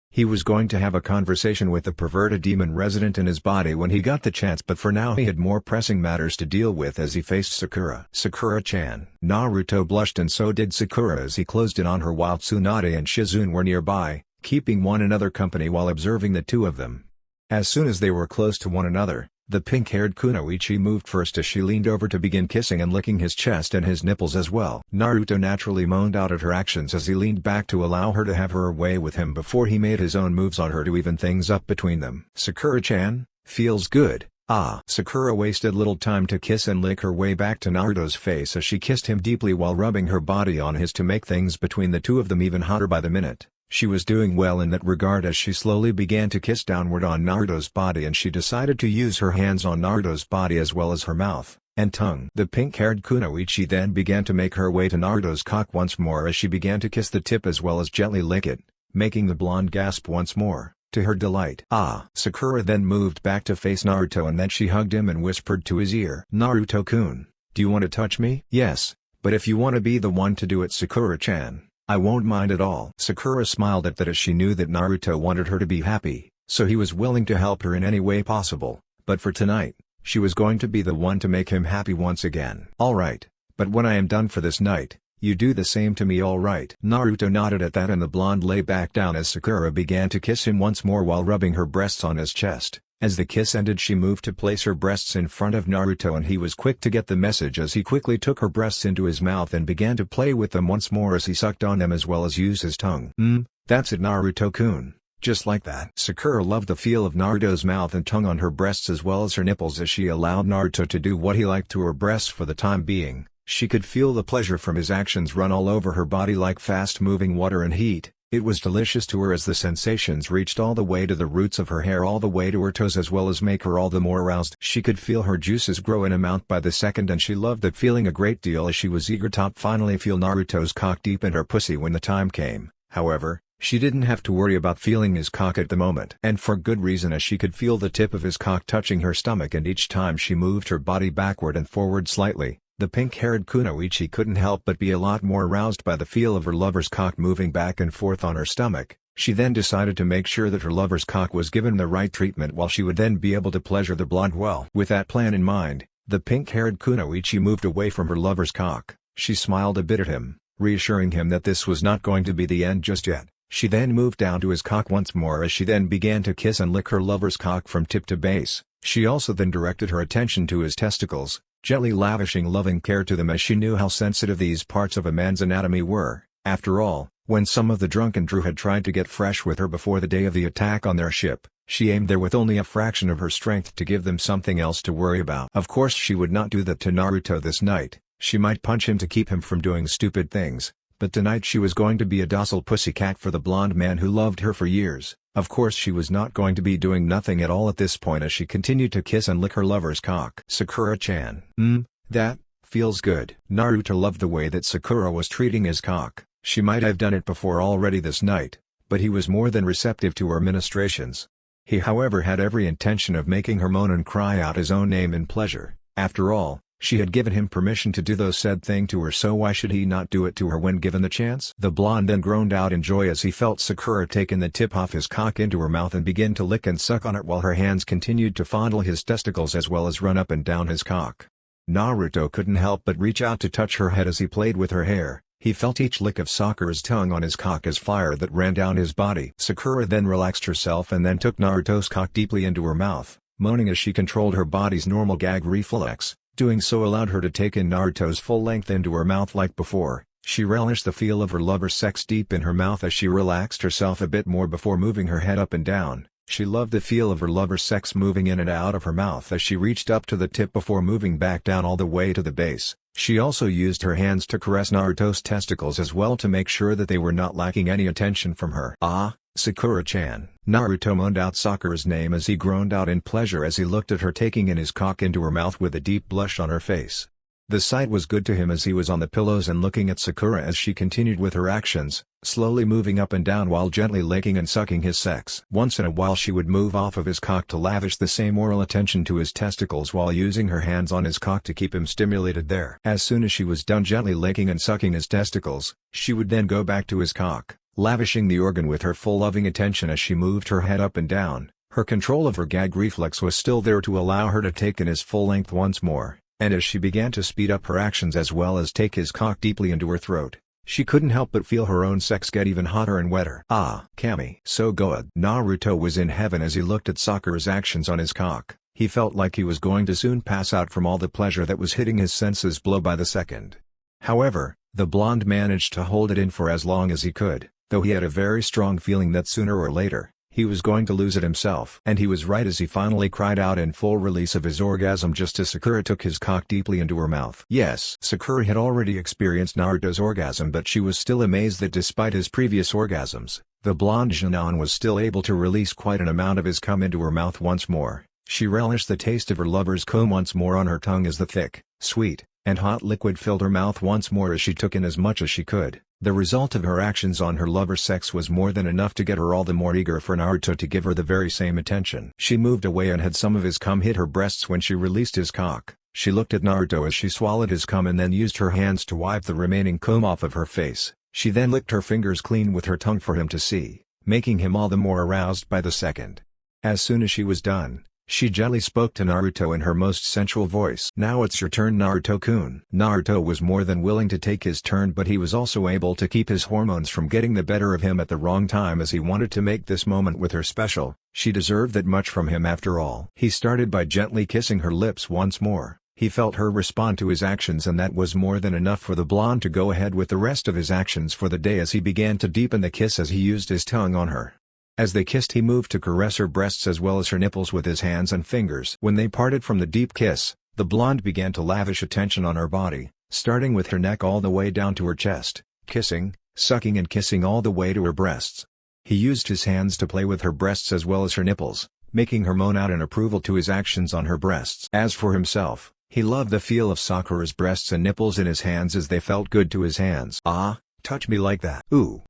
S1: He was going to have a conversation with the perverted demon resident in his body when he got the chance, but for now he had more pressing matters to deal with as he faced Sakura. "Sakura-chan." Naruto blushed, and so did Sakura as he closed in on her while Tsunade and Shizune were nearby, keeping one another company while observing the two of them. As soon as they were close to one another, the pink-haired Kunoichi moved first as she leaned over to begin kissing and licking his chest and his nipples as well. Naruto naturally moaned out at her actions as he leaned back to allow her to have her way with him before he made his own moves on her to even things up between them. "Sakura-chan, feels good." "Ah." Sakura wasted little time to kiss and lick her way back to Naruto's face as she kissed him deeply while rubbing her body on his to make things between the two of them even hotter by the minute. She was doing well in that regard as she slowly began to kiss downward on Naruto's body, and she decided to use her hands on Naruto's body as well as her mouth and tongue. The pink-haired Kunoichi then began to make her way to Naruto's cock once more as she began to kiss the tip as well as gently lick it, making the blonde gasp once more, to her delight. "Ah." Sakura then moved back to face Naruto, and then she hugged him and whispered to his ear. "Naruto-kun, do you want to touch me?" "Yes, but if you want to be the one to do it, Sakura-chan, I won't mind at all." Sakura smiled at that as she knew that Naruto wanted her to be happy, so he was willing to help her in any way possible, but for tonight, she was going to be the one to make him happy once again. "All right, but when I am done for this night, you do the same to me, all right?" Naruto nodded at that, and the blonde lay back down as Sakura began to kiss him once more while rubbing her breasts on his chest. As the kiss ended, she moved to place her breasts in front of Naruto, and he was quick to get the message as he quickly took her breasts into his mouth and began to play with them once more as he sucked on them as well as used his tongue. That's it, Naruto-kun. Just like that. Sakura loved the feel of Naruto's mouth and tongue on her breasts as well as her nipples as she allowed Naruto to do what he liked to her breasts for the time being. She could feel the pleasure from his actions run all over her body like fast-moving water and heat. It was delicious to her as the sensations reached all the way to the roots of her hair, all the way to her toes, as well as make her all the more aroused. She could feel her juices grow in amount by the second, and she loved that feeling a great deal as she was eager to finally feel Naruto's cock deep in her pussy when the time came. However, she didn't have to worry about feeling his cock at the moment. And for good reason, as she could feel the tip of his cock touching her stomach, and each time she moved her body backward and forward slightly, the pink-haired kunoichi couldn't help but be a lot more aroused by the feel of her lover's cock moving back and forth on her stomach. She then decided to make sure that her lover's cock was given the right treatment, while she would then be able to pleasure the blonde well. With that plan in mind, the pink-haired kunoichi moved away from her lover's cock. She smiled a bit at him, reassuring him that this was not going to be the end just yet. She then moved down to his cock once more as she then began to kiss and lick her lover's cock from tip to base. She also then directed her attention to his testicles, gently lavishing loving care to them as she knew how sensitive these parts of a man's anatomy were. After all, when some of the drunken Drew had tried to get fresh with her before the day of the attack on their ship, she aimed there with only a fraction of her strength to give them something else to worry about. Of course she would not do that to Naruto this night. She might punch him to keep him from doing stupid things, but tonight she was going to be a docile pussycat for the blonde man who loved her for years. Of course she was not going to be doing nothing at all at this point as she continued to kiss and lick her lover's cock. Sakura-chan. That feels good. Naruto loved the way that Sakura was treating his cock. She might have done it before already this night, but he was more than receptive to her ministrations. He however had every intention of making her moan and cry out his own name in pleasure. After all, she had given him permission to do those said thing to her, so why should he not do it to her when given the chance? The blonde then groaned out in joy as he felt Sakura taking the tip off his cock into her mouth and begin to lick and suck on it while her hands continued to fondle his testicles as well as run up and down his cock. Naruto couldn't help but reach out to touch her head as he played with her hair. He felt each lick of Sakura's tongue on his cock as fire that ran down his body. Sakura then relaxed herself and then took Naruto's cock deeply into her mouth, moaning as she controlled her body's normal gag reflex. Doing so allowed her to take in Naruto's full length into her mouth like before. She relished the feel of her lover's sex deep in her mouth as she relaxed herself a bit more before moving her head up and down. She loved the feel of her lover's sex moving in and out of her mouth as she reached up to the tip before moving back down all the way to the base. She also used her hands to caress Naruto's testicles as well to make sure that they were not lacking any attention from her. Ah, Sakura-chan. Naruto moaned out Sakura's name as he groaned out in pleasure as he looked at her taking in his cock into her mouth with a deep blush on her face. The sight was good to him as he was on the pillows and looking at Sakura as she continued with her actions, slowly moving up and down while gently licking and sucking his sex. Once in a while she would move off of his cock to lavish the same oral attention to his testicles while using her hands on his cock to keep him stimulated there. As soon as she was done gently licking and sucking his testicles, she would then go back to his cock, lavishing the organ with her full loving attention as she moved her head up and down. Her control of her gag reflex was still there to allow her to take in his full length once more. And as she began to speed up her actions as well as take his cock deeply into her throat, she couldn't help but feel her own sex get even hotter and wetter. Ah, Kami. So good. Naruto was in heaven as he looked at Sakura's actions on his cock. He felt like he was going to soon pass out from all the pleasure that was hitting his senses blow by the second. However, the blonde managed to hold it in for as long as he could, though he had a very strong feeling that sooner or later, he was going to lose it himself. And he was right as he finally cried out in full release of his orgasm just as Sakura took his cock deeply into her mouth. Yes, Sakura had already experienced Naruto's orgasm, but she was still amazed that despite his previous orgasms, the blonde Junon was still able to release quite an amount of his cum into her mouth once more. She relished the taste of her lover's cum once more on her tongue as the thick, sweet, and hot liquid filled her mouth once more as she took in as much as she could. The result of her actions on her lover's sex was more than enough to get her all the more eager for Naruto to give her the very same attention. She moved away and had some of his cum hit her breasts when she released his cock. She looked at Naruto as she swallowed his cum and then used her hands to wipe the remaining cum off of her face. She then licked her fingers clean with her tongue for him to see, making him all the more aroused by the second. As soon as she was done, she gently spoke to Naruto in her most sensual voice. Now it's your turn, Naruto-kun. Naruto was more than willing to take his turn, but he was also able to keep his hormones from getting the better of him at the wrong time as he wanted to make this moment with her special. She deserved that much from him after all. He started by gently kissing her lips once more. He felt her respond to his actions, and that was more than enough for the blonde to go ahead with the rest of his actions for the day as he began to deepen the kiss as he used his tongue on her. As they kissed, he moved to caress her breasts as well as her nipples with his hands and fingers. When they parted from the deep kiss, the blonde began to lavish attention on her body, starting with her neck all the way down to her chest, kissing, sucking and kissing all the way to her breasts. He used his hands to play with her breasts as well as her nipples, making her moan out in approval to his actions on her breasts. As for himself, he loved the feel of Sakura's breasts and nipples in his hands as they felt good to his hands. "Ah, touch me like that. Ooh,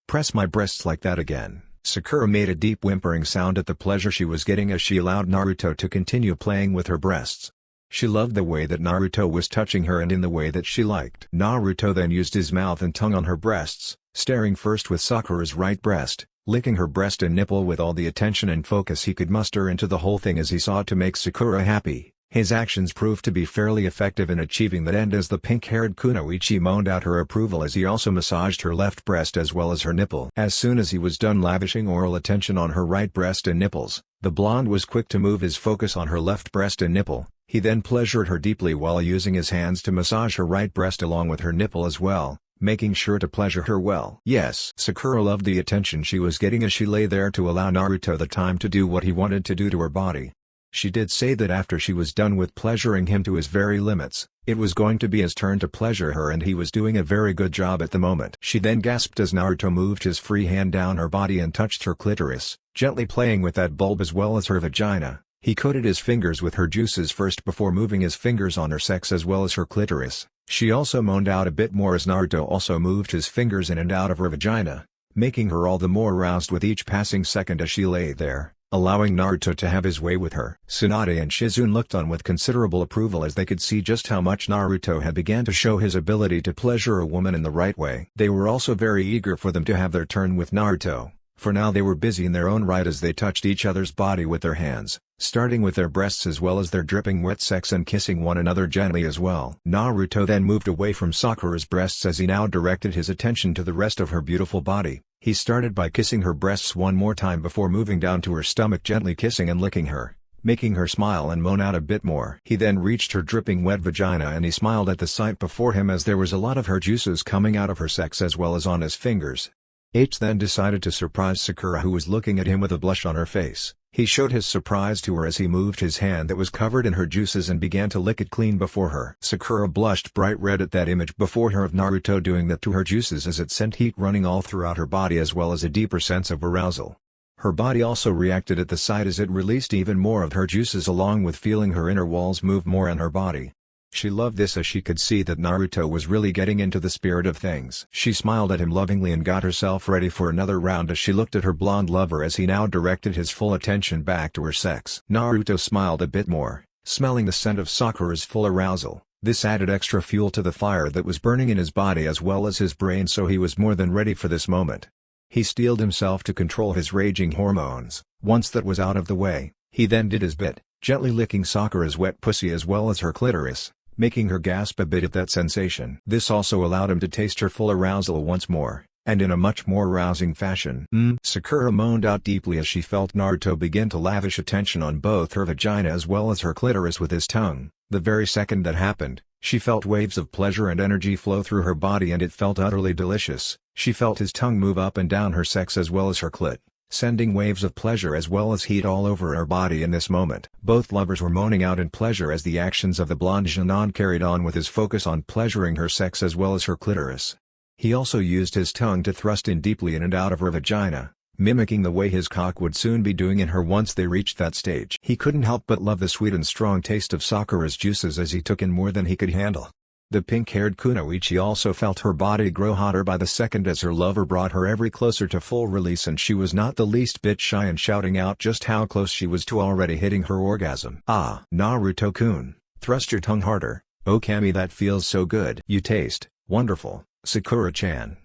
S1: press my breasts like that again." Sakura made a deep whimpering sound at the pleasure she was getting as she allowed Naruto to continue playing with her breasts. She loved the way that Naruto was touching her and in the way that she liked. Naruto then used his mouth and tongue on her breasts, staring first with Sakura's right breast, licking her breast and nipple with all the attention and focus he could muster into the whole thing as he sought to make Sakura happy. His actions proved to be fairly effective in achieving that end as the pink-haired kunoichi moaned out her approval as he also massaged her left breast as well as her nipple. As soon as he was done lavishing oral attention on her right breast and nipples, the blonde was quick to move his focus on her left breast and nipple. He then pleasured her deeply while using his hands to massage her right breast along with her nipple as well, making sure to pleasure her well. Yes, Sakura loved the attention she was getting as she lay there to allow Naruto the time to do what he wanted to do to her body. She did say that after she was done with pleasuring him to his very limits, it was going to be his turn to pleasure her, and he was doing a very good job at the moment. She then gasped as Naruto moved his free hand down her body and touched her clitoris, gently playing with that bulb as well as her vagina. He coated his fingers with her juices first before moving his fingers on her sex as well as her clitoris. She also moaned out a bit more as Naruto also moved his fingers in and out of her vagina, making her all the more aroused with each passing second as she lay there, allowing Naruto to have his way with her. Tsunade and Shizune looked on with considerable approval as they could see just how much Naruto had began to show his ability to pleasure a woman in the right way. They were also very eager for them to have their turn with Naruto, for now they were busy in their own right as they touched each other's body with their hands, starting with their breasts as well as their dripping wet sex and kissing one another gently as well. Naruto then moved away from Sakura's breasts as he now directed his attention to the rest of her beautiful body. He started by kissing her breasts one more time before moving down to her stomach, gently kissing and licking her, making her smile and moan out a bit more. He then reached her dripping wet vagina and he smiled at the sight before him as there was a lot of her juices coming out of her sex as well as on his fingers. H then decided to surprise Sakura, who was looking at him with a blush on her face. He showed his surprise to her as he moved his hand that was covered in her juices and began to lick it clean before her. Sakura blushed bright red at that image before her of Naruto doing that to her juices as it sent heat running all throughout her body as well as a deeper sense of arousal. Her body also reacted at the sight as it released even more of her juices along with feeling her inner walls move more in her body. She loved this as she could see that Naruto was really getting into the spirit of things. She smiled at him lovingly and got herself ready for another round as she looked at her blonde lover as he now directed his full attention back to her sex. Naruto smiled a bit more, smelling the scent of Sakura's full arousal. This added extra fuel to the fire that was burning in his body as well as his brain, so he was more than ready for this moment. He steeled himself to control his raging hormones. Once that was out of the way, he then did his bit, gently licking Sakura's wet pussy as well as her clitoris, making her gasp a bit at that sensation. This also allowed him to taste her full arousal once more, and in a much more rousing fashion. Sakura moaned out deeply as she felt Naruto begin to lavish attention on both her vagina as well as her clitoris with his tongue. The very second that happened, she felt waves of pleasure and energy flow through her body and it felt utterly delicious. She felt his tongue move up and down her sex as well as her clit, sending waves of pleasure as well as heat all over her body in this moment. Both lovers were moaning out in pleasure as the actions of the blonde Janon carried on with his focus on pleasuring her sex as well as her clitoris. He also used his tongue to thrust in deeply in and out of her vagina, mimicking the way his cock would soon be doing in her once they reached that stage. He couldn't help but love the sweet and strong taste of Sakura's juices as he took in more than he could handle. The pink-haired kunoichi also felt her body grow hotter by the second as her lover brought her ever closer to full release, and she was not the least bit shy in shouting out just how close she was to already hitting her orgasm. "Ah, Naruto-kun, thrust your tongue harder. Oh Kami, that feels so good. You taste wonderful, Sakura-chan."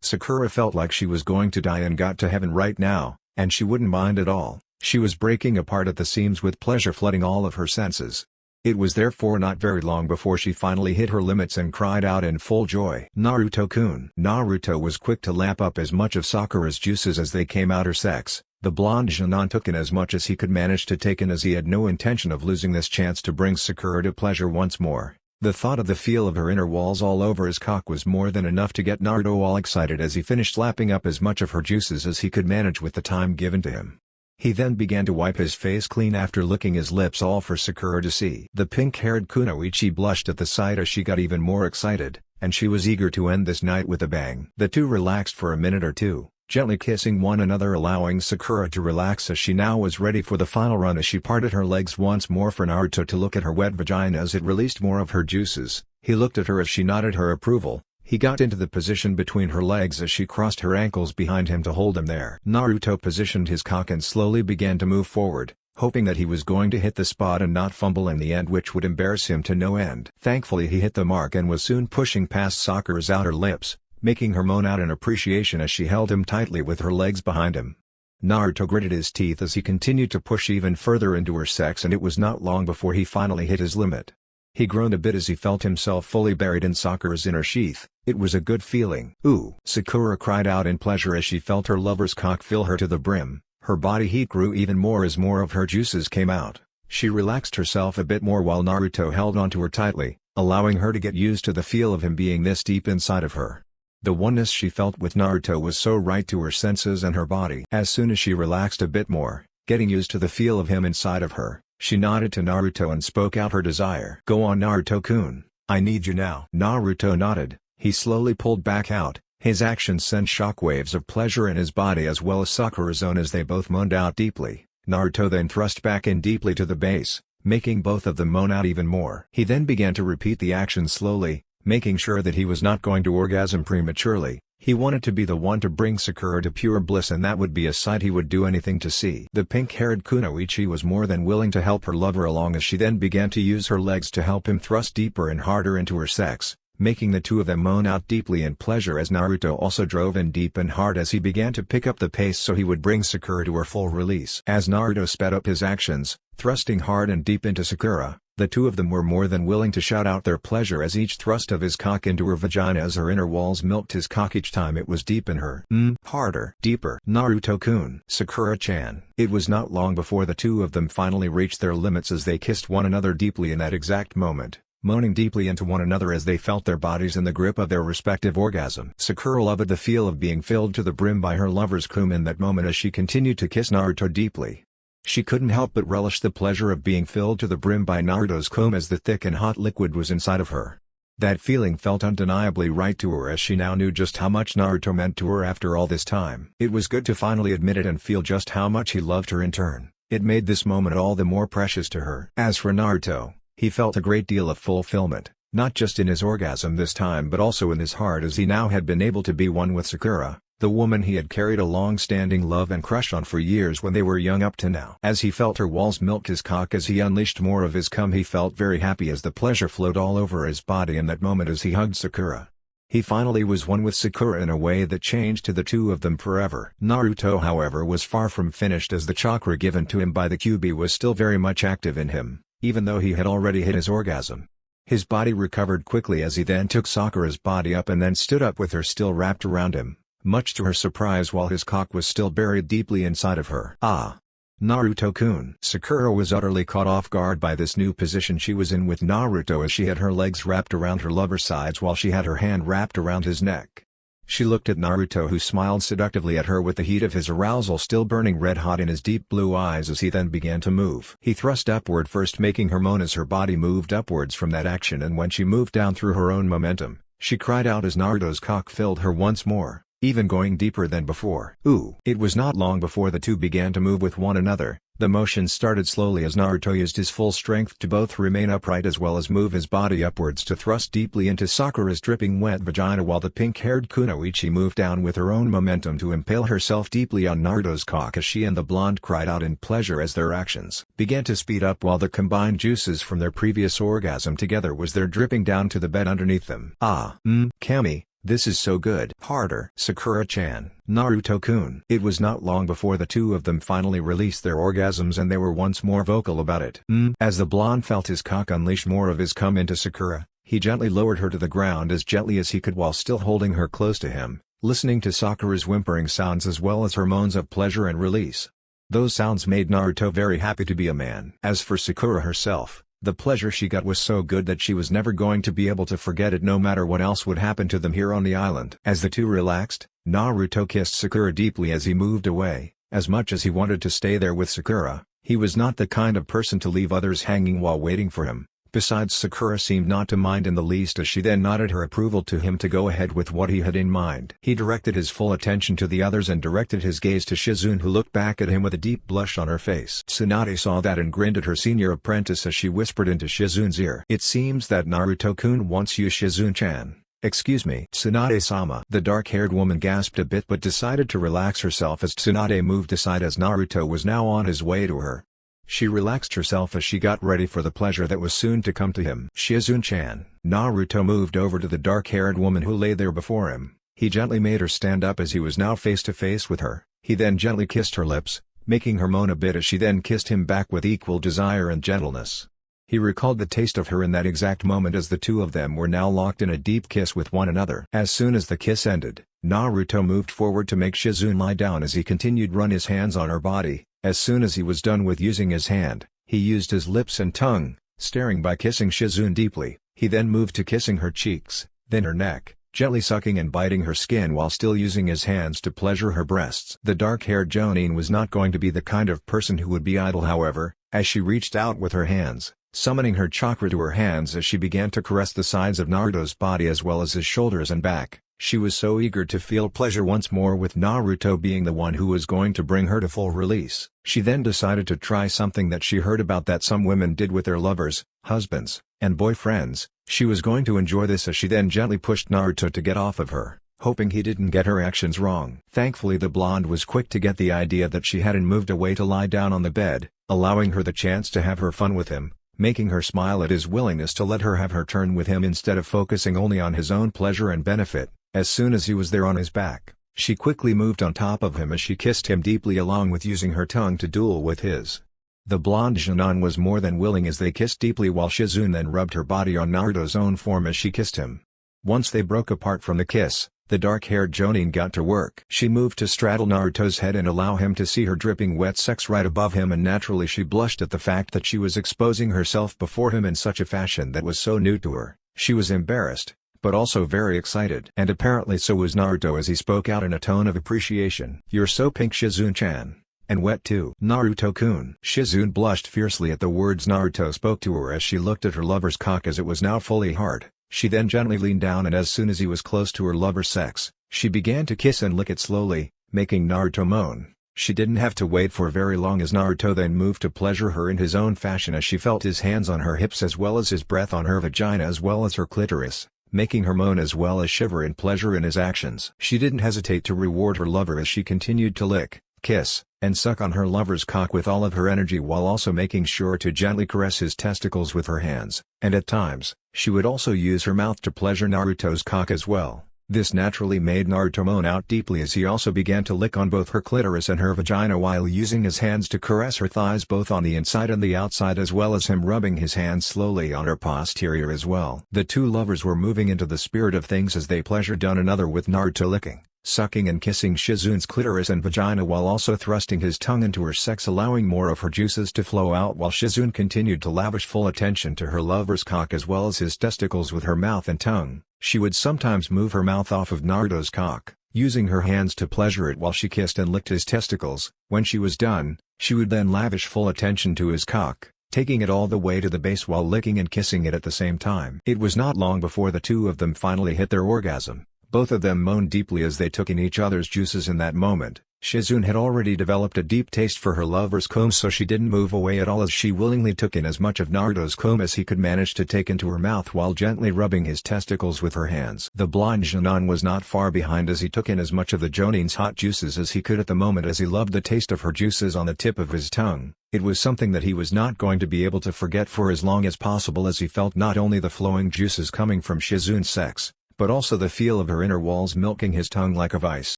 S1: Sakura felt like she was going to die and got to heaven right now, and she wouldn't mind at all. She was breaking apart at the seams with pleasure flooding all of her senses. It was therefore not very long before she finally hit her limits and cried out in full joy, "Naruto-kun!" Naruto was quick to lap up as much of Sakura's juices as they came out her sex, The blonde Jinan took in as much as he could manage to take in, as he had no intention of losing this chance to bring Sakura to pleasure once more. The thought of the feel of her inner walls all over his cock was more than enough to get Naruto all excited as he finished lapping up as much of her juices as he could manage with the time given to him. He then began to wipe his face clean after licking his lips, all for Sakura to see. The pink-haired Kunoichi blushed at the sight as she got even more excited, and she was eager to end this night with a bang. The two relaxed for a minute or two, gently kissing one another, allowing Sakura to relax as she now was ready for the final run as she parted her legs once more for Naruto to look at her wet vagina as it released more of her juices. He looked at her as she nodded her approval. He got into the position between her legs as she crossed her ankles behind him to hold him there. Naruto positioned his cock and slowly began to move forward, hoping that he was going to hit the spot and not fumble in the end, which would embarrass him to no end. Thankfully he hit the mark and was soon pushing past Sakura's outer lips, making her moan out in appreciation as she held him tightly with her legs behind him. Naruto gritted his teeth as he continued to push even further into her sex, and it was not long before he finally hit his limit. He groaned a bit as he felt himself fully buried in Sakura's inner sheath. It was a good feeling. "Ooh!" Sakura cried out in pleasure as she felt her lover's cock fill her to the brim. Her body heat grew even more as more of her juices came out. She relaxed herself a bit more while Naruto held onto her tightly, allowing her to get used to the feel of him being this deep inside of her. The oneness she felt with Naruto was so right to her senses and her body. As soon as she relaxed a bit more, getting used to the feel of him inside of her, she nodded to Naruto and spoke out her desire. "Go on, Naruto-kun, I need you now." Naruto nodded. He slowly pulled back out. His actions sent shockwaves of pleasure in his body as well as Sakura's own as they both moaned out deeply. Naruto then thrust back in deeply to the base, making both of them moan out even more. He then began to repeat the action slowly, making sure that he was not going to orgasm prematurely. He wanted to be the one to bring Sakura to pure bliss, and that would be a sight he would do anything to see. The pink-haired Kunoichi was more than willing to help her lover along as she then began to use her legs to help him thrust deeper and harder into her sex, making the two of them moan out deeply in pleasure as Naruto also drove in deep and hard as he began to pick up the pace so he would bring Sakura to her full release. As Naruto sped up his actions, thrusting hard and deep into Sakura, the two of them were more than willing to shout out their pleasure as each thrust of his cock into her vagina as her inner walls milked his cock each time it was deep in her. Harder, deeper. Naruto-kun. Sakura-chan. It was not long before the two of them finally reached their limits as they kissed one another deeply in that exact moment, moaning deeply into one another as they felt their bodies in the grip of their respective orgasm. Sakura loved the feel of being filled to the brim by her lover's cum in that moment as she continued to kiss Naruto deeply. She couldn't help but relish the pleasure of being filled to the brim by Naruto's cum as the thick and hot liquid was inside of her. That feeling felt undeniably right to her as she now knew just how much Naruto meant to her after all this time. It was good to finally admit it and feel just how much he loved her in turn. It made this moment all the more precious to her. As for Naruto, he felt a great deal of fulfillment, not just in his orgasm this time but also in his heart as he now had been able to be one with Sakura, the woman he had carried a long-standing love and crush on for years when they were young up to now. As he felt her walls milk his cock as he unleashed more of his cum, he felt very happy as the pleasure flowed all over his body in that moment as he hugged Sakura. He finally was one with Sakura in a way that changed to the two of them forever. Naruto, however, was far from finished as the chakra given to him by the Kyuubi was still very much active in him, even though he had already hit his orgasm. His body recovered quickly as he then took Sakura's body up and then stood up with her still wrapped around him, much to her surprise while his cock was still buried deeply inside of her. "Ah! Naruto-kun." Sakura was utterly caught off guard by this new position she was in with Naruto as she had her legs wrapped around her lover's sides while she had her hand wrapped around his neck. She looked at Naruto, who smiled seductively at her with the heat of his arousal still burning red hot in his deep blue eyes as he then began to move. He thrust upward first, making her moan as her body moved upwards from that action, and when she moved down through her own momentum, she cried out as Naruto's cock filled her once more, even going deeper than before. "Ooh!" It was not long before the two began to move with one another. The motion started slowly as Naruto used his full strength to both remain upright as well as move his body upwards to thrust deeply into Sakura's dripping wet vagina, while the pink-haired Kunoichi moved down with her own momentum to impale herself deeply on Naruto's cock as she and the blonde cried out in pleasure as their actions began to speed up while the combined juices from their previous orgasm together was there dripping down to the bed underneath them. "Ah, Kami, this is so good." "Harder." "Sakura-chan." "Naruto-kun." It was not long before the two of them finally released their orgasms and they were once more vocal about it. As the blonde felt his cock unleash more of his cum into Sakura, he gently lowered her to the ground as gently as he could while still holding her close to him, listening to Sakura's whimpering sounds as well as her moans of pleasure and release. Those sounds made Naruto very happy to be a man. As for Sakura herself, the pleasure she got was so good that she was never going to be able to forget it no matter what else would happen to them here on the island. As the two relaxed, Naruto kissed Sakura deeply as he moved away. As much as he wanted to stay there with Sakura, he was not the kind of person to leave others hanging while waiting for him. Besides, Sakura seemed not to mind in the least as she then nodded her approval to him to go ahead with what he had in mind. He directed his full attention to the others and directed his gaze to Shizune, who looked back at him with a deep blush on her face. Tsunade saw that and grinned at her senior apprentice as she whispered into Shizune's ear. "It seems that Naruto-kun wants you, Shizune-chan." "Excuse me, Tsunade-sama." The dark-haired woman gasped a bit but decided to relax herself as Tsunade moved aside as Naruto was now on his way to her. She relaxed herself as she got ready for the pleasure that was soon to come to him. "Shizune-chan." Naruto moved over to the dark-haired woman who lay there before him. He gently made her stand up as he was now face to face with her. He then gently kissed her lips, making her moan a bit as she then kissed him back with equal desire and gentleness. He recalled the taste of her in that exact moment as the two of them were now locked in a deep kiss with one another. As soon as the kiss ended, Naruto moved forward to make Shizune lie down as he continued run his hands on her body. As soon as he was done with using his hand, he used his lips and tongue, staring by kissing Shizune deeply. He then moved to kissing her cheeks, then her neck, gently sucking and biting her skin while still using his hands to pleasure her breasts. The dark-haired Jonin was not going to be the kind of person who would be idle, however, as she reached out with her hands, summoning her chakra to her hands as she began to caress the sides of Naruto's body as well as his shoulders and back. She was so eager to feel pleasure once more, with Naruto being the one who was going to bring her to full release. She then decided to try something that she heard about that some women did with their lovers, husbands, and boyfriends. She was going to enjoy this as she then gently pushed Naruto to get off of her, hoping he didn't get her actions wrong. Thankfully, the blonde was quick to get the idea that she had and moved away to lie down on the bed, allowing her the chance to have her fun with him, making her smile at his willingness to let her have her turn with him instead of focusing only on his own pleasure and benefit. As soon as he was there on his back, she quickly moved on top of him as she kissed him deeply along with using her tongue to duel with his. The blonde Jonin was more than willing as they kissed deeply while Shizune then rubbed her body on Naruto's own form as she kissed him. Once they broke apart from the kiss, the dark-haired Jonin got to work. She moved to straddle Naruto's head and allow him to see her dripping wet sex right above him, and naturally she blushed at the fact that she was exposing herself before him in such a fashion that was so new to her. She was embarrassed, but also very excited. And apparently so was Naruto as he spoke out in a tone of appreciation. "You're so pink, Shizune-chan. And wet too, Naruto-kun." Shizune blushed fiercely at the words Naruto spoke to her as she looked at her lover's cock as it was now fully hard. She then gently leaned down and as soon as he was close to her lover's sex, she began to kiss and lick it slowly, making Naruto moan. She didn't have to wait for very long as Naruto then moved to pleasure her in his own fashion as she felt his hands on her hips as well as his breath on her vagina as well as her clitoris, making her moan as well as shiver in pleasure in his actions. She didn't hesitate to reward her lover as she continued to lick, kiss, and suck on her lover's cock with all of her energy while also making sure to gently caress his testicles with her hands, and at times, she would also use her mouth to pleasure Naruto's cock as well. This naturally made Naruto moan out deeply as he also began to lick on both her clitoris and her vagina while using his hands to caress her thighs both on the inside and the outside as well as him rubbing his hands slowly on her posterior as well. The two lovers were moving into the spirit of things as they pleasured one another with Naruto licking, sucking and kissing Shizune's clitoris and vagina while also thrusting his tongue into her sex, allowing more of her juices to flow out while Shizune continued to lavish full attention to her lover's cock as well as his testicles with her mouth and tongue. She would sometimes move her mouth off of Naruto's cock, using her hands to pleasure it while she kissed and licked his testicles. When she was done, she would then lavish full attention to his cock, taking it all the way to the base while licking and kissing it at the same time. It was not long before the two of them finally hit their orgasm. Both of them moaned deeply as they took in each other's juices in that moment. Shizune had already developed a deep taste for her lover's comb, so she didn't move away at all as she willingly took in as much of Naruto's comb as he could manage to take into her mouth while gently rubbing his testicles with her hands. The blind Jonin was not far behind as he took in as much of the Jonin's hot juices as he could at the moment as he loved the taste of her juices on the tip of his tongue. It was something that he was not going to be able to forget for as long as possible as he felt not only the flowing juices coming from Shizune's sex, but also the feel of her inner walls milking his tongue like a vice.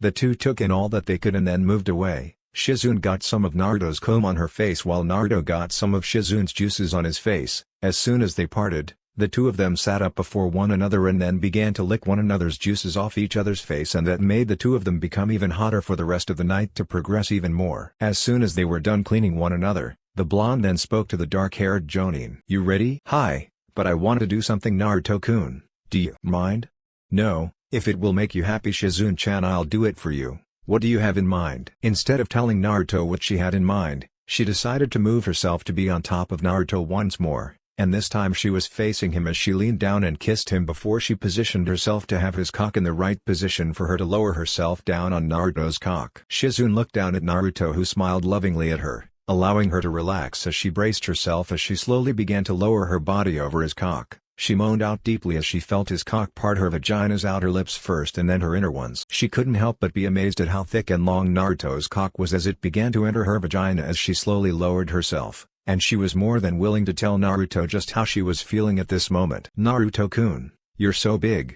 S1: The two took in all that they could and then moved away. Shizune got some of Naruto's comb on her face while Naruto got some of Shizune's juices on his face. As soon as they parted, The two of them sat up before one another and then began to lick one another's juices off each other's face, and that made the two of them become even hotter for the rest of the night to progress even more. As soon as they were done cleaning one another, the blonde then spoke to the dark-haired Jonin. "You ready?" "Hi, but I want to do something, Naruto-kun. Do you mind?" "No, if it will make you happy, Shizune-chan, I'll do it for you. What do you have in mind?" Instead of telling Naruto what she had in mind, she decided to move herself to be on top of Naruto once more. And this time she was facing him as she leaned down and kissed him before she positioned herself to have his cock in the right position for her to lower herself down on Naruto's cock. Shizune looked down at Naruto, who smiled lovingly at her, allowing her to relax as she braced herself as she slowly began to lower her body over his cock. She moaned out deeply as she felt his cock part her vagina's outer lips first and then her inner ones. She couldn't help but be amazed at how thick and long Naruto's cock was as it began to enter her vagina as she slowly lowered herself. And she was more than willing to tell Naruto just how she was feeling at this moment. "Naruto-kun, you're so big.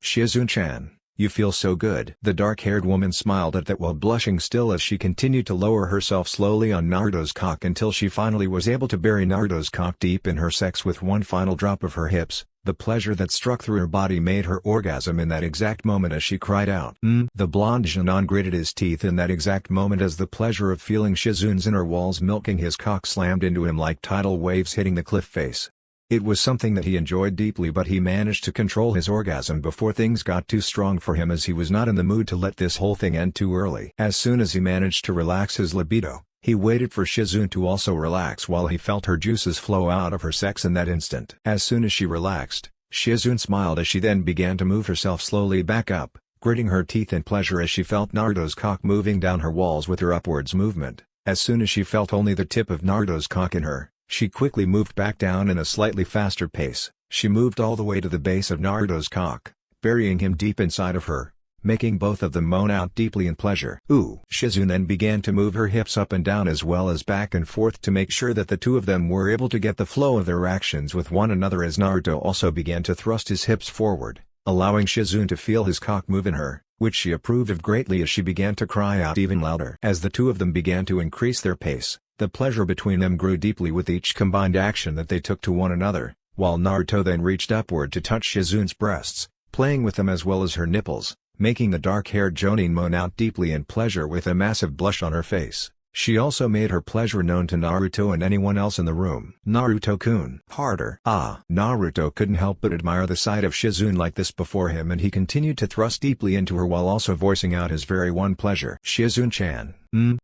S1: Shizune-chan, you feel so good." The dark-haired woman smiled at that while blushing still as she continued to lower herself slowly on Naruto's cock until she finally was able to bury Naruto's cock deep in her sex with one final drop of her hips. The pleasure that struck through her body made her orgasm in that exact moment as she cried out, The blonde Jonin gritted his teeth in that exact moment as the pleasure of feeling Shizune's inner walls milking his cock slammed into him like tidal waves hitting the cliff face. It was something that he enjoyed deeply, but he managed to control his orgasm before things got too strong for him, as he was not in the mood to let this whole thing end too early. As soon as he managed to relax his libido, he waited for Shizune to also relax while he felt her juices flow out of her sex in that instant. As soon as she relaxed, Shizune smiled as she then began to move herself slowly back up, gritting her teeth in pleasure as she felt Naruto's cock moving down her walls with her upwards movement. As soon as she felt only the tip of Naruto's cock in her, she quickly moved back down in a slightly faster pace. She moved all the way to the base of Naruto's cock, burying him deep inside of her, making both of them moan out deeply in pleasure. "Ooh!" Shizune then began to move her hips up and down as well as back and forth to make sure that the two of them were able to get the flow of their actions with one another, as Naruto also began to thrust his hips forward, allowing Shizune to feel his cock move in her, which she approved of greatly as she began to cry out even louder. As the two of them began to increase their pace, the pleasure between them grew deeply with each combined action that they took to one another, while Naruto then reached upward to touch Shizune's breasts, playing with them as well as her nipples, making the dark-haired Jonin moan out deeply in pleasure with a massive blush on her face. She also made her pleasure known to Naruto and anyone else in the room. "Naruto-kun, harder." Naruto couldn't help but admire the sight of Shizune like this before him, and he continued to thrust deeply into her while also voicing out his very one pleasure. "Shizune-chan,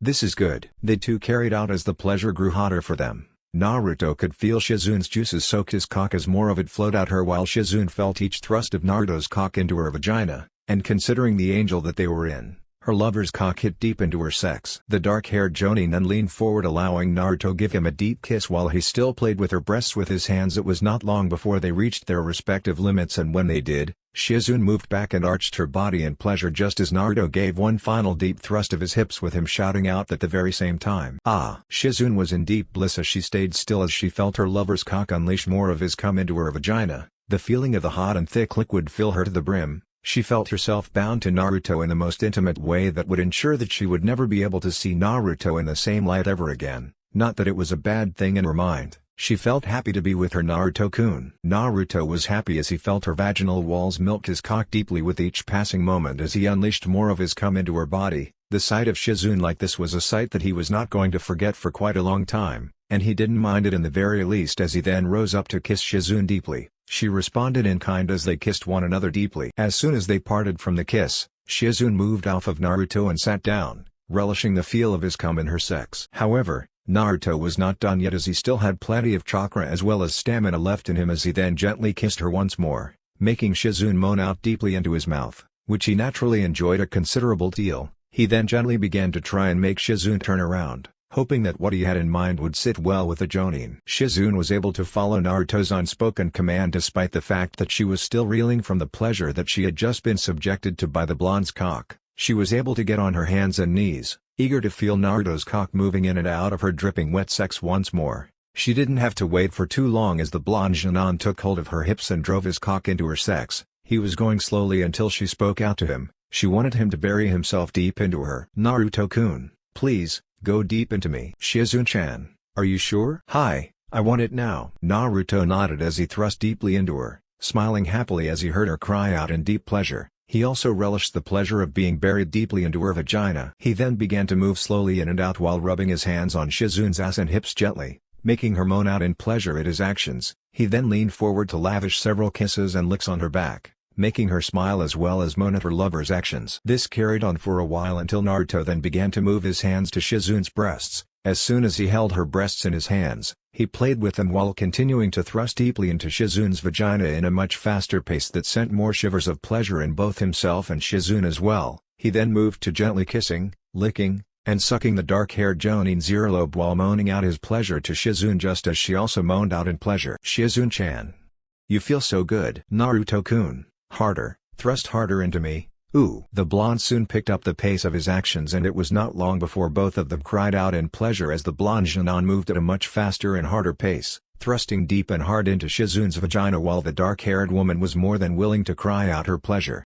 S1: this is good." They too carried out as the pleasure grew hotter for them. Naruto could feel Shizune's juices soak his cock as more of it flowed out her, while Shizune felt each thrust of Naruto's cock into her vagina, and considering the angel that they were in, her lover's cock hit deep into her sex. The dark-haired Jonin then leaned forward, allowing Naruto give him a deep kiss while he still played with her breasts with his hands. It was not long before they reached their respective limits, and when they did, Shizune moved back and arched her body in pleasure just as Naruto gave one final deep thrust of his hips, with him shouting out at the very same time. Shizune was in deep bliss as she stayed still as she felt her lover's cock unleash more of his cum into her vagina. The feeling of the hot and thick liquid fill her to the brim. She felt herself bound to Naruto in the most intimate way that would ensure that she would never be able to see Naruto in the same light ever again. Not that it was a bad thing in her mind. She felt happy to be with her Naruto-kun. Naruto was happy as he felt her vaginal walls milk his cock deeply with each passing moment as he unleashed more of his cum into her body. The sight of Shizune like this was a sight that he was not going to forget for quite a long time, and he didn't mind it in the very least as he then rose up to kiss Shizune deeply. She responded in kind as they kissed one another deeply. As soon as they parted from the kiss, Shizune moved off of Naruto and sat down, relishing the feel of his cum in her sex. However, Naruto was not done yet as he still had plenty of chakra as well as stamina left in him as he then gently kissed her once more, making Shizune moan out deeply into his mouth, which he naturally enjoyed a considerable deal. He then gently began to try and make Shizune turn around, hoping that what he had in mind would sit well with the Jonin. Shizune was able to follow Naruto's unspoken command despite the fact that she was still reeling from the pleasure that she had just been subjected to by the blonde's cock. She was able to get on her hands and knees, eager to feel Naruto's cock moving in and out of her dripping wet sex once more. She didn't have to wait for too long as the blonde Jonin took hold of her hips and drove his cock into her sex. He was going slowly until she spoke out to him. She wanted him to bury himself deep into her. "Naruto-kun, please, go deep into me." "Shizune-chan, are you sure?" "Hi, I want it now." Naruto nodded as he thrust deeply into her, smiling happily as he heard her cry out in deep pleasure. He also relished the pleasure of being buried deeply into her vagina. He then began to move slowly in and out while rubbing his hands on Shizune's ass and hips gently, making her moan out in pleasure at his actions. He then leaned forward to lavish several kisses and licks on her back, making her smile as well as moan at her lover's actions. This carried on for a while until Naruto then began to move his hands to Shizune's breasts. As soon as he held her breasts in his hands, he played with them while continuing to thrust deeply into Shizune's vagina in a much faster pace that sent more shivers of pleasure in both himself and Shizune as well. He then moved to gently kissing, licking, and sucking the dark-haired Jonin's earlobe while moaning out his pleasure to Shizune just as she also moaned out in pleasure. "Shizune-chan. You feel so good." "Naruto-kun, harder, thrust harder into me. Ooh." The blonde soon picked up the pace of his actions and it was not long before both of them cried out in pleasure as the blonde Jonin moved at a much faster and harder pace, thrusting deep and hard into Shizune's vagina while the dark-haired woman was more than willing to cry out her pleasure.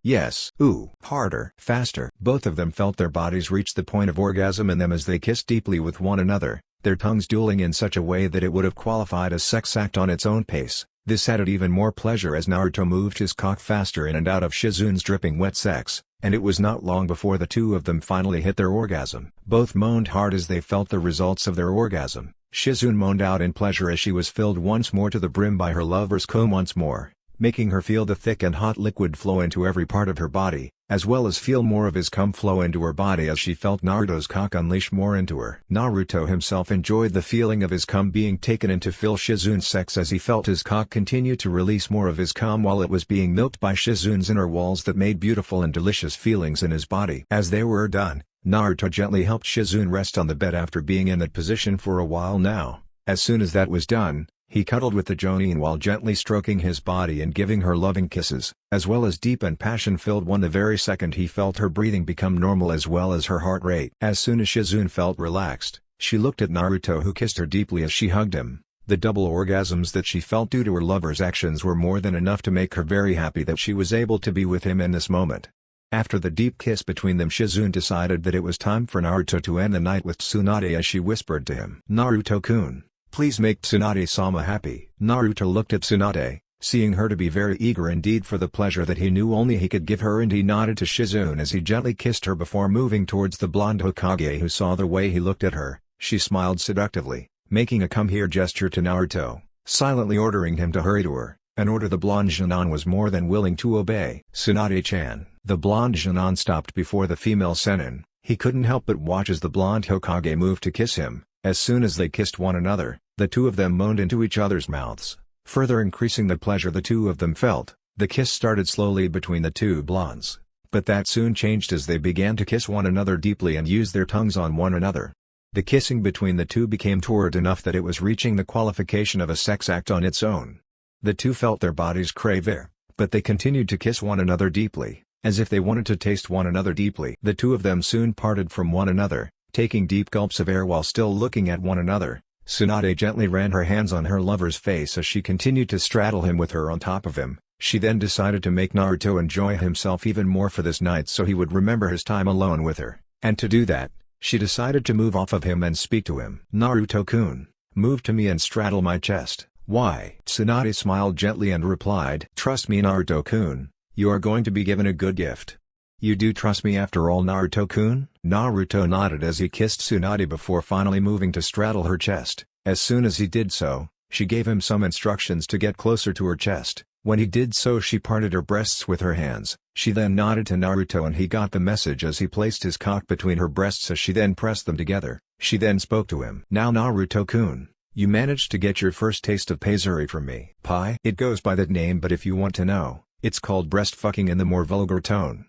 S1: Yes. Ooh. Harder. Faster. Both of them felt their bodies reach the point of orgasm in them as they kissed deeply with one another, their tongues dueling in such a way that it would have qualified as sex act on its own pace. This added even more pleasure as Naruto moved his cock faster in and out of Shizune's dripping wet sex, and it was not long before the two of them finally hit their orgasm. Both moaned hard as they felt the results of their orgasm. Shizune moaned out in pleasure as she was filled once more to the brim by her lover's cum once more, making her feel the thick and hot liquid flow into every part of her body, as well as feel more of his cum flow into her body as she felt Naruto's cock unleash more into her. Naruto himself enjoyed the feeling of his cum being taken in to fill Shizune's sex as he felt his cock continue to release more of his cum while it was being milked by Shizune's inner walls that made beautiful and delicious feelings in his body. As they were done, Naruto gently helped Shizune rest on the bed after being in that position for a while now. As soon as that was done, he cuddled with the Jonin while gently stroking his body and giving her loving kisses, as well as deep and passion-filled one the very second he felt her breathing become normal as well as her heart rate. As soon as Shizune felt relaxed, she looked at Naruto who kissed her deeply as she hugged him. The double orgasms that she felt due to her lover's actions were more than enough to make her very happy that she was able to be with him in this moment. After the deep kiss between them, Shizune decided that it was time for Naruto to end the night with Tsunade as she whispered to him, "Naruto-kun, please make Tsunade-sama happy." Naruto looked at Tsunade, seeing her to be very eager indeed for the pleasure that he knew only he could give her, and he nodded to Shizune as he gently kissed her before moving towards the blonde Hokage who saw the way he looked at her. She smiled seductively, making a "come here" gesture to Naruto, silently ordering him to hurry to her, an order the blonde Jonin was more than willing to obey. "Tsunade-chan." The blonde Jonin stopped before the female Sennin. He couldn't help but watch as the blonde Hokage moved to kiss him. As soon as they kissed one another, the two of them moaned into each other's mouths, further increasing the pleasure the two of them felt. The kiss started slowly between the two blondes, but that soon changed as they began to kiss one another deeply and use their tongues on one another. The kissing between the two became torrid enough that it was reaching the qualification of a sex act on its own. The two felt their bodies crave air, but they continued to kiss one another deeply, as if they wanted to taste one another deeply. The two of them soon parted from one another, taking deep gulps of air while still looking at one another. Tsunade gently ran her hands on her lover's face as she continued to straddle him with her on top of him. She then decided to make Naruto enjoy himself even more for this night so he would remember his time alone with her, and to do that, she decided to move off of him and speak to him. "Naruto-kun, move to me and straddle my chest." "Why?" Tsunade smiled gently and replied, "Trust me, Naruto-kun, you are going to be given a good gift." "You do trust me after all, Naruto-kun?" Naruto nodded as he kissed Tsunade before finally moving to straddle her chest. As soon as he did so, she gave him some instructions to get closer to her chest. When he did so, she parted her breasts with her hands. She then nodded to Naruto and he got the message as he placed his cock between her breasts as she then pressed them together. She then spoke to him. "Now Naruto-kun, you managed to get your first taste of paizuri from me." "Pai?" "It goes by that name, but if you want to know, it's called breast fucking in the more vulgar tone.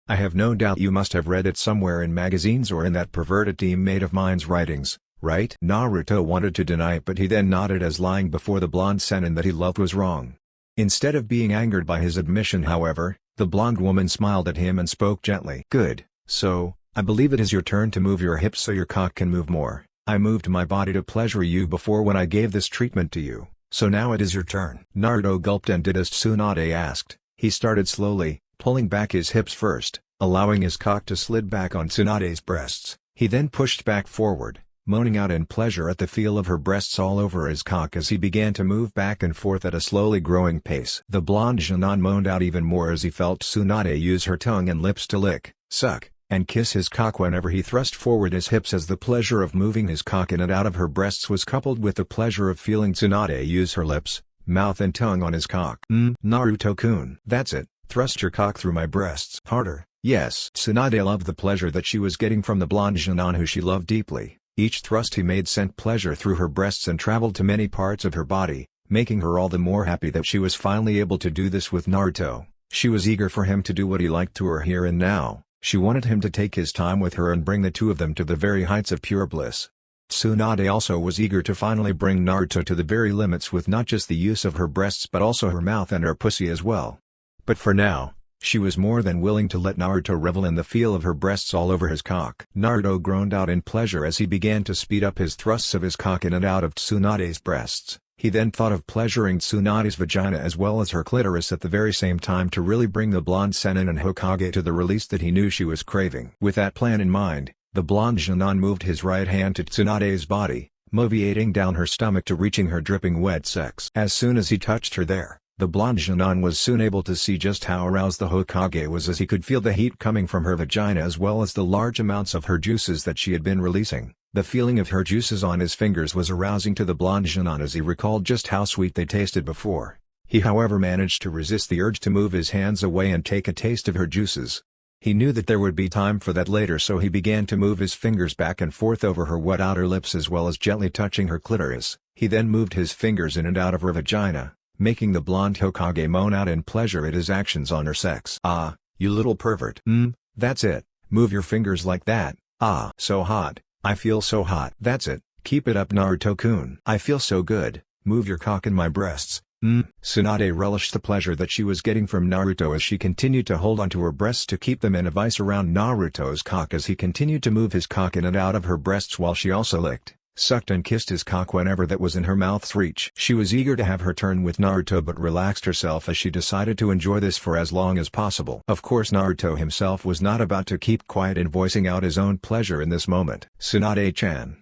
S1: I have no doubt you must have read it somewhere in magazines or in that perverted teammate of mine's writings, right?" Naruto wanted to deny it, but he then nodded as lying before the blonde Sennin that he loved was wrong. Instead of being angered by his admission, however, the blonde woman smiled at him and spoke gently. "Good, so, I believe it is your turn to move your hips so your cock can move more. I moved my body to pleasure you before when I gave this treatment to you, so now it is your turn." Naruto gulped and did as Tsunade asked. He started slowly, pulling back his hips first, allowing his cock to slide back on Tsunade's breasts. He then pushed back forward, moaning out in pleasure at the feel of her breasts all over his cock as he began to move back and forth at a slowly growing pace. The blonde Jinan moaned out even more as he felt Tsunade use her tongue and lips to lick, suck, and kiss his cock whenever he thrust forward his hips, as the pleasure of moving his cock in and out of her breasts was coupled with the pleasure of feeling Tsunade use her lips, mouth and tongue on his cock. Naruto-kun. That's it, thrust your cock through my breasts. Harder. Yes. Tsunade loved the pleasure that she was getting from the blonde Jinan, who she loved deeply. Each thrust he made sent pleasure through her breasts and traveled to many parts of her body, making her all the more happy that she was finally able to do this with Naruto. She was eager for him to do what he liked to her here and now. She wanted him to take his time with her and bring the two of them to the very heights of pure bliss. Tsunade also was eager to finally bring Naruto to the very limits with not just the use of her breasts but also her mouth and her pussy as well. But for now, she was more than willing to let Naruto revel in the feel of her breasts all over his cock. Naruto groaned out in pleasure as he began to speed up his thrusts of his cock in and out of Tsunade's breasts. He then thought of pleasuring Tsunade's vagina as well as her clitoris at the very same time to really bring the blonde Sennin and Hokage to the release that he knew she was craving. With that plan in mind, the blonde Jinan moved his right hand to Tsunade's body, moviating down her stomach to reaching her dripping wet sex. As soon as he touched her there, the blonde Jinan was soon able to see just how aroused the Hokage was, as he could feel the heat coming from her vagina as well as the large amounts of her juices that she had been releasing. The feeling of her juices on his fingers was arousing to the blonde Jinan as he recalled just how sweet they tasted before. He however managed to resist the urge to move his hands away and take a taste of her juices. He knew that there would be time for that later, so he began to move his fingers back and forth over her wet outer lips as well as gently touching her clitoris. He then moved his fingers in and out of her vagina, making the blonde Hokage moan out in pleasure at his actions on her sex. Ah, you little pervert. That's it, move your fingers like that. Ah, so hot. I feel so hot. That's it, keep it up Naruto-kun. I feel so good, move your cock in my breasts. Tsunade relished the pleasure that she was getting from Naruto as she continued to hold onto her breasts to keep them in a vice around Naruto's cock as he continued to move his cock in and out of her breasts while she also licked, sucked and kissed his cock whenever that was in her mouth's reach. She was eager to have her turn with Naruto but relaxed herself as she decided to enjoy this for as long as possible. Of course Naruto himself was not about to keep quiet in voicing out his own pleasure in this moment. Tsunade-chan.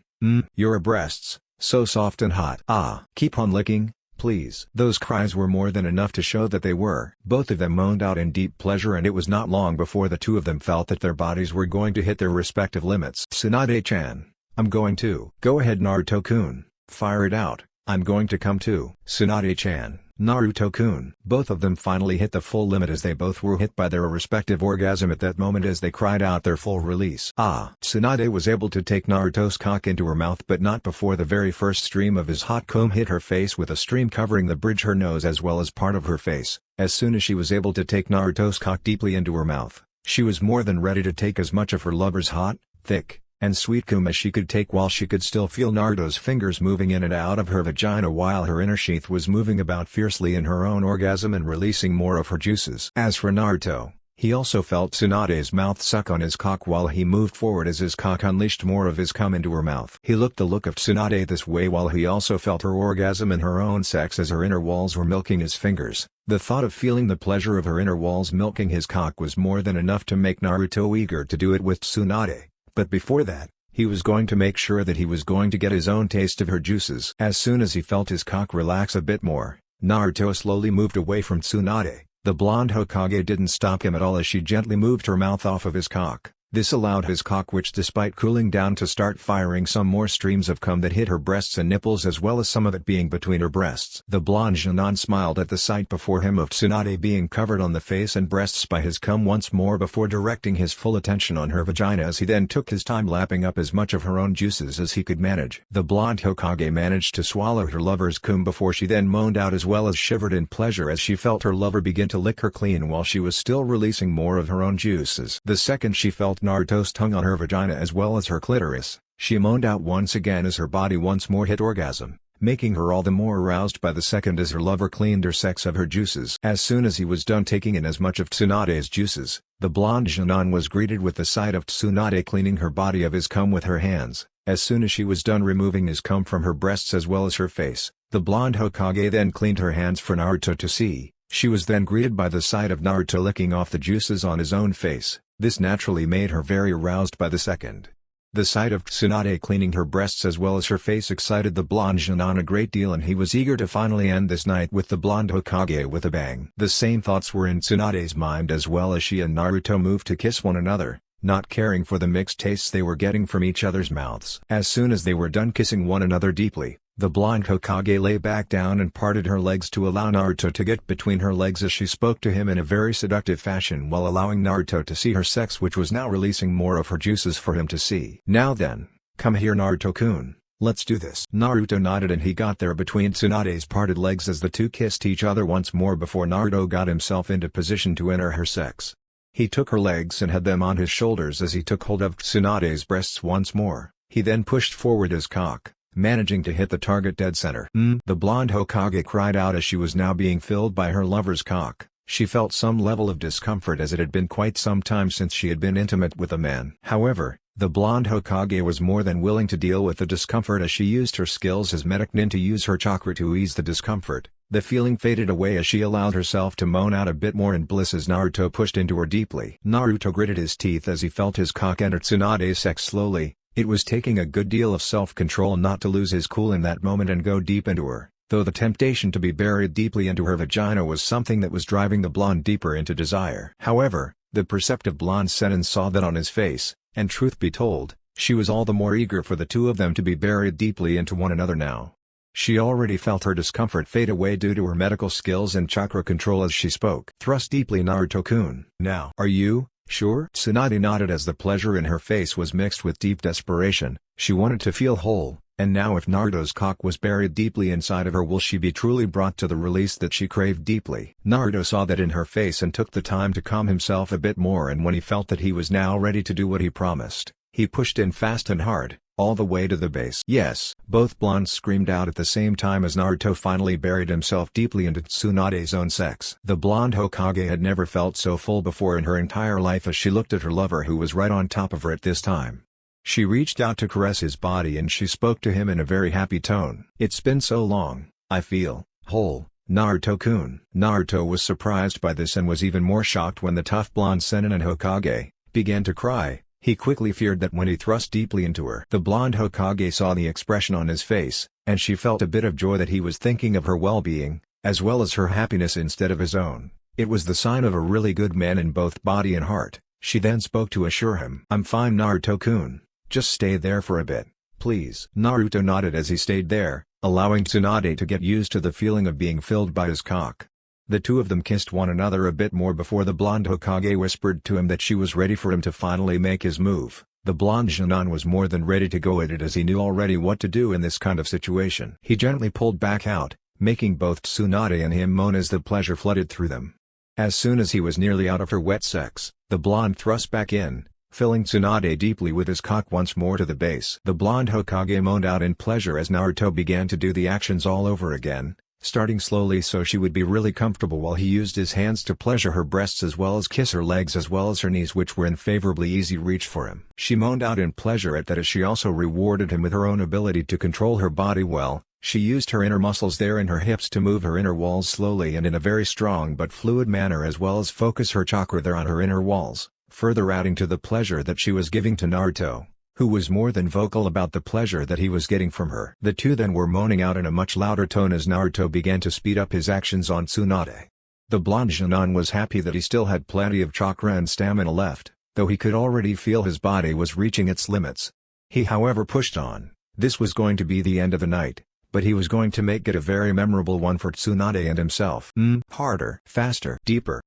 S1: Your breasts, so soft and hot. Ah, keep on licking, please. Those cries were more than enough to show that they were. Both of them moaned out in deep pleasure, and it was not long before the two of them felt that their bodies were going to hit their respective limits. Tsunade-chan. I'm going to. Go ahead Naruto-kun, fire it out, I'm going to come too. Tsunade-chan, Naruto-kun. Both of them finally hit the full limit as they both were hit by their respective orgasm at that moment as they cried out their full release. Ah! Tsunade was able to take Naruto's cock into her mouth but not before the very first stream of his hot comb hit her face, with a stream covering the bridge her nose as well as part of her face. As soon as she was able to take Naruto's cock deeply into her mouth, she was more than ready to take as much of her lover's hot, thick, and sweet cum as she could take while she could still feel Naruto's fingers moving in and out of her vagina while her inner sheath was moving about fiercely in her own orgasm and releasing more of her juices. As for Naruto, he also felt Tsunade's mouth suck on his cock while he moved forward as his cock unleashed more of his cum into her mouth. He looked the look of Tsunade this way while he also felt her orgasm in her own sex as her inner walls were milking his fingers. The thought of feeling the pleasure of her inner walls milking his cock was more than enough to make Naruto eager to do it with Tsunade. But before that, he was going to make sure that he was going to get his own taste of her juices. As soon as he felt his cock relax a bit more, Naruto slowly moved away from Tsunade. The blonde Hokage didn't stop him at all as she gently moved her mouth off of his cock. This allowed his cock, which despite cooling down, to start firing some more streams of cum that hit her breasts and nipples, as well as some of it being between her breasts. The blonde Jinan smiled at the sight before him of Tsunade being covered on the face and breasts by his cum once more before directing his full attention on her vagina as he then took his time lapping up as much of her own juices as he could manage. The blonde Hokage managed to swallow her lover's cum before she then moaned out as well as shivered in pleasure as she felt her lover begin to lick her clean while she was still releasing more of her own juices. The second she felt Naruto's tongue on her vagina as well as her clitoris, she moaned out once again as her body once more hit orgasm, making her all the more aroused by the second as her lover cleaned her sex of her juices. As soon as he was done taking in as much of Tsunade's juices, the blonde Jinan was greeted with the sight of Tsunade cleaning her body of his cum with her hands. As soon as she was done removing his cum from her breasts as well as her face, the blonde Hokage then cleaned her hands for Naruto to see. She was then greeted by the sight of Naruto licking off the juices on his own face. This naturally made her very aroused by the second. The sight of Tsunade cleaning her breasts as well as her face excited the blonde Junon a great deal, and he was eager to finally end this night with the blonde Hokage with a bang. The same thoughts were in Tsunade's mind as well as she and Naruto moved to kiss one another, not caring for the mixed tastes they were getting from each other's mouths. As soon as they were done kissing one another deeply, the blonde Hokage lay back down and parted her legs to allow Naruto to get between her legs as she spoke to him in a very seductive fashion while allowing Naruto to see her sex, which was now releasing more of her juices for him to see. "Now then, come here Naruto-kun, let's do this." Naruto nodded and he got there between Tsunade's parted legs as the two kissed each other once more before Naruto got himself into position to enter her sex. He took her legs and had them on his shoulders as he took hold of Tsunade's breasts once more. He then pushed forward his cock, managing to hit the target dead center. The blonde Hokage cried out as she was now being filled by her lover's cock. She felt some level of discomfort as it had been quite some time since she had been intimate with a man. However, the blonde Hokage was more than willing to deal with the discomfort as she used her skills as medic nin to use her chakra to ease the discomfort. The feeling faded away as she allowed herself to moan out a bit more in bliss as Naruto pushed into her deeply. Naruto gritted his teeth as he felt his cock enter Tsunade's sex slowly. It was taking a good deal of self-control not to lose his cool in that moment and go deep into her, though the temptation to be buried deeply into her vagina was something that was driving the blonde deeper into desire. However, the perceptive blonde Senin saw that on his face, and truth be told, she was all the more eager for the two of them to be buried deeply into one another now. She already felt her discomfort fade away due to her medical skills and chakra control as she spoke. "Thrust deeply Naruto-kun. Now. Are you sure?" Tsunade nodded as the pleasure in her face was mixed with deep desperation. She wanted to feel whole, and now if Naruto's cock was buried deeply inside of her, will she be truly brought to the release that she craved deeply? Naruto saw that in her face and took the time to calm himself a bit more, and when he felt that he was now ready to do what he promised, he pushed in fast and hard, all the way to the base. "Yes!" Both blondes screamed out at the same time as Naruto finally buried himself deeply into Tsunade's own sex. The blonde Hokage had never felt so full before in her entire life as she looked at her lover who was right on top of her at this time. She reached out to caress his body and she spoke to him in a very happy tone. "It's been so long, I feel whole, Naruto-kun." Naruto was surprised by this and was even more shocked when the tough blonde Senin and Hokage began to cry. He quickly feared that when he thrust deeply into her, the blonde Hokage saw the expression on his face, and she felt a bit of joy that he was thinking of her well-being, as well as her happiness instead of his own. It was the sign of a really good man in both body and heart. She then spoke to assure him. "I'm fine Naruto-kun, just stay there for a bit, please." Naruto nodded as he stayed there, allowing Tsunade to get used to the feeling of being filled by his cock. The two of them kissed one another a bit more before the blonde Hokage whispered to him that she was ready for him to finally make his move. The blonde Junon was more than ready to go at it as he knew already what to do in this kind of situation. He gently pulled back out, making both Tsunade and him moan as the pleasure flooded through them. As soon as he was nearly out of her wet sex, the blonde thrust back in, filling Tsunade deeply with his cock once more to the base. The blonde Hokage moaned out in pleasure as Naruto began to do the actions all over again, starting slowly so she would be really comfortable while he used his hands to pleasure her breasts as well as kiss her legs as well as her knees, which were in favorably easy reach for him. She moaned out in pleasure at that as she also rewarded him with her own ability to control her body well. She used her inner muscles there in her hips to move her inner walls slowly and in a very strong but fluid manner as well as focus her chakra there on her inner walls, further adding to the pleasure that she was giving to Naruto, who was more than vocal about the pleasure that he was getting from her. The two then were moaning out in a much louder tone as Naruto began to speed up his actions on Tsunade. The blonde Junon was happy that he still had plenty of chakra and stamina left, though he could already feel his body was reaching its limits. He however pushed on. This was going to be the end of the night, but he was going to make it a very memorable one for Tsunade and himself. Harder, faster, deeper.